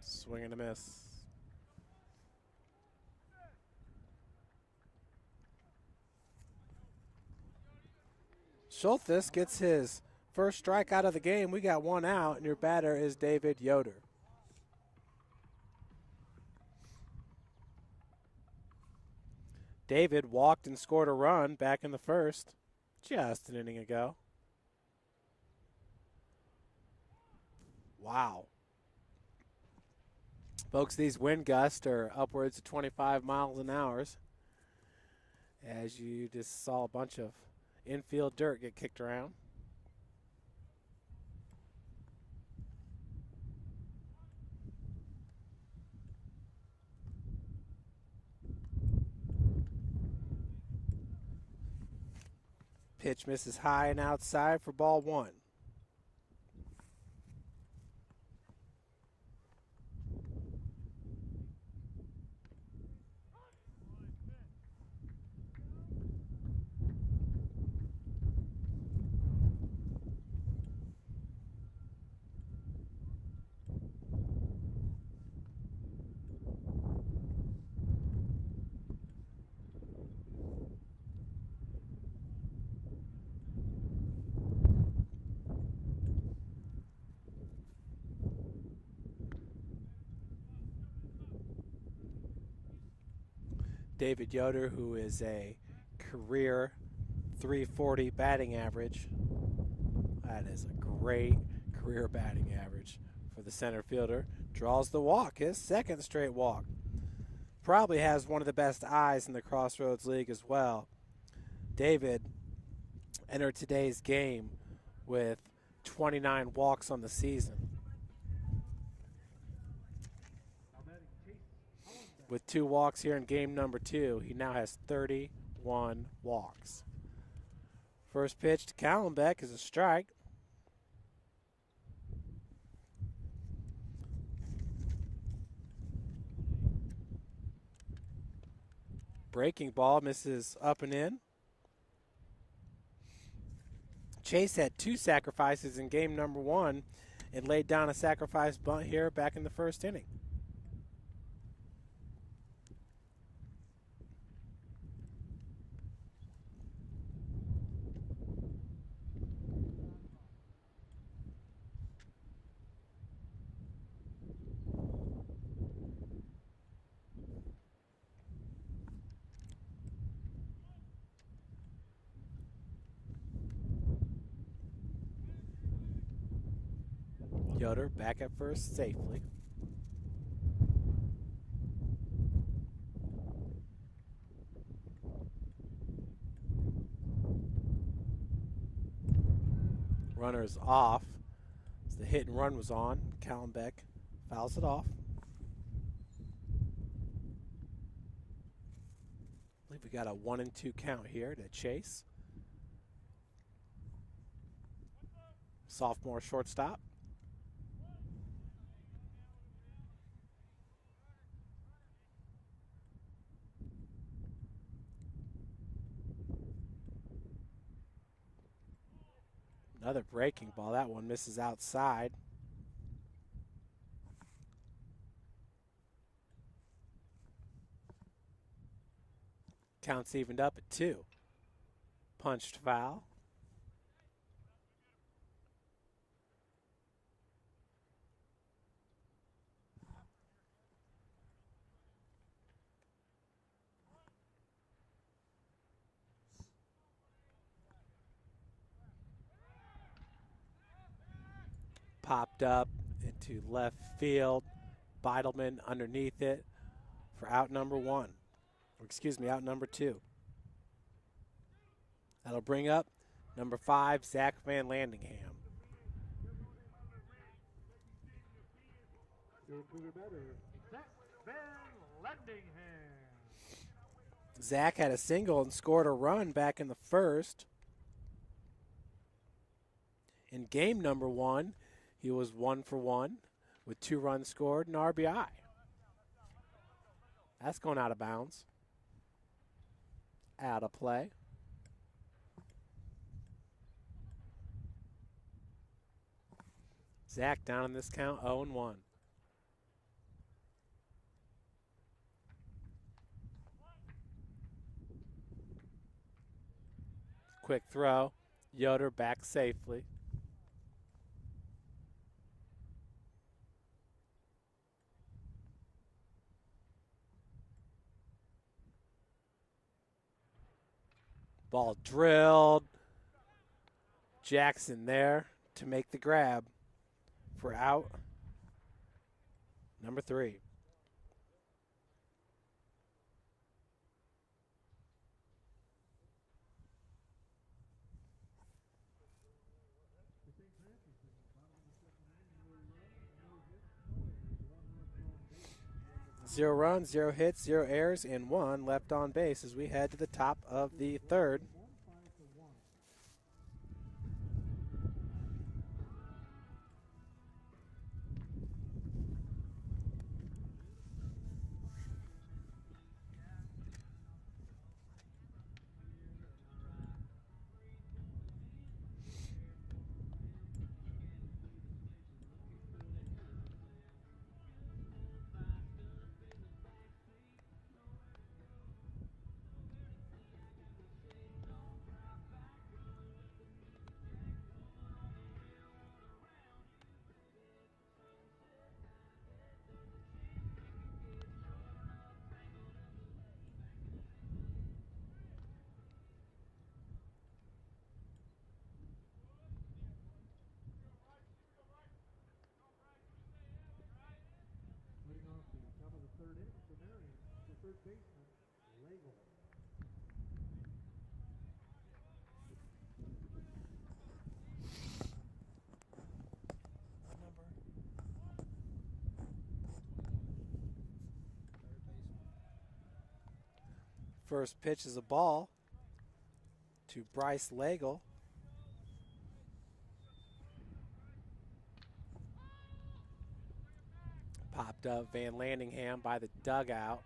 Swing and a miss. Schultes gets his first strikeout of the game. We got 1 out, and your batter is David Yoder. David walked and scored a run back in the first, just an inning ago. Wow. Folks, these wind gusts are upwards of 25 miles an hour, as you just saw a bunch of infield dirt get kicked around. Pitch misses high and outside for ball 1. David Yoder, who is a career .340 batting average. That is a great career batting average for the center fielder. Draws the walk, his second straight walk. Probably has one of the best eyes in the Crossroads League as well. David entered today's game with 29 walks on the season. With 2 walks here in game number 2, he now has 31 walks. First pitch to Callenbeck is a strike. Breaking ball misses up and in. Chase had 2 sacrifices in game number 1 and laid down a sacrifice bunt here back in the first inning. Yoder back at first safely. Runner's off. As the hit and run was on, Callenbeck fouls it off. I believe we got a 1-2 count here to Chase. Sophomore shortstop. Another breaking ball. That one misses outside. Counts evened up at 2. Punched foul. Popped up into left field. Beidelman underneath it for out number 1. Or excuse me, out number 2. That'll bring up number 5, Zach Van Landingham. Your Cougar batter, Zach Van Landingham. Zach had a single and scored a run back in the first. In game number 1, he was 1 for 1 with 2 runs scored and RBI. That's going out of bounds. Out of play. Zach down in this count, 0-1. Quick throw. Yoder back safely. Ball drilled. Jackson there to make the grab for out number 3. Zero runs, 0 hits, 0 errors, and 1 left on base as we head to the top of the 3rd. Third inning for Marian, the third baseman, Legel. First pitch is a ball to Bryce Legel. Popped up Van Landingham by the dugout.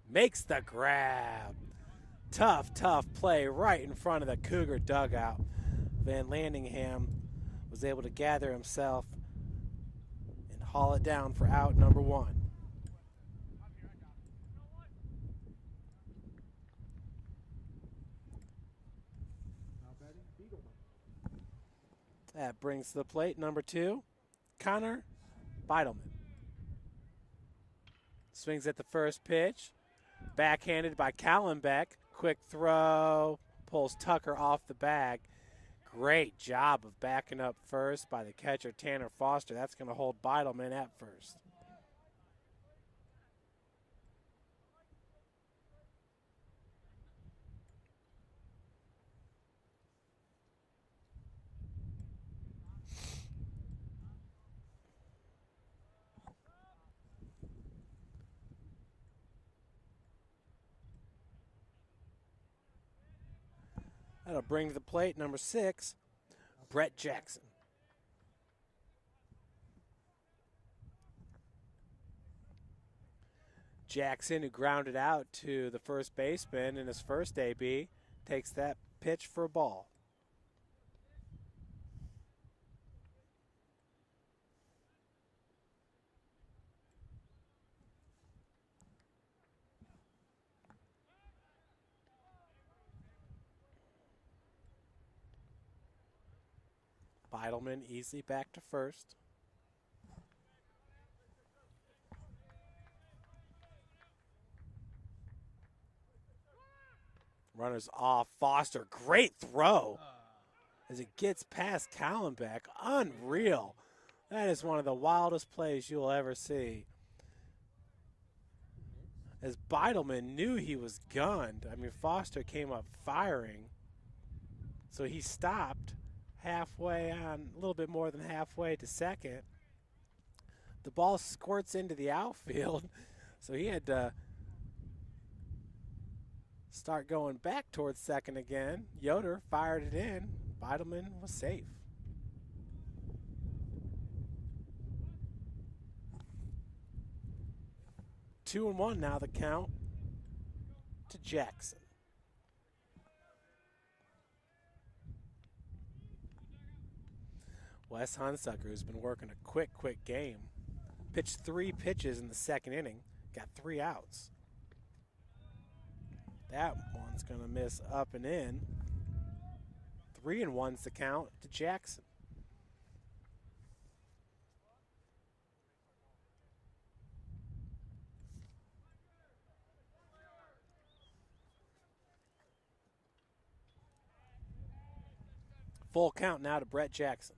makes the grab. Tough, tough play right in front of the Cougar dugout. Van Landingham was able to gather himself and haul it down for out number 1. Now batting Beetleman. That brings to the plate number 2, Connor Beidelman. Swings at the first pitch. Backhanded by Callenbeck. Quick throw. Pulls Tucker off the bag. Great job of backing up first by the catcher, Tanner Foster. That's going to hold Beidelman at first. That'll bring to the plate number 6, Brett Jackson. Jackson, who grounded out to the first baseman in his first AB, takes that pitch for a ball. Beidelman easily back to first. Runners off. Foster, great throw as it gets past Callenbeck. Unreal. That is one of the wildest plays you'll ever see. As Beidelman knew he was gunned. I mean, Foster came up firing. So he stopped halfway on, a little bit more than halfway to second. The ball squirts into the outfield, so he had to start going back towards second again. Yoder fired it in. Beidelman was safe. Two and one now the count to Jackson. Wes Hunsucker, who's been working a quick game, pitched 3 pitches in the second inning, got 3 outs. That one's going to miss up and in. 3-1's the count to Jackson. Full count now to Brett Jackson.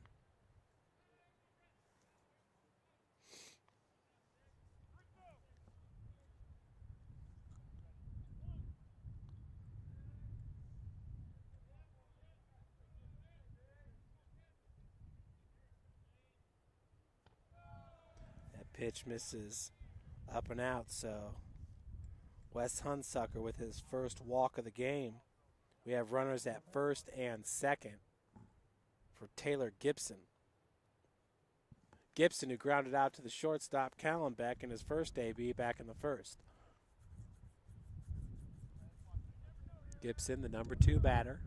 Pitch misses up and out, so Wes Hunsucker with his first walk of the game. We have runners at first and second for Taylor Gibson. Gibson, who grounded out to the shortstop Callenbeck in his first AB back in the first. Gibson, the number 2 batter.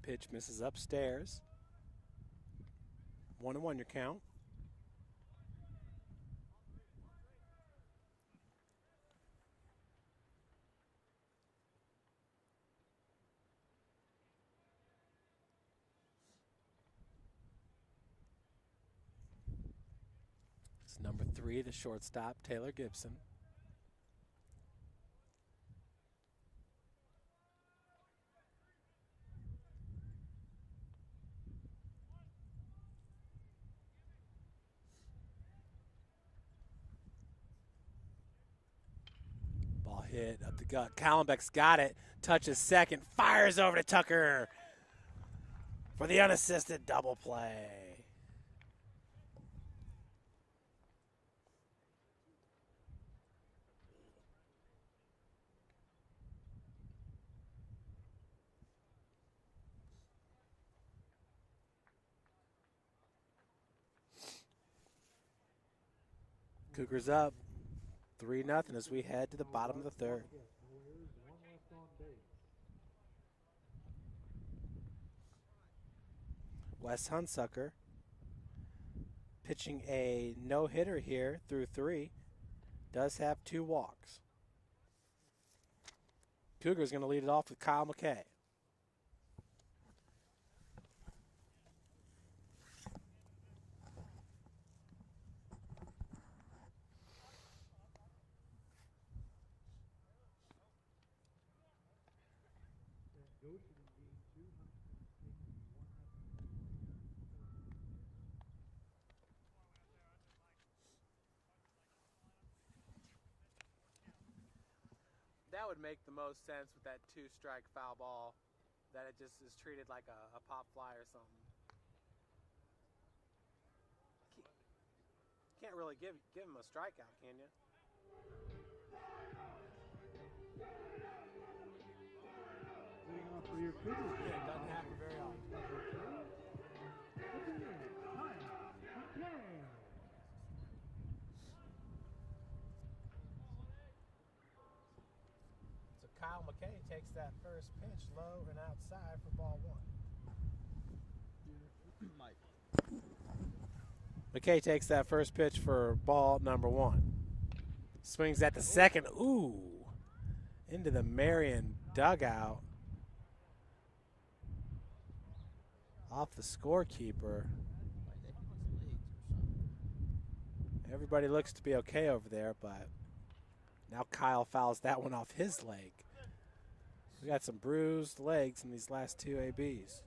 Pitch misses upstairs. 1-1 your count. It's number 3, the shortstop, Taylor Gibson. hit up the gut. Kallenbeck's got it. Touches second. Fires over to Tucker for the unassisted double play. Cougars up 3-0 as we head to the bottom of the third. Wes Hunsucker pitching a no-hitter here through 3. Does have 2 walks. Cougars going to lead it off with Kyle McKay. That would make the most sense with that 2-strike foul ball, that it just is treated like a pop fly or something. Can't really give him a strikeout, can you? For your Cougars. Yeah, it doesn't happen very often. So Kyle McKay takes that first pitch low and outside for ball 1. Mike. McKay takes that first pitch for ball number 1. Swings at the second. Ooh. Into the Marian dugout. Off the scorekeeper. Everybody looks to be okay over there, but now Kyle fouls that one off his leg. We got some bruised legs in these last 2 ABs.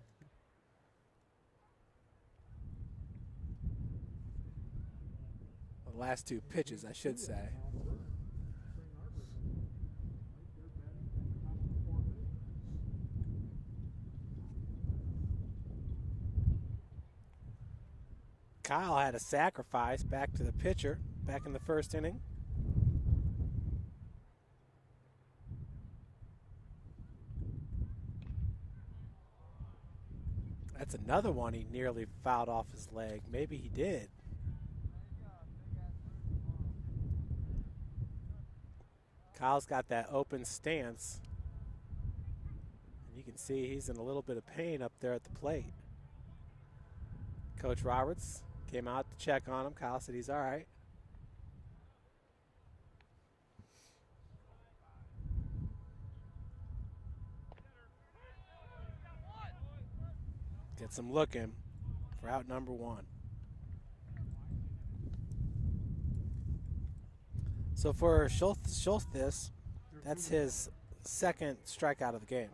The last 2 pitches, I should say. Kyle had a sacrifice back to the pitcher back in the first inning. That's another one he nearly fouled off his leg. Maybe he did. Kyle's got that open stance. And you can see he's in a little bit of pain up there at the plate. Coach Roberts came out to check on him. Kyle said he's all right. Gets him looking for out number 1. So for Schultz, that's his second strikeout of the game.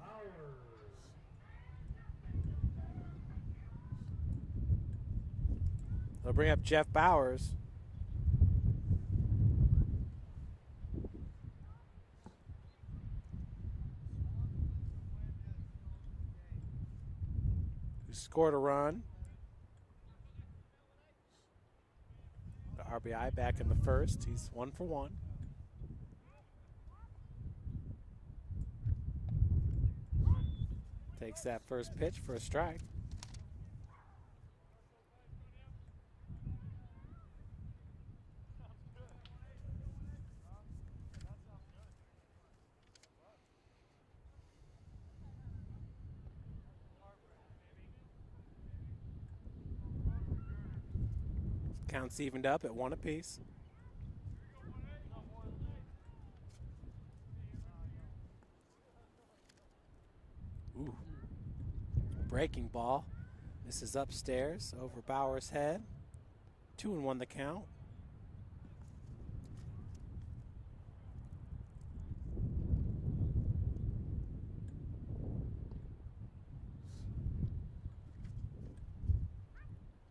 They'll bring up Jeff Bowers. Who scored a run. The RBI back in the first. He's 1 for 1. Takes that first pitch for a strike. Counts evened up at 1 apiece. Ooh. Breaking ball. This is upstairs over Bauer's head. 2-1 the count.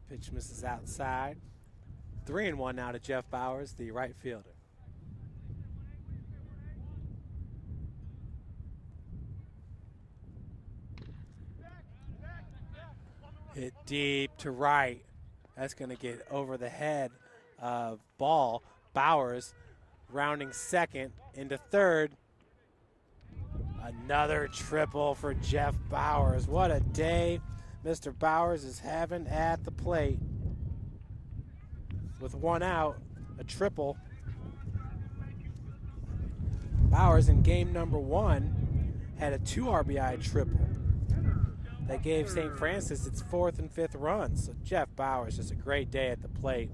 Pitch misses outside. 3-1 now to Jeff Bowers, the right fielder. Hit deep to right. That's going to get over the head of Ball. Bowers rounding second into third. Another triple for Jeff Bowers. What a day Mr. Bowers is having at the plate. With one out, a triple. Bowers in game number one had a 2 RBI triple that gave St. Francis its 4th and 5th runs. So Jeff Bowers, just a great day at the plate.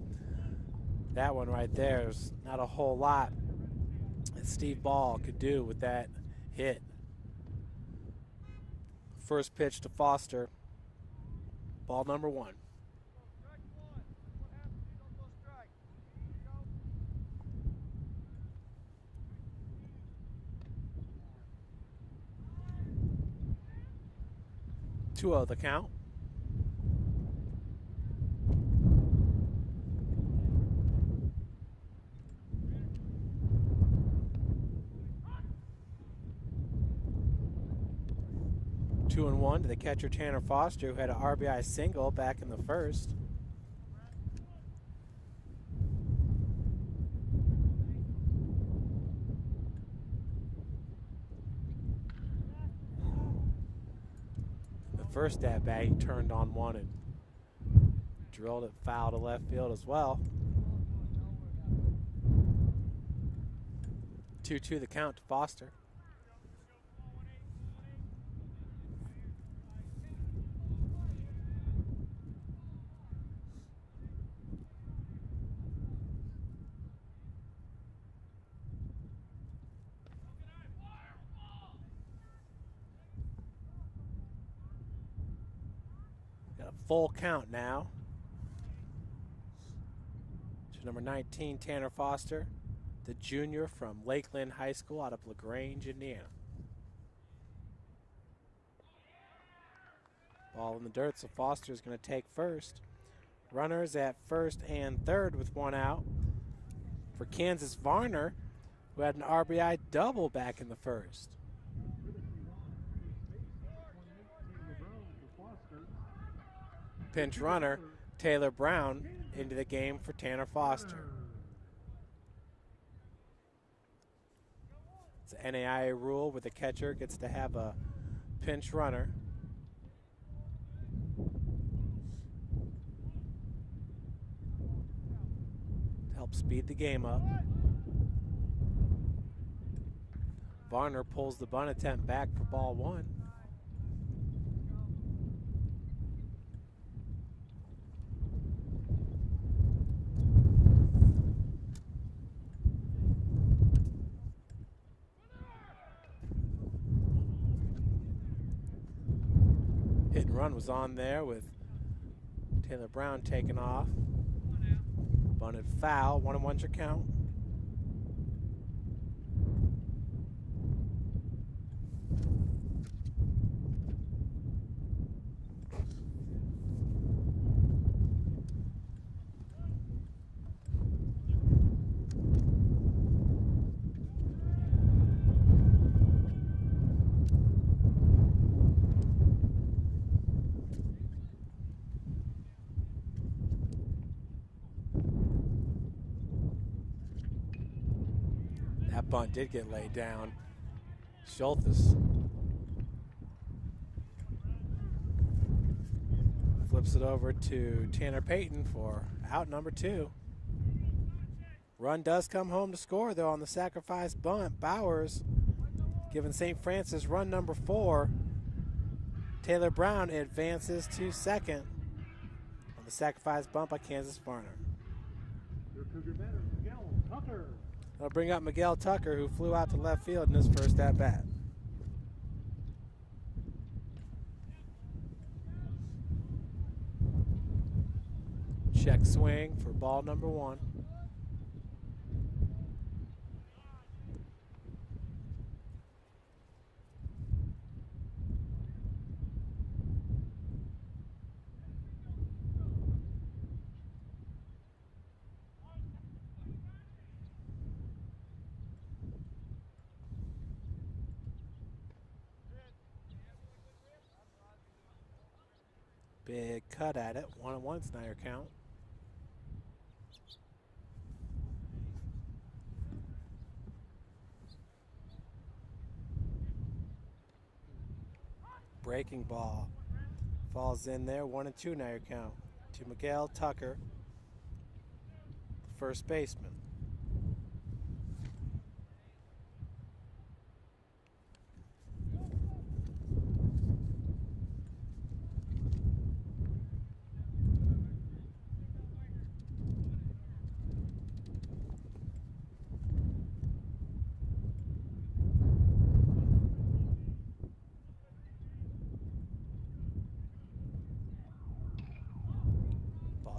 That one right there is not a whole lot that Steve Ball could do with that hit. First pitch to Foster. Ball number 1. Two of the count. Two and one to the catcher Tanner Foster, who had an RBI single back in the first. First at bat, he turned on one and drilled it foul to left field as well. 2-2 the count to Foster. Full count now to number 19, Tanner Foster, the junior from Lakeland High School out of LaGrange, Indiana. Ball in the dirt, so Foster is going to take first. Runners at first and third with one out. For Kansas, Varner, who had an RBI double back in the first. Pinch runner, Taylor Brown, into the game for Tanner Foster. It's an NAIA rule where the catcher gets to have a pinch runner. To help speed the game up. Varner pulls the bunt attempt back for ball 1. Hit and run was on there with Taylor Brown taking off. Bunted foul, 1-1 your count. That bunt did get laid down. Schultes flips it over to Tanner Payton for out number 2. Run does come home to score, though, on the sacrifice bunt. Bowers giving St. Francis run number 4. Taylor Brown advances to second on the sacrifice bunt by Kansas Varner. Your Cougar batter, Miguel Tucker. That'll bring up Miguel Tucker, who flew out to left field in his first at-bat. Check swing for ball number 1. Big cut at it. 1-1 Snyder count. Breaking ball. Falls in there. 1-2 Snyder count. To Miguel Tucker, first baseman.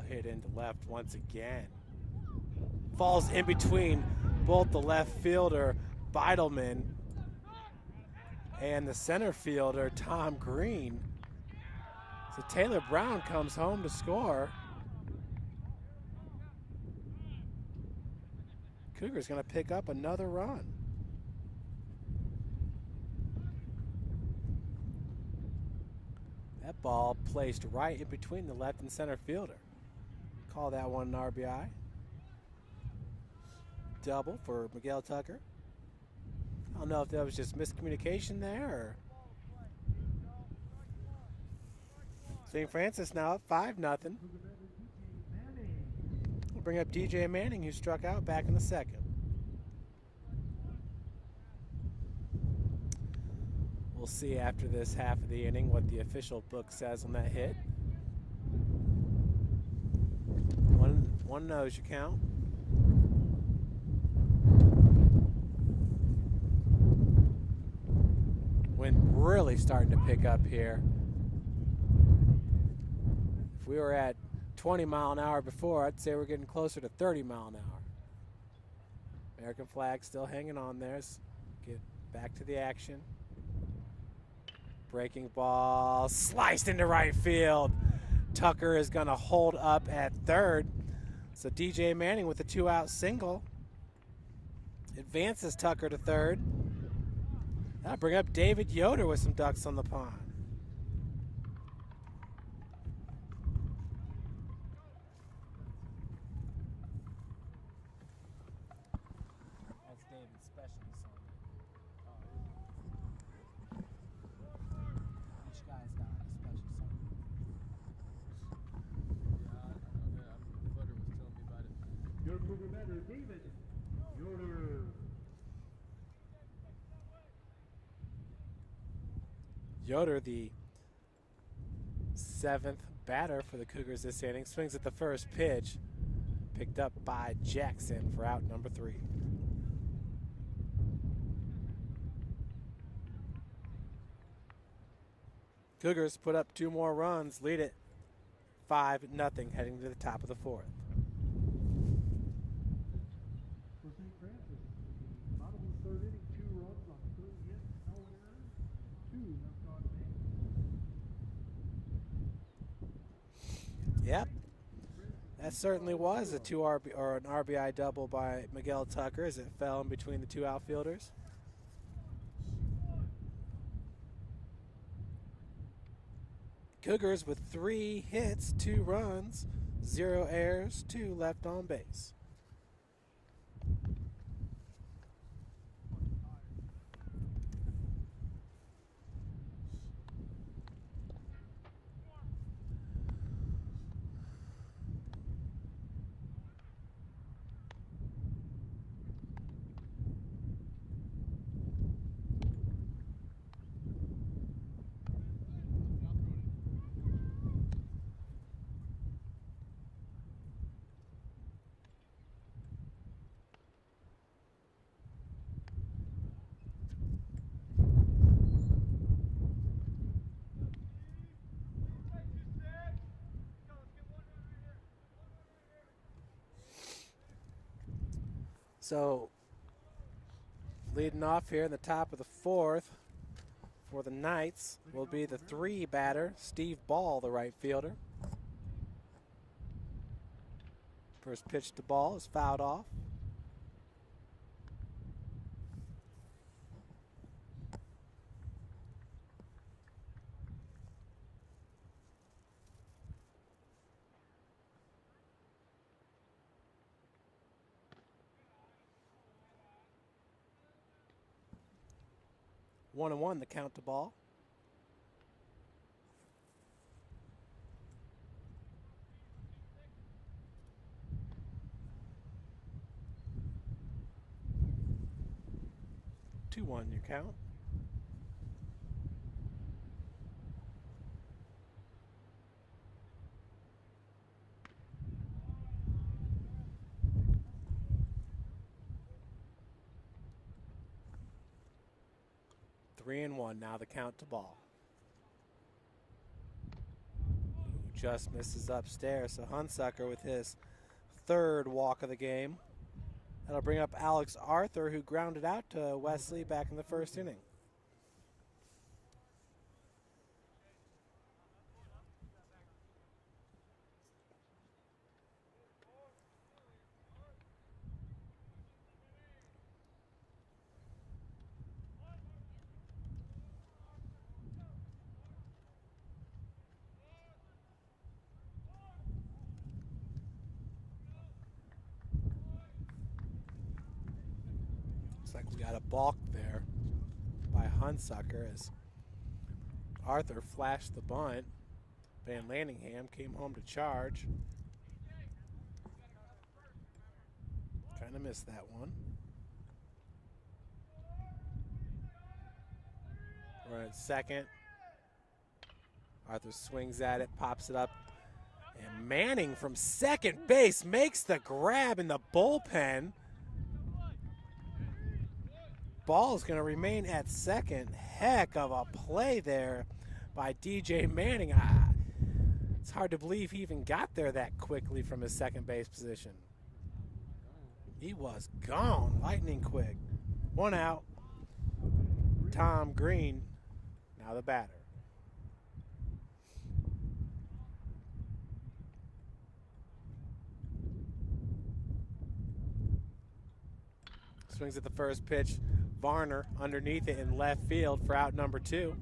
Hit into left once again. Falls in between both the left fielder, Beidelman, and the center fielder, Tom Green. So Taylor Brown comes home to score. Cougars going to pick up another run. That ball placed right in between the left and center fielder. Call that one an RBI. Double for Miguel Tucker. I don't know if that was just miscommunication there or. St. Francis now up 5-0. We'll bring up DJ Manning, who struck out back in the second. We'll see after this half of the inning what the official book says on that hit. 1-0 is your count. Wind really starting to pick up here. If we were at 20 mile an hour before, I'd say we're getting closer to 30 mile an hour. American flag still hanging on there. Let's get back to the action. Breaking ball, sliced into right field. Tucker is going to hold up at third. So DJ Manning with a 2-out single advances Tucker to third. That'll bring up David Yoder with some ducks on the pond. That's David's specialty song. Each guy's got a special song. Yeah, I know that. Butter was telling me about it. Your Cougar batter, David Yoder. Yoder, the 7th batter for the Cougars this inning, swings at the first pitch, picked up by Jackson for out number 3. Cougars put up 2 more runs, lead it 5-0 heading to the top of the 4th. For St. Francis, bottom of the third inning, 2 runs on 3 hits, no errors, 2 left on base. Yep, that certainly was a an RBI double by Miguel Tucker as it fell in between the 2 outfielders. Cougars with 3 hits, 2 runs, 0 errors, 2 left on base. So, leading off here in the top of the 4th for the Knights will be the 3 batter, Steve Ball, the right fielder. First pitch to Ball is fouled off. 1-1 the count to ball. Two one your count. Three and one now the count to ball. Just misses upstairs. So Hunsucker with his third walk of the game. That'll bring up Alex Arthur, who grounded out to Wesley back in the first inning. Looks like we got a balk there by Hunsucker as Arthur flashed the bunt. Van Landingham came home to charge. Kind of missed that one. We're at second. Arthur swings at it, pops it up. And Manning from second base makes the grab in the bullpen. Ball is going to remain at second. Heck of a play there by DJ Manning. It's hard to believe he even got there that quickly from his second base position. He was gone, lightning quick. One out. Tom Green, now the batter. Swings at the first pitch. Varner underneath it in left field for out number 2.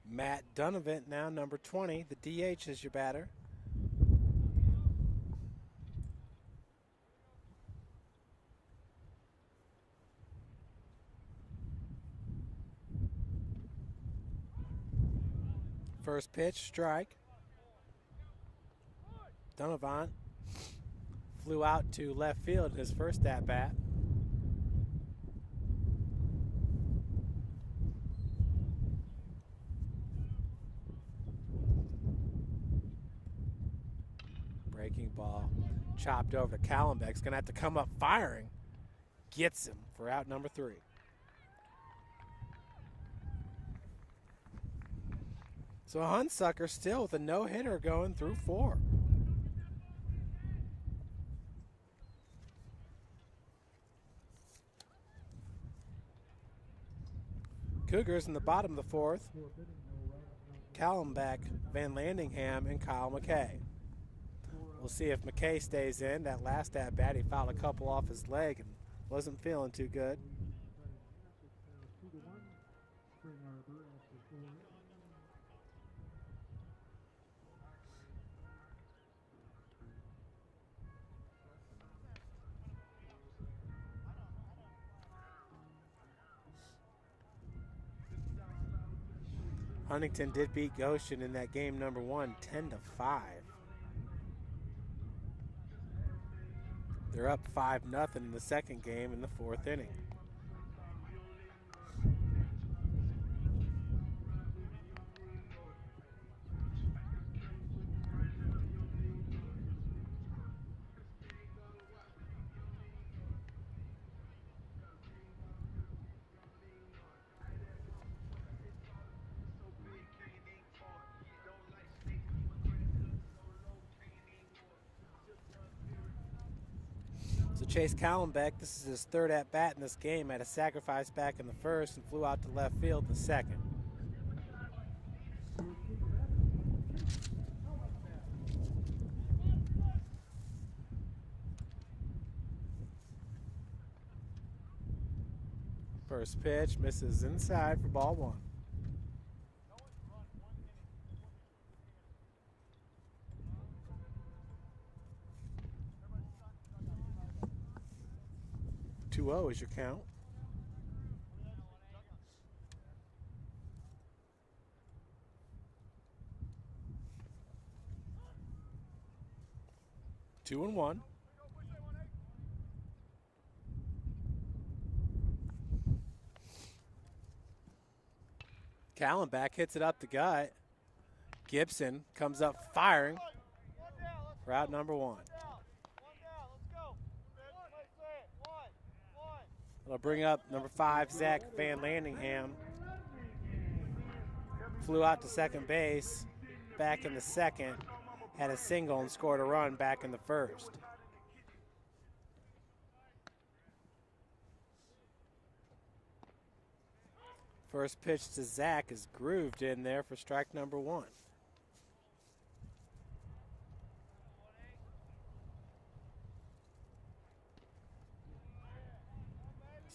Matt Donovan, now number 20. The DH is your batter. First pitch, strike. Donovan flew out to left field in his first at-bat. Breaking ball, chopped over to Callenbeck's going to have to come up firing. Gets him for out number 3. So Hunsucker still with a no-hitter going through 4. Cougars in the bottom of the 4th. Callenbeck, Van Landingham, and Kyle McKay. We'll see if McKay stays in. That last at-bat, he fouled a couple off his leg and wasn't feeling too good. Huntington did beat Goshen in that game number 1, 10-5. They're up 5-0 in the second game in the 4th inning. Chase Callenbeck, this is his 3rd at-bat in this game, had a sacrifice back in the 1st and flew out to left field in the 2nd. First pitch misses inside for ball one. No one's run 1 inning. 2-0 is your count. Two and one. Callenbach hits it up the gut. Gibson comes up firing. Route number one. It'll bring up number 5, Zach Van Landingham. Flew out to second base back in the second. Had a single and scored a run back in the first. First pitch to Zach is grooved in there for strike number 1.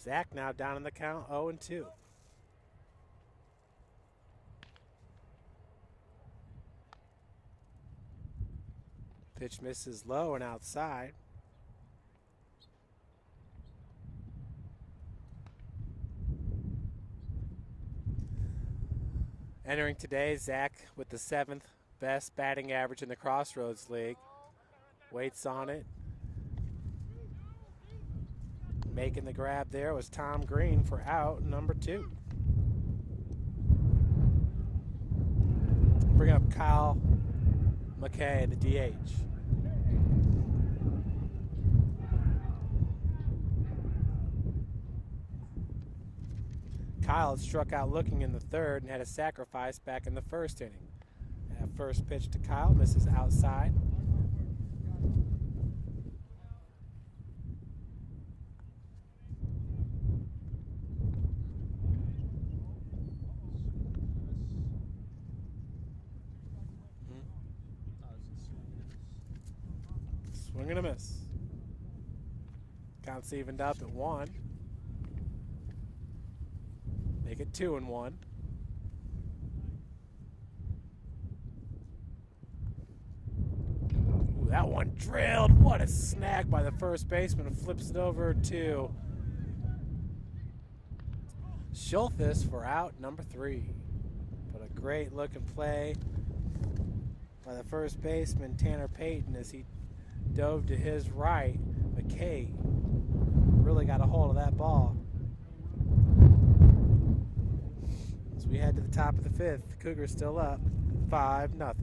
Zach now down in the count, 0-2. Pitch misses low and outside. Entering today, Zach with the 7th best batting average in the Crossroads League. Waits on it. Making the grab there was Tom Green for out number 2. Bring up Kyle McKay, the DH. Kyle had struck out looking in the third and had a sacrifice back in the first inning. That first pitch to Kyle misses outside. Swing and a miss. Counts evened up at 1. Make it 2-1. Ooh, that one drilled. What a snag by the first baseman. Flips it over to Schulthus for out number 3. But a great looking play by the first baseman, Tanner Payton, as he dove to his right. McKay really got a hold of that ball. As we head to the top of the 5th, the Cougars still up 5-0.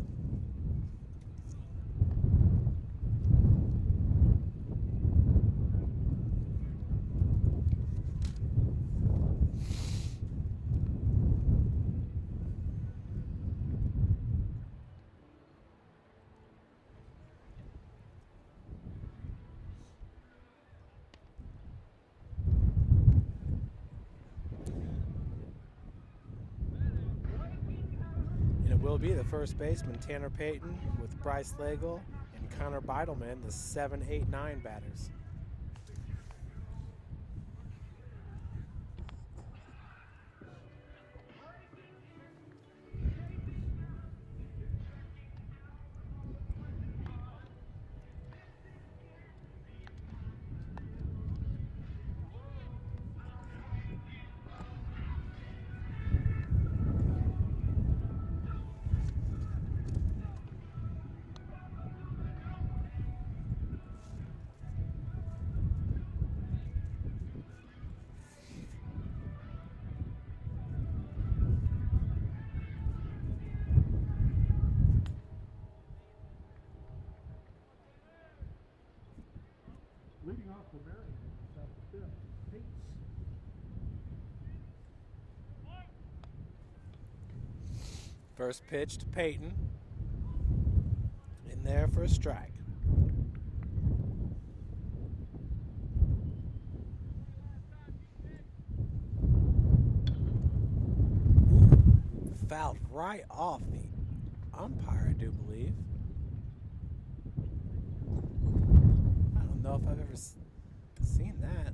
Will be the first baseman, Tanner Payton, with Bryce Lagle and Connor Beidelman, the 7, 8, 9 batters. Leading off for Marian, that's the 5th, Payton. First pitch to Payton. In there for a strike. Fouled right off the umpire, I do believe. I don't know if I've ever seen that.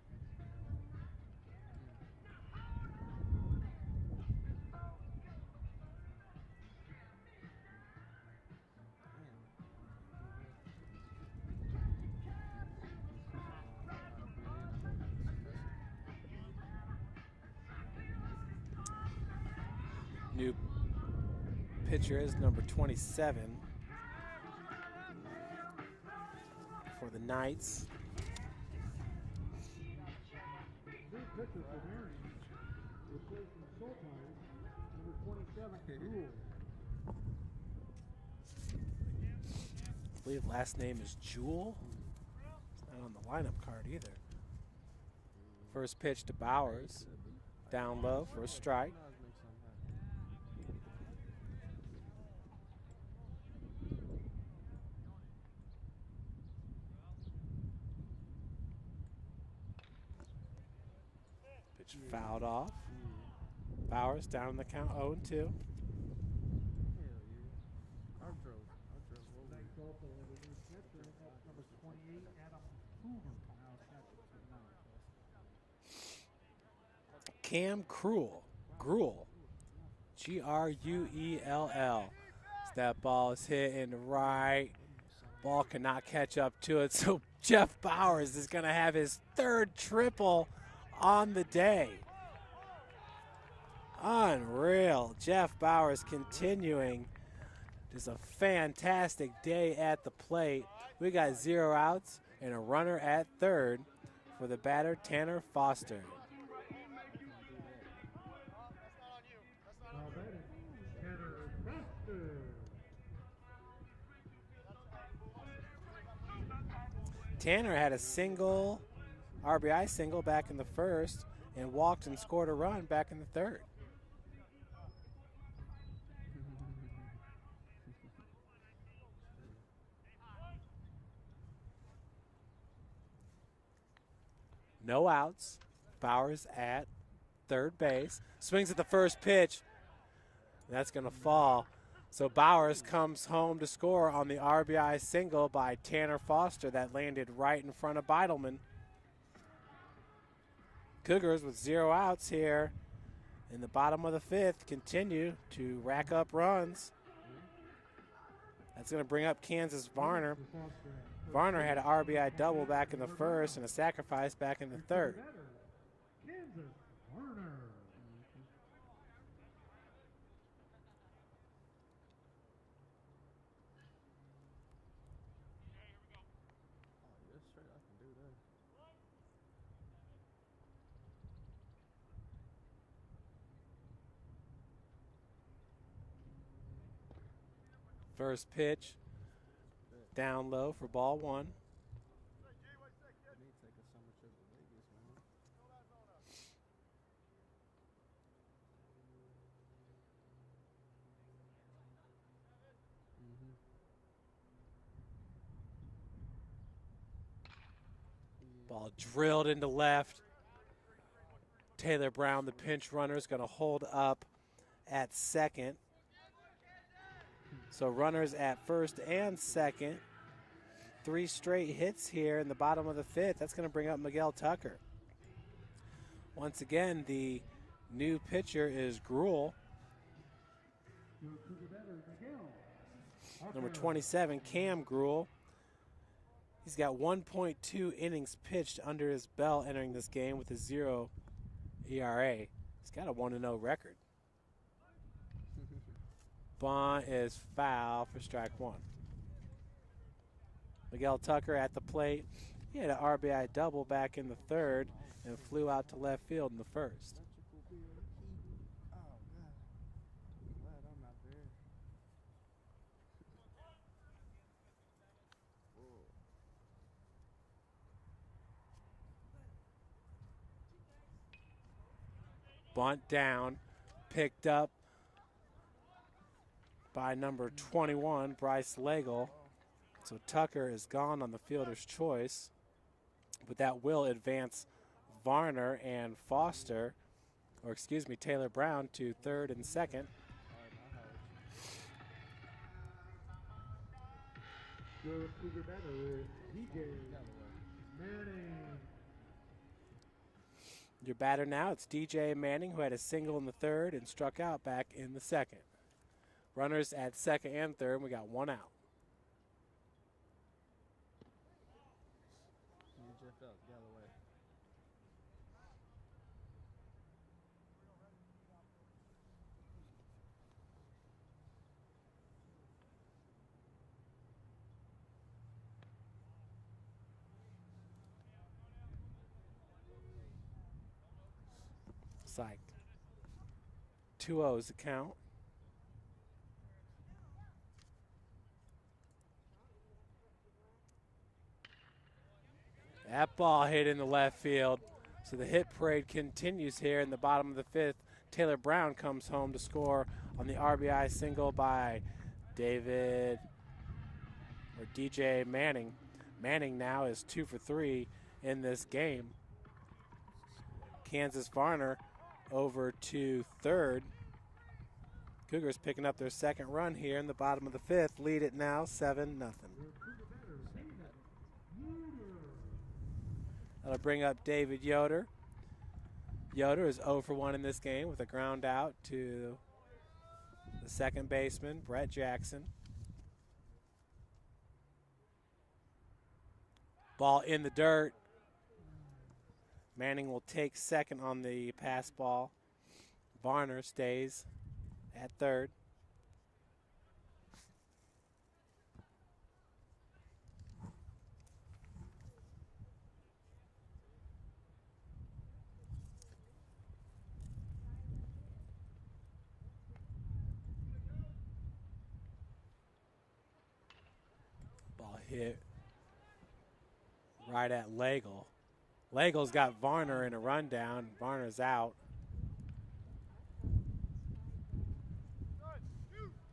New pitcher is number 27 for the Knights. New pitcher for Marian, replacing Sultan, number 27, Rule. I believe last name is Jewel. It's not on the lineup card either. First pitch to Bowers. Down low for a strike. Pitch fouled off. Bowers down in the count 0-2. Thanks also to the new pitcher, that's number 28, Adam Cougar. Now catching tonight. Cam Gruel. Gruell. That ball is hitting right. Ball cannot catch up to it. So Jeff Bowers is going to have his third triple on the day. Unreal. Jeff Bowers continuing. Just a fantastic day at the plate. We got 0 outs and a runner at third for the batter, Tanner Foster. Now batting, Tanner Foster. Tanner had a single, RBI single back in the first and walked and scored a run back in the third. No outs. Bowers at third base. Swings at the first pitch. That's going to fall. So Bowers comes home to score on the RBI single by Tanner Foster that landed right in front of Beidelman. Cougars with 0 outs here in the bottom of the 5th continue to rack up runs. That's going to bring up Kansas Varner. Varner had an RBI double back in the first and a sacrifice back in the third. Kansas Varner. First pitch down low for ball 1. Ball drilled into left. Taylor Brown, the pinch runner, is going to hold up at second. So runners at first and second. 3 straight hits here in the bottom of the 5th. That's going to bring up Miguel Tucker. Once again, the new pitcher is Gruel. Number 27, Cam Gruel. He's got 1.2 innings pitched under his belt entering this game with a 0 ERA. He's got a 1-0 record. Bunt is foul for strike 1. Miguel Tucker at the plate. He had an RBI double back in the third and flew out to left field in the first. Bunt down, picked up by number 21, Bryce Legel. So Tucker is gone on the fielder's choice, but that will advance Varner and Foster, or excuse me, Taylor Brown to third and second. Your Cougar batter is DJ Manning. Your batter now, it's DJ Manning, who had a single in the third and struck out back in the second. Runners at second and third, and we got 1 out. Looks like 2-0's the count. That ball hit in the left field. So the hit parade continues here in the bottom of the fifth. Taylor Brown comes home to score on the RBI single by DJ Manning. Manning now is 2 for 3 in this game. Kansas Varner over to third. Cougars picking up their second run here in the bottom of the fifth. Lead it now 7-0. That'll bring up David Yoder. Yoder is 0 for 1 in this game with a ground out to the second baseman, Brett Jackson. Ball in the dirt. Manning will take second on the pass ball. Varner stays at third. Ball hit right at Legel. Legel's got Varner in a rundown. Varner's out.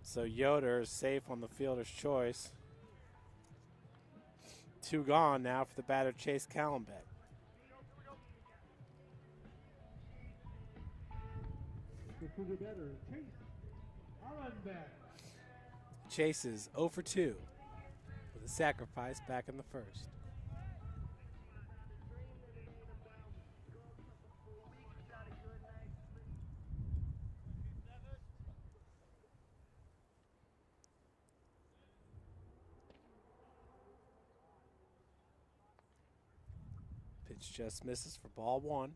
So Yoder is safe on the fielder's choice. 2 gone now for the batter, Chase Callenbeck. Chase is 0 for 2 with a sacrifice back in the first. Pitch just misses for ball 1.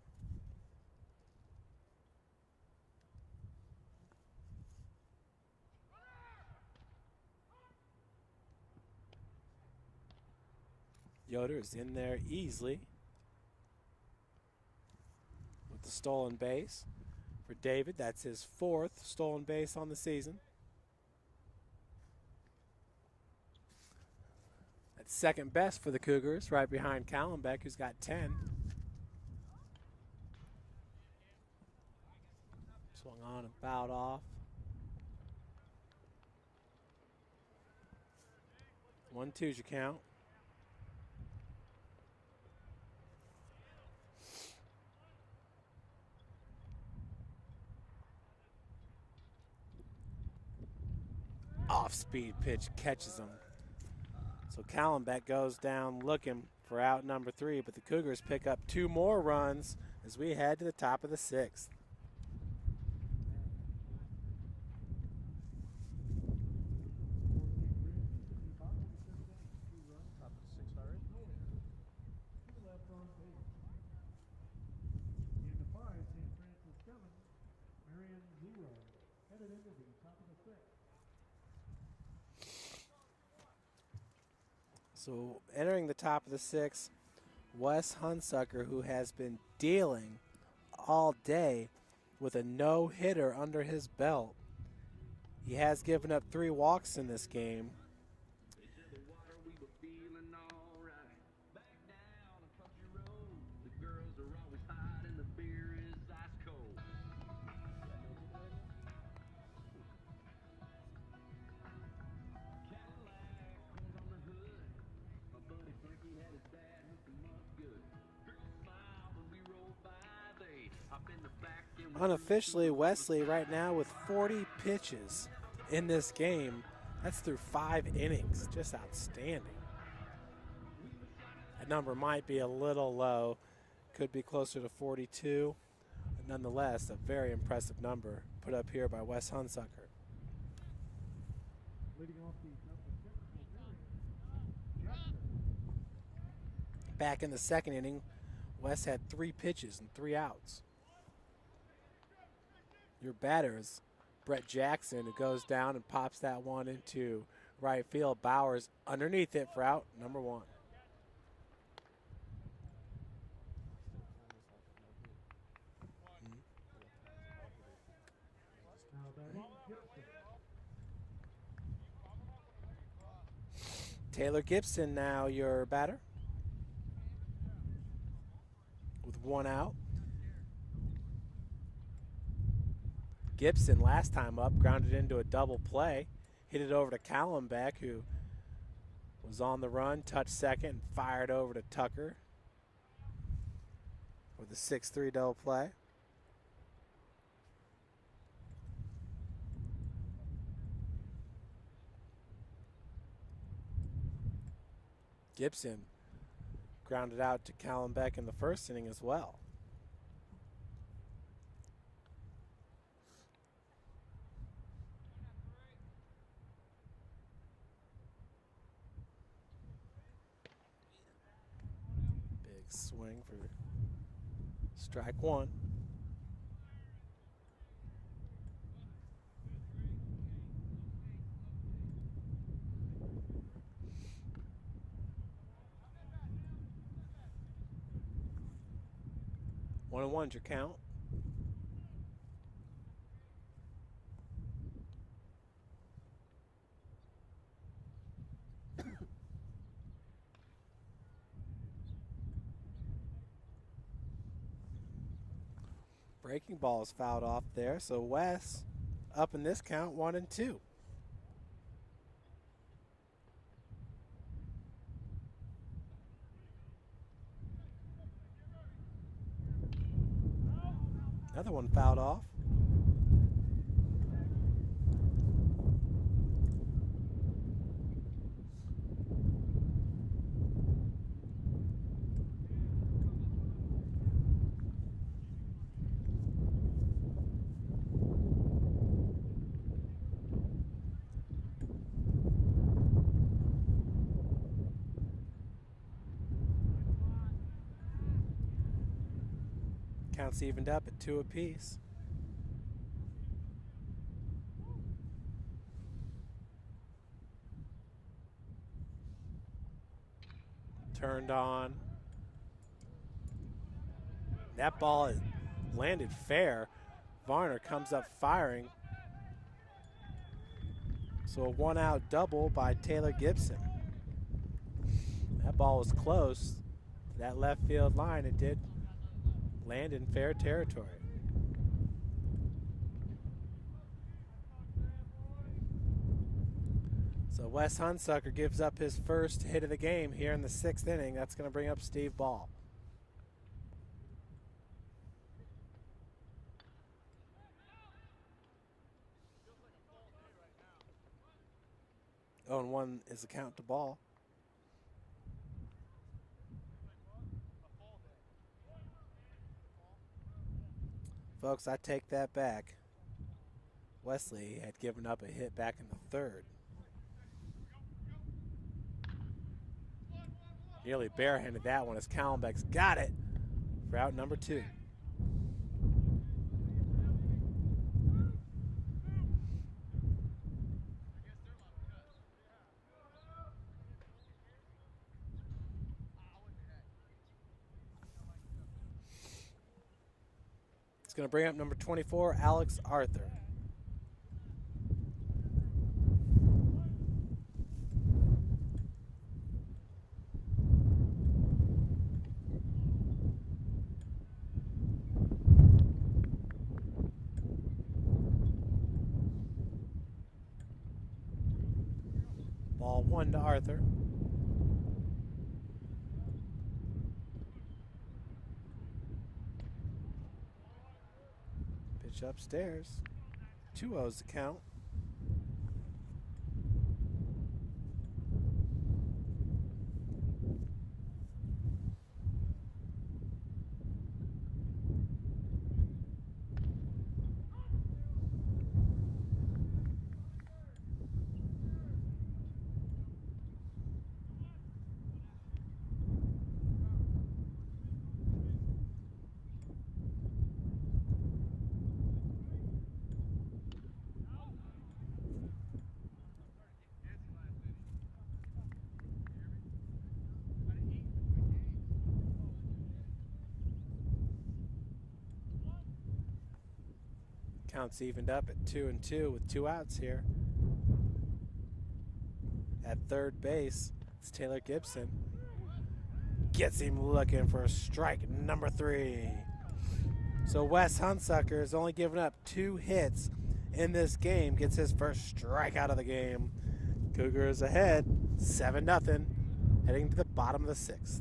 Yoder is in there easily with the stolen base for David. That's his 4th stolen base on the season. That's second best for the Cougars, right behind Callenbeck, who's got 10. Swung on and fouled off. 1-2's your count. Off-speed pitch catches him. So Callenbeck goes down looking for out number 3, but the Cougars pick up 2 more runs as we head to the top of the 6th. Marian 0. Headed into the top of the 6th. So entering the top of the 6th, Wes Hunsucker, who has been dealing all day with a no-hitter under his belt. He has given up 3 walks in this game. Unofficially, Wesley right now with 40 pitches in this game. That's through 5 innings. Just outstanding. That number might be a little low. Could be closer to 42. But nonetheless, a very impressive number put up here by Wes Hunsucker. Back in the second inning, Wes had 3 pitches and 3 outs. Your batter is Brett Jackson, who goes down and pops that one into right field. Bowers underneath it for out number 1. Taylor Gibson now your batter with one out. Gibson last time up grounded into a double play, hit it over to Callenbeck, who was on the run, touched second, and fired over to Tucker with a 6-3 double play. Gibson grounded out to Callenbeck in the first inning as well. Big swing for strike one. One and one's your count. Breaking ball is fouled off there, so Wes up in this count, 1-2. Another one fouled off. Counts evened up at 2 apiece. Turned on. That ball is landed fair. Varner comes up firing. So a one-out double by Taylor Gibson. That ball was close to that left field line. It did land in fair territory. So Wes Hunsucker gives up his first hit of the game here in the 6th inning. That's going to bring up Steve Ball. 0-1 is the count to Ball. Folks, I take that back. Wesley had given up a hit back in the 3rd. Nearly barehanded that one as Callenbeck's got it for out number 2. It's going to bring up number 24, Alex Arthur. Ball 1 to Arthur. Pitch upstairs. 2-0's the count. Counts evened up at 2-2 with 2 outs here. At third base, It's Taylor Gibson. Gets him looking for strike number 3. So Wes Hunsucker has only given up 2 hits in this game. Gets his first strikeout of the game. Cougars ahead, 7-0, heading to the bottom of the 6th.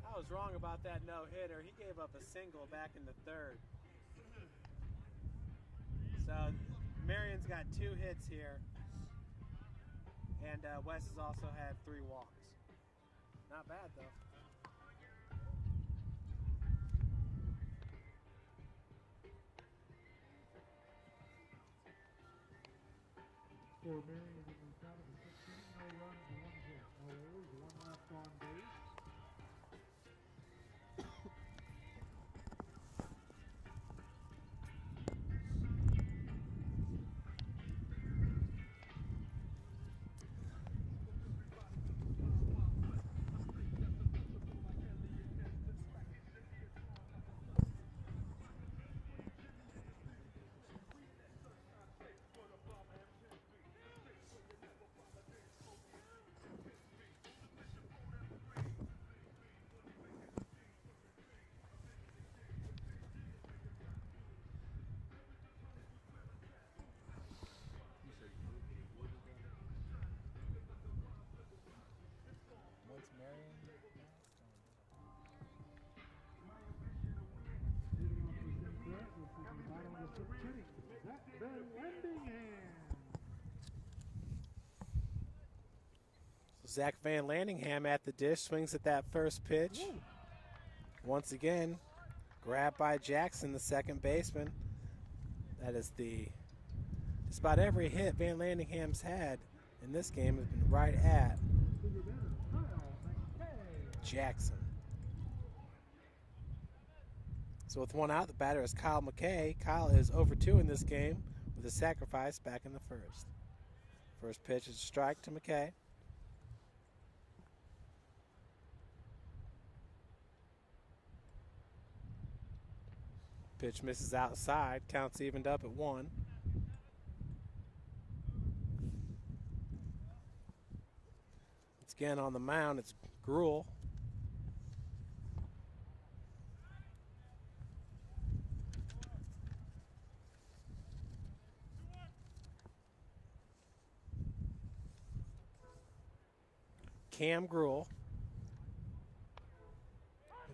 I was wrong about that no-hitter. He gave up a single back in the 3rd. So Marian's got 2 hits here, and Wes has also had 3 walks. Not bad, though. For Marian in the top of the 16th, no runs, 1 hit, no errors, 1 left on base. Once Marian Zach Van Landingham at the dish, swings at that first pitch. Once again, grabbed by Jackson, the second baseman. That is just about every hit Van Landingham's had in this game has been right at Jackson. So with 1 out, the batter is Kyle McKay. Kyle is 0-for-2 in this game with a sacrifice back in the 1st. First pitch is a strike to McKay. Pitch misses outside, counts evened up at 1. It's again on the mound, it's Gruel. Cam Gruel.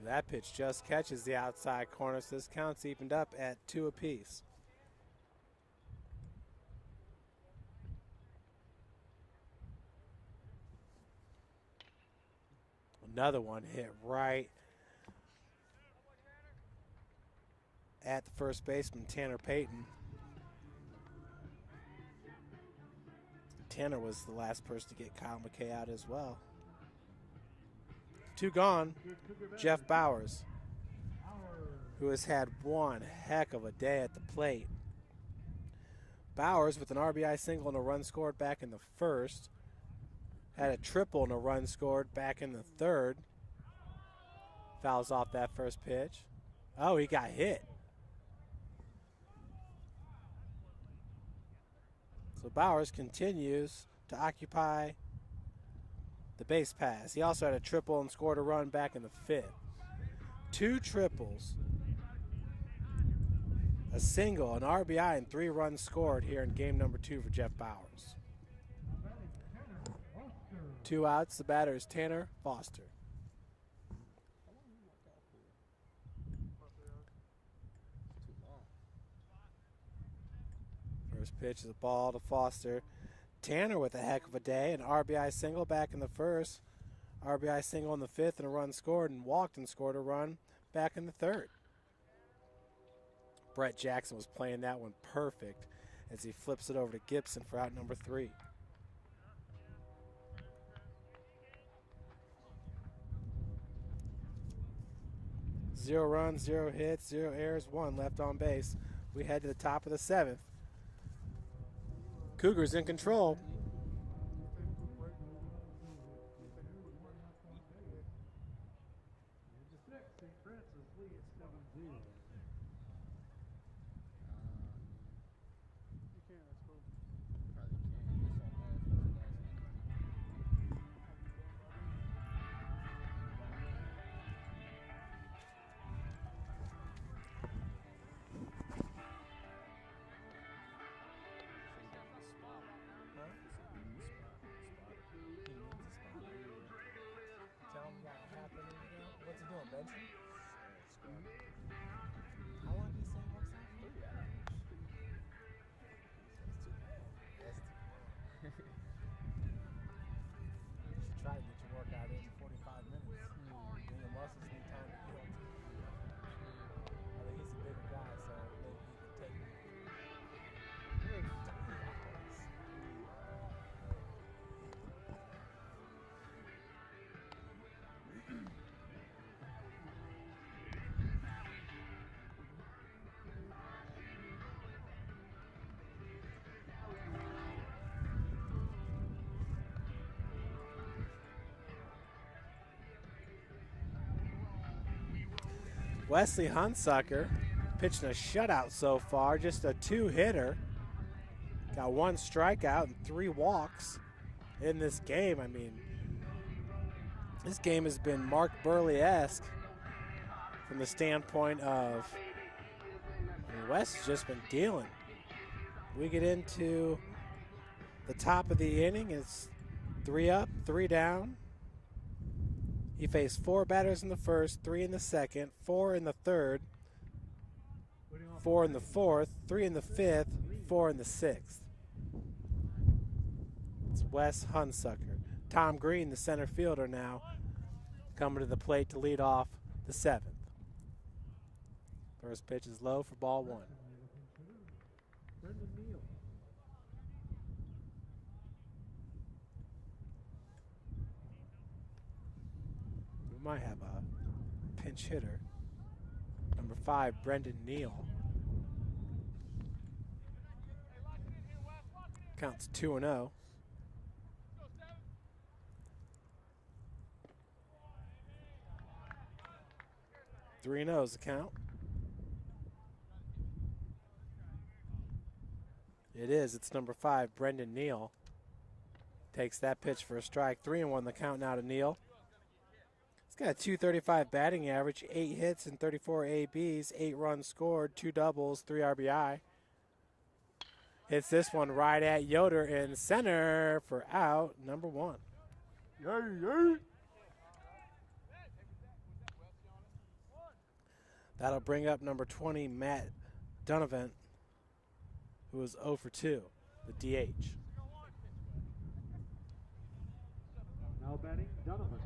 That pitch just catches the outside corner, so this count's evened up at 2 apiece. Another one hit right at the first baseman, Tanner Payton. Tanner was the last person to get Kyle McKay out as well. 2 gone, Jeff Bowers, who has had one heck of a day at the plate. Bowers with an RBI single and a run scored back in the 1st. Had a triple and a run scored back in the 3rd. Fouls off that first pitch. Oh, he got hit. So Bowers continues to occupy the base pass. He also had a triple and scored a run back in the 5th. 2 triples, a single, an RBI, and 3 runs scored here in game number 2 for Jeff Bowers. 2 outs, the batter is Tanner Foster. First pitch is a ball to Foster. Tanner with a heck of a day, an RBI single back in the 1st, RBI single in the 5th, and a run scored, and walked and scored a run back in the 3rd. Brett Jackson was playing that one perfect as he flips it over to Gibson for out number 3. Zero runs, 0 hits, 0 errors, 1 left on base. We head to the top of the 7th. Cougars in control. St. Francis leads 7-0. You can, I suppose. Probably can. It's on last inning. Tell him what happened. What's he doing, benching? How long did he say he works out? 3 hours. That's too long. You should try to get your workout in 45 minutes. Then your muscles need time to heal. I think he's a bigger guy, so maybe he can take 3 hours. Wesley Hunsucker pitching a shutout so far, just a 2-hitter. Got 1 strikeout and 3 walks in this game. I mean, this game has been Mark Burley-esque from the standpoint of, Wes has just been dealing. We get into the top of the inning. It's 3 up, 3 down. He faced 4 batters in the first, 3 in the second, 4 in the third, 4 in the fourth, 3 in the fifth, 4 in the sixth. It's Wes Hunsucker. Tom Green, the center fielder now, coming to the plate to lead off the 7th. First pitch is low for ball 1. Brendan Neal. We might have a pinch hitter. Number 5, Brendan Neal. Counts 2-0. Three and 0 is the count. It is. It's number 5, Brendan Neal. Takes that pitch for a strike. 3-1 the count now to Neal. He's got a .235 batting average, 8 hits and 34 ABs, 8 runs scored, 2 doubles, 3 RBI. Hits this one right at Yoder in center for out, number 1. That'll bring up number 20, Matt Donovan, who was 0 for 2, the DH. Now batting Donovan.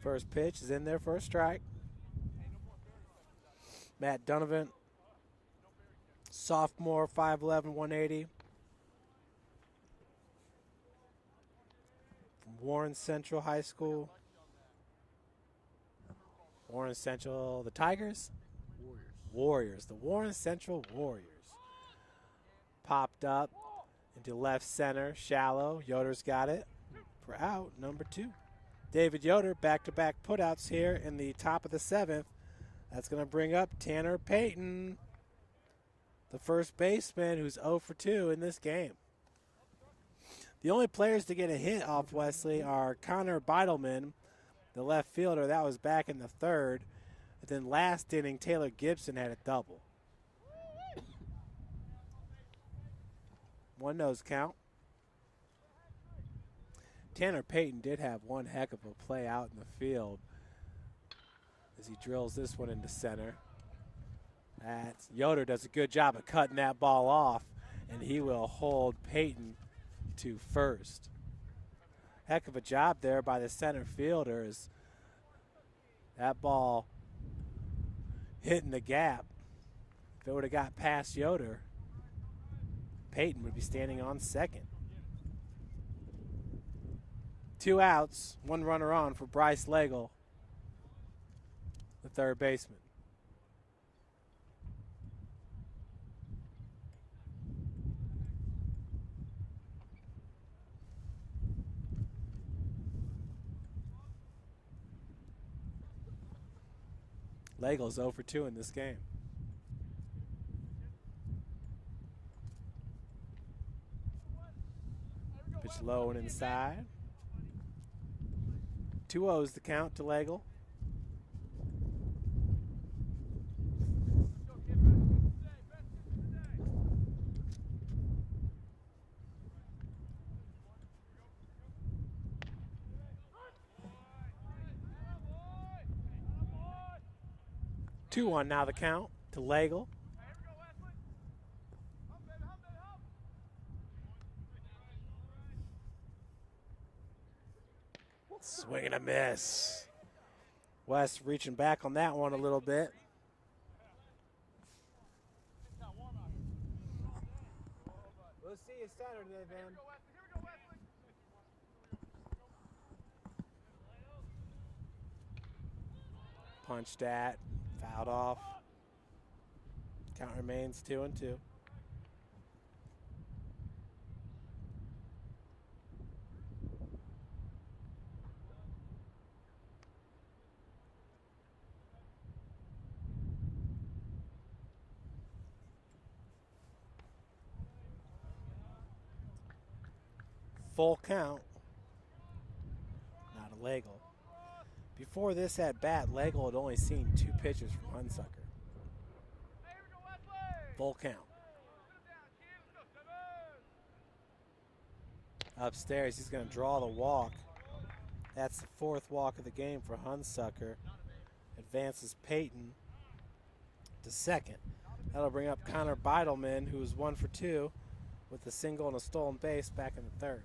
First pitch is in there for a strike. Matt Donovan, sophomore, 5'11", 180. From Warren Central High School. Warren Central, the Tigers? Warriors. The Warren Central Warriors. Popped up into left center, shallow. Yoder's got it for out, number 2. David Yoder, back-to-back putouts here in the top of the 7th. That's going to bring up Tanner Payton, the first baseman who's 0 for 2 in this game. The only players to get a hit off Wesley are Connor Beidelman, the left fielder. That was back in the 3rd. And then last inning, Taylor Gibson had a double. 1-0 count. Tanner Payton did have one heck of a play out in the field as he drills this one into center. Yoder does a good job of cutting that ball off, and he will hold Payton to first. Heck of a job there by the center fielder as that ball hitting the gap. If it would have got past Yoder, Payton would be standing on second. 2 outs, 1 runner on for Bryce Legel, the third baseman. Lagel's 0 for 2 in this game. Pitch low and inside. 2-0's the count to Legel. Two on now the count to Legel. Swing and a miss. West reaching back on that one a little bit. We'll see you Saturday, then. Punched at, fouled off. Count remains 2-2. Full count. Not a Legel. Before this at bat, Legel had only seen 2 pitches from Hunsucker. Full count. Upstairs, he's going to draw the walk. That's the 4th walk of the game for Hunsucker. Advances Peyton to second. That'll bring up Connor Beidelman, who was 1 for 2 with a single and a stolen base back in the 3rd.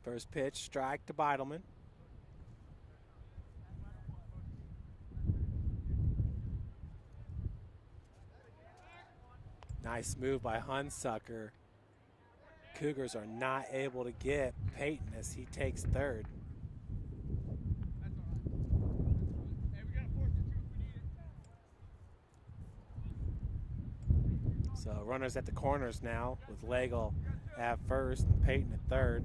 First pitch, strike to Beidelman. Nice move by Hunsucker. Cougars are not able to get Peyton as he takes 3rd. So runners at the corners now with Legel at first and Peyton at 3rd.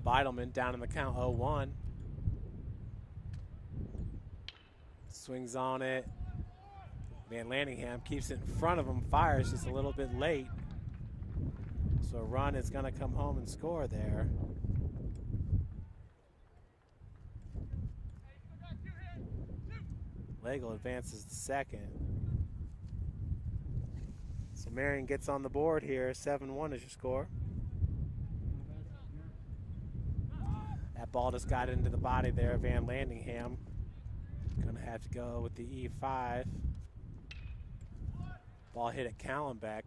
Beidelman down in the count 0-1. Swings on it. Van Landingham keeps it in front of him, fires just a little bit late. So a run is going to come home and score there. Legel advances to second. So Marian gets on the board here. 7-1 is your score. That ball just got into the body there of Van Landingham. Gonna have to go with the E5. Ball hit at Callenbeck.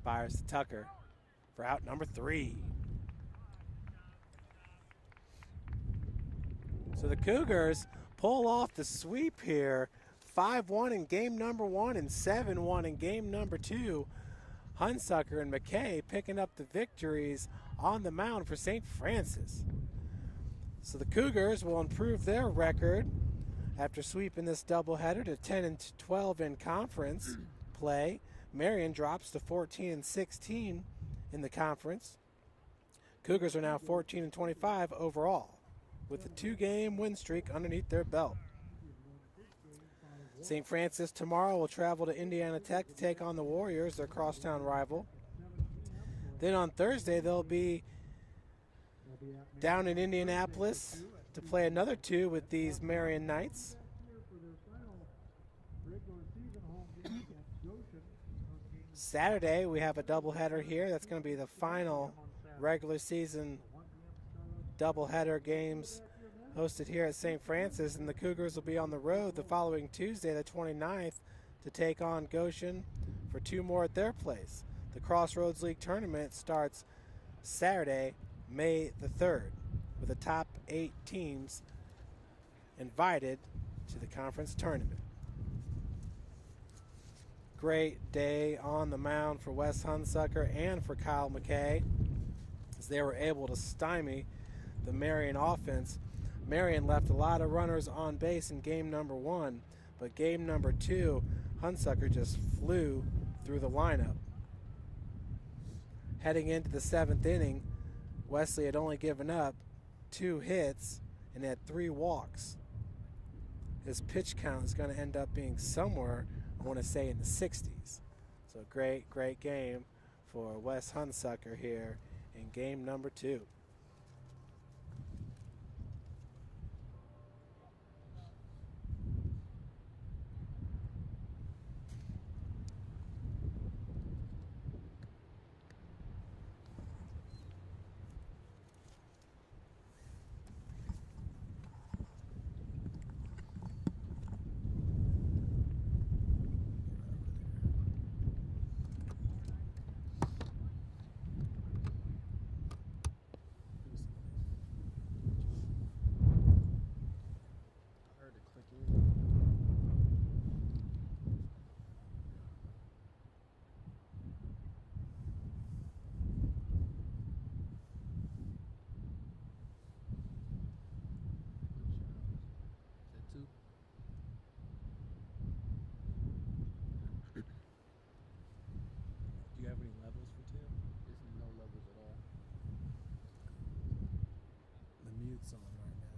Fires to Tucker for out number 3. So the Cougars pull off the sweep here. 5-1 in game number 1 and 7-1 in game number 2. Hunsucker and McKay picking up the victories on the mound for St. Francis. So the Cougars will improve their record after sweeping this doubleheader to 10-12 in conference play. Marian drops to 14-16 in the conference. Cougars are now 14-25 overall with a 2-game win streak underneath their belt. St. Francis tomorrow will travel to Indiana Tech to take on the Warriors, their crosstown rival. Then on Thursday, they'll be down in Indianapolis to play another 2 with these Marian Knights. Saturday, we have a doubleheader here. That's going to be the final regular season doubleheader games hosted here at St. Francis, and the Cougars will be on the road the following Tuesday, the 29th, to take on Goshen for 2 more at their place. The Crossroads League tournament starts Saturday, May the 3rd, with the top 8 teams invited to the conference tournament. great day on the mound for Wes Hunsucker and for Kyle McKay, as they were able to stymie the Marian offense. Marian left a lot of runners on base in game number 1, but game number 2, Hunsucker just flew through the lineup. Heading into the 7th inning, Wesley had only given up 2 hits and had 3 walks. His pitch count is going to end up being somewhere, I want to say, in the 60s. So great game for Wes Hunsucker here in game number 2. I heard it clicking. Is that 2? Do you have any levels for 2? There's no levels at all. The mute's on right now.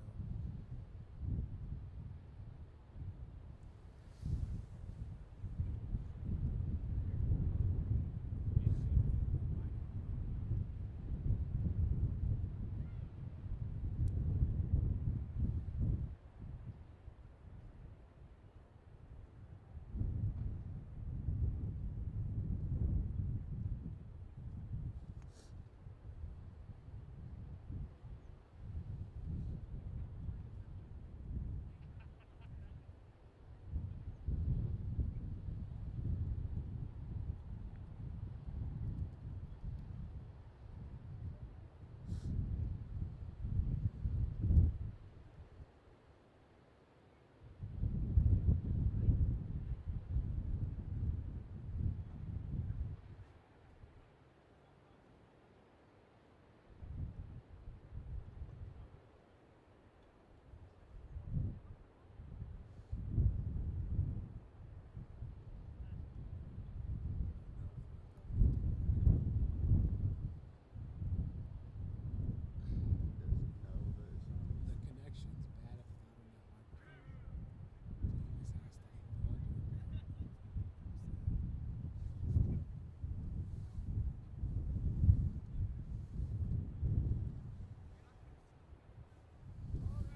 The connection's bad if it's not on that microphone. You just has to hold on to it.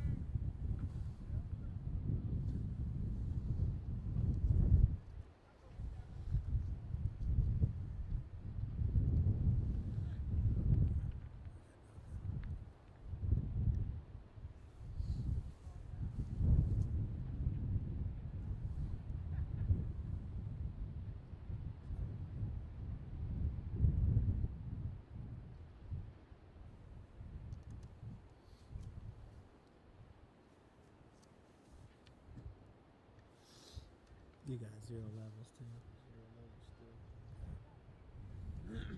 You got 0 levels too. 0 levels still.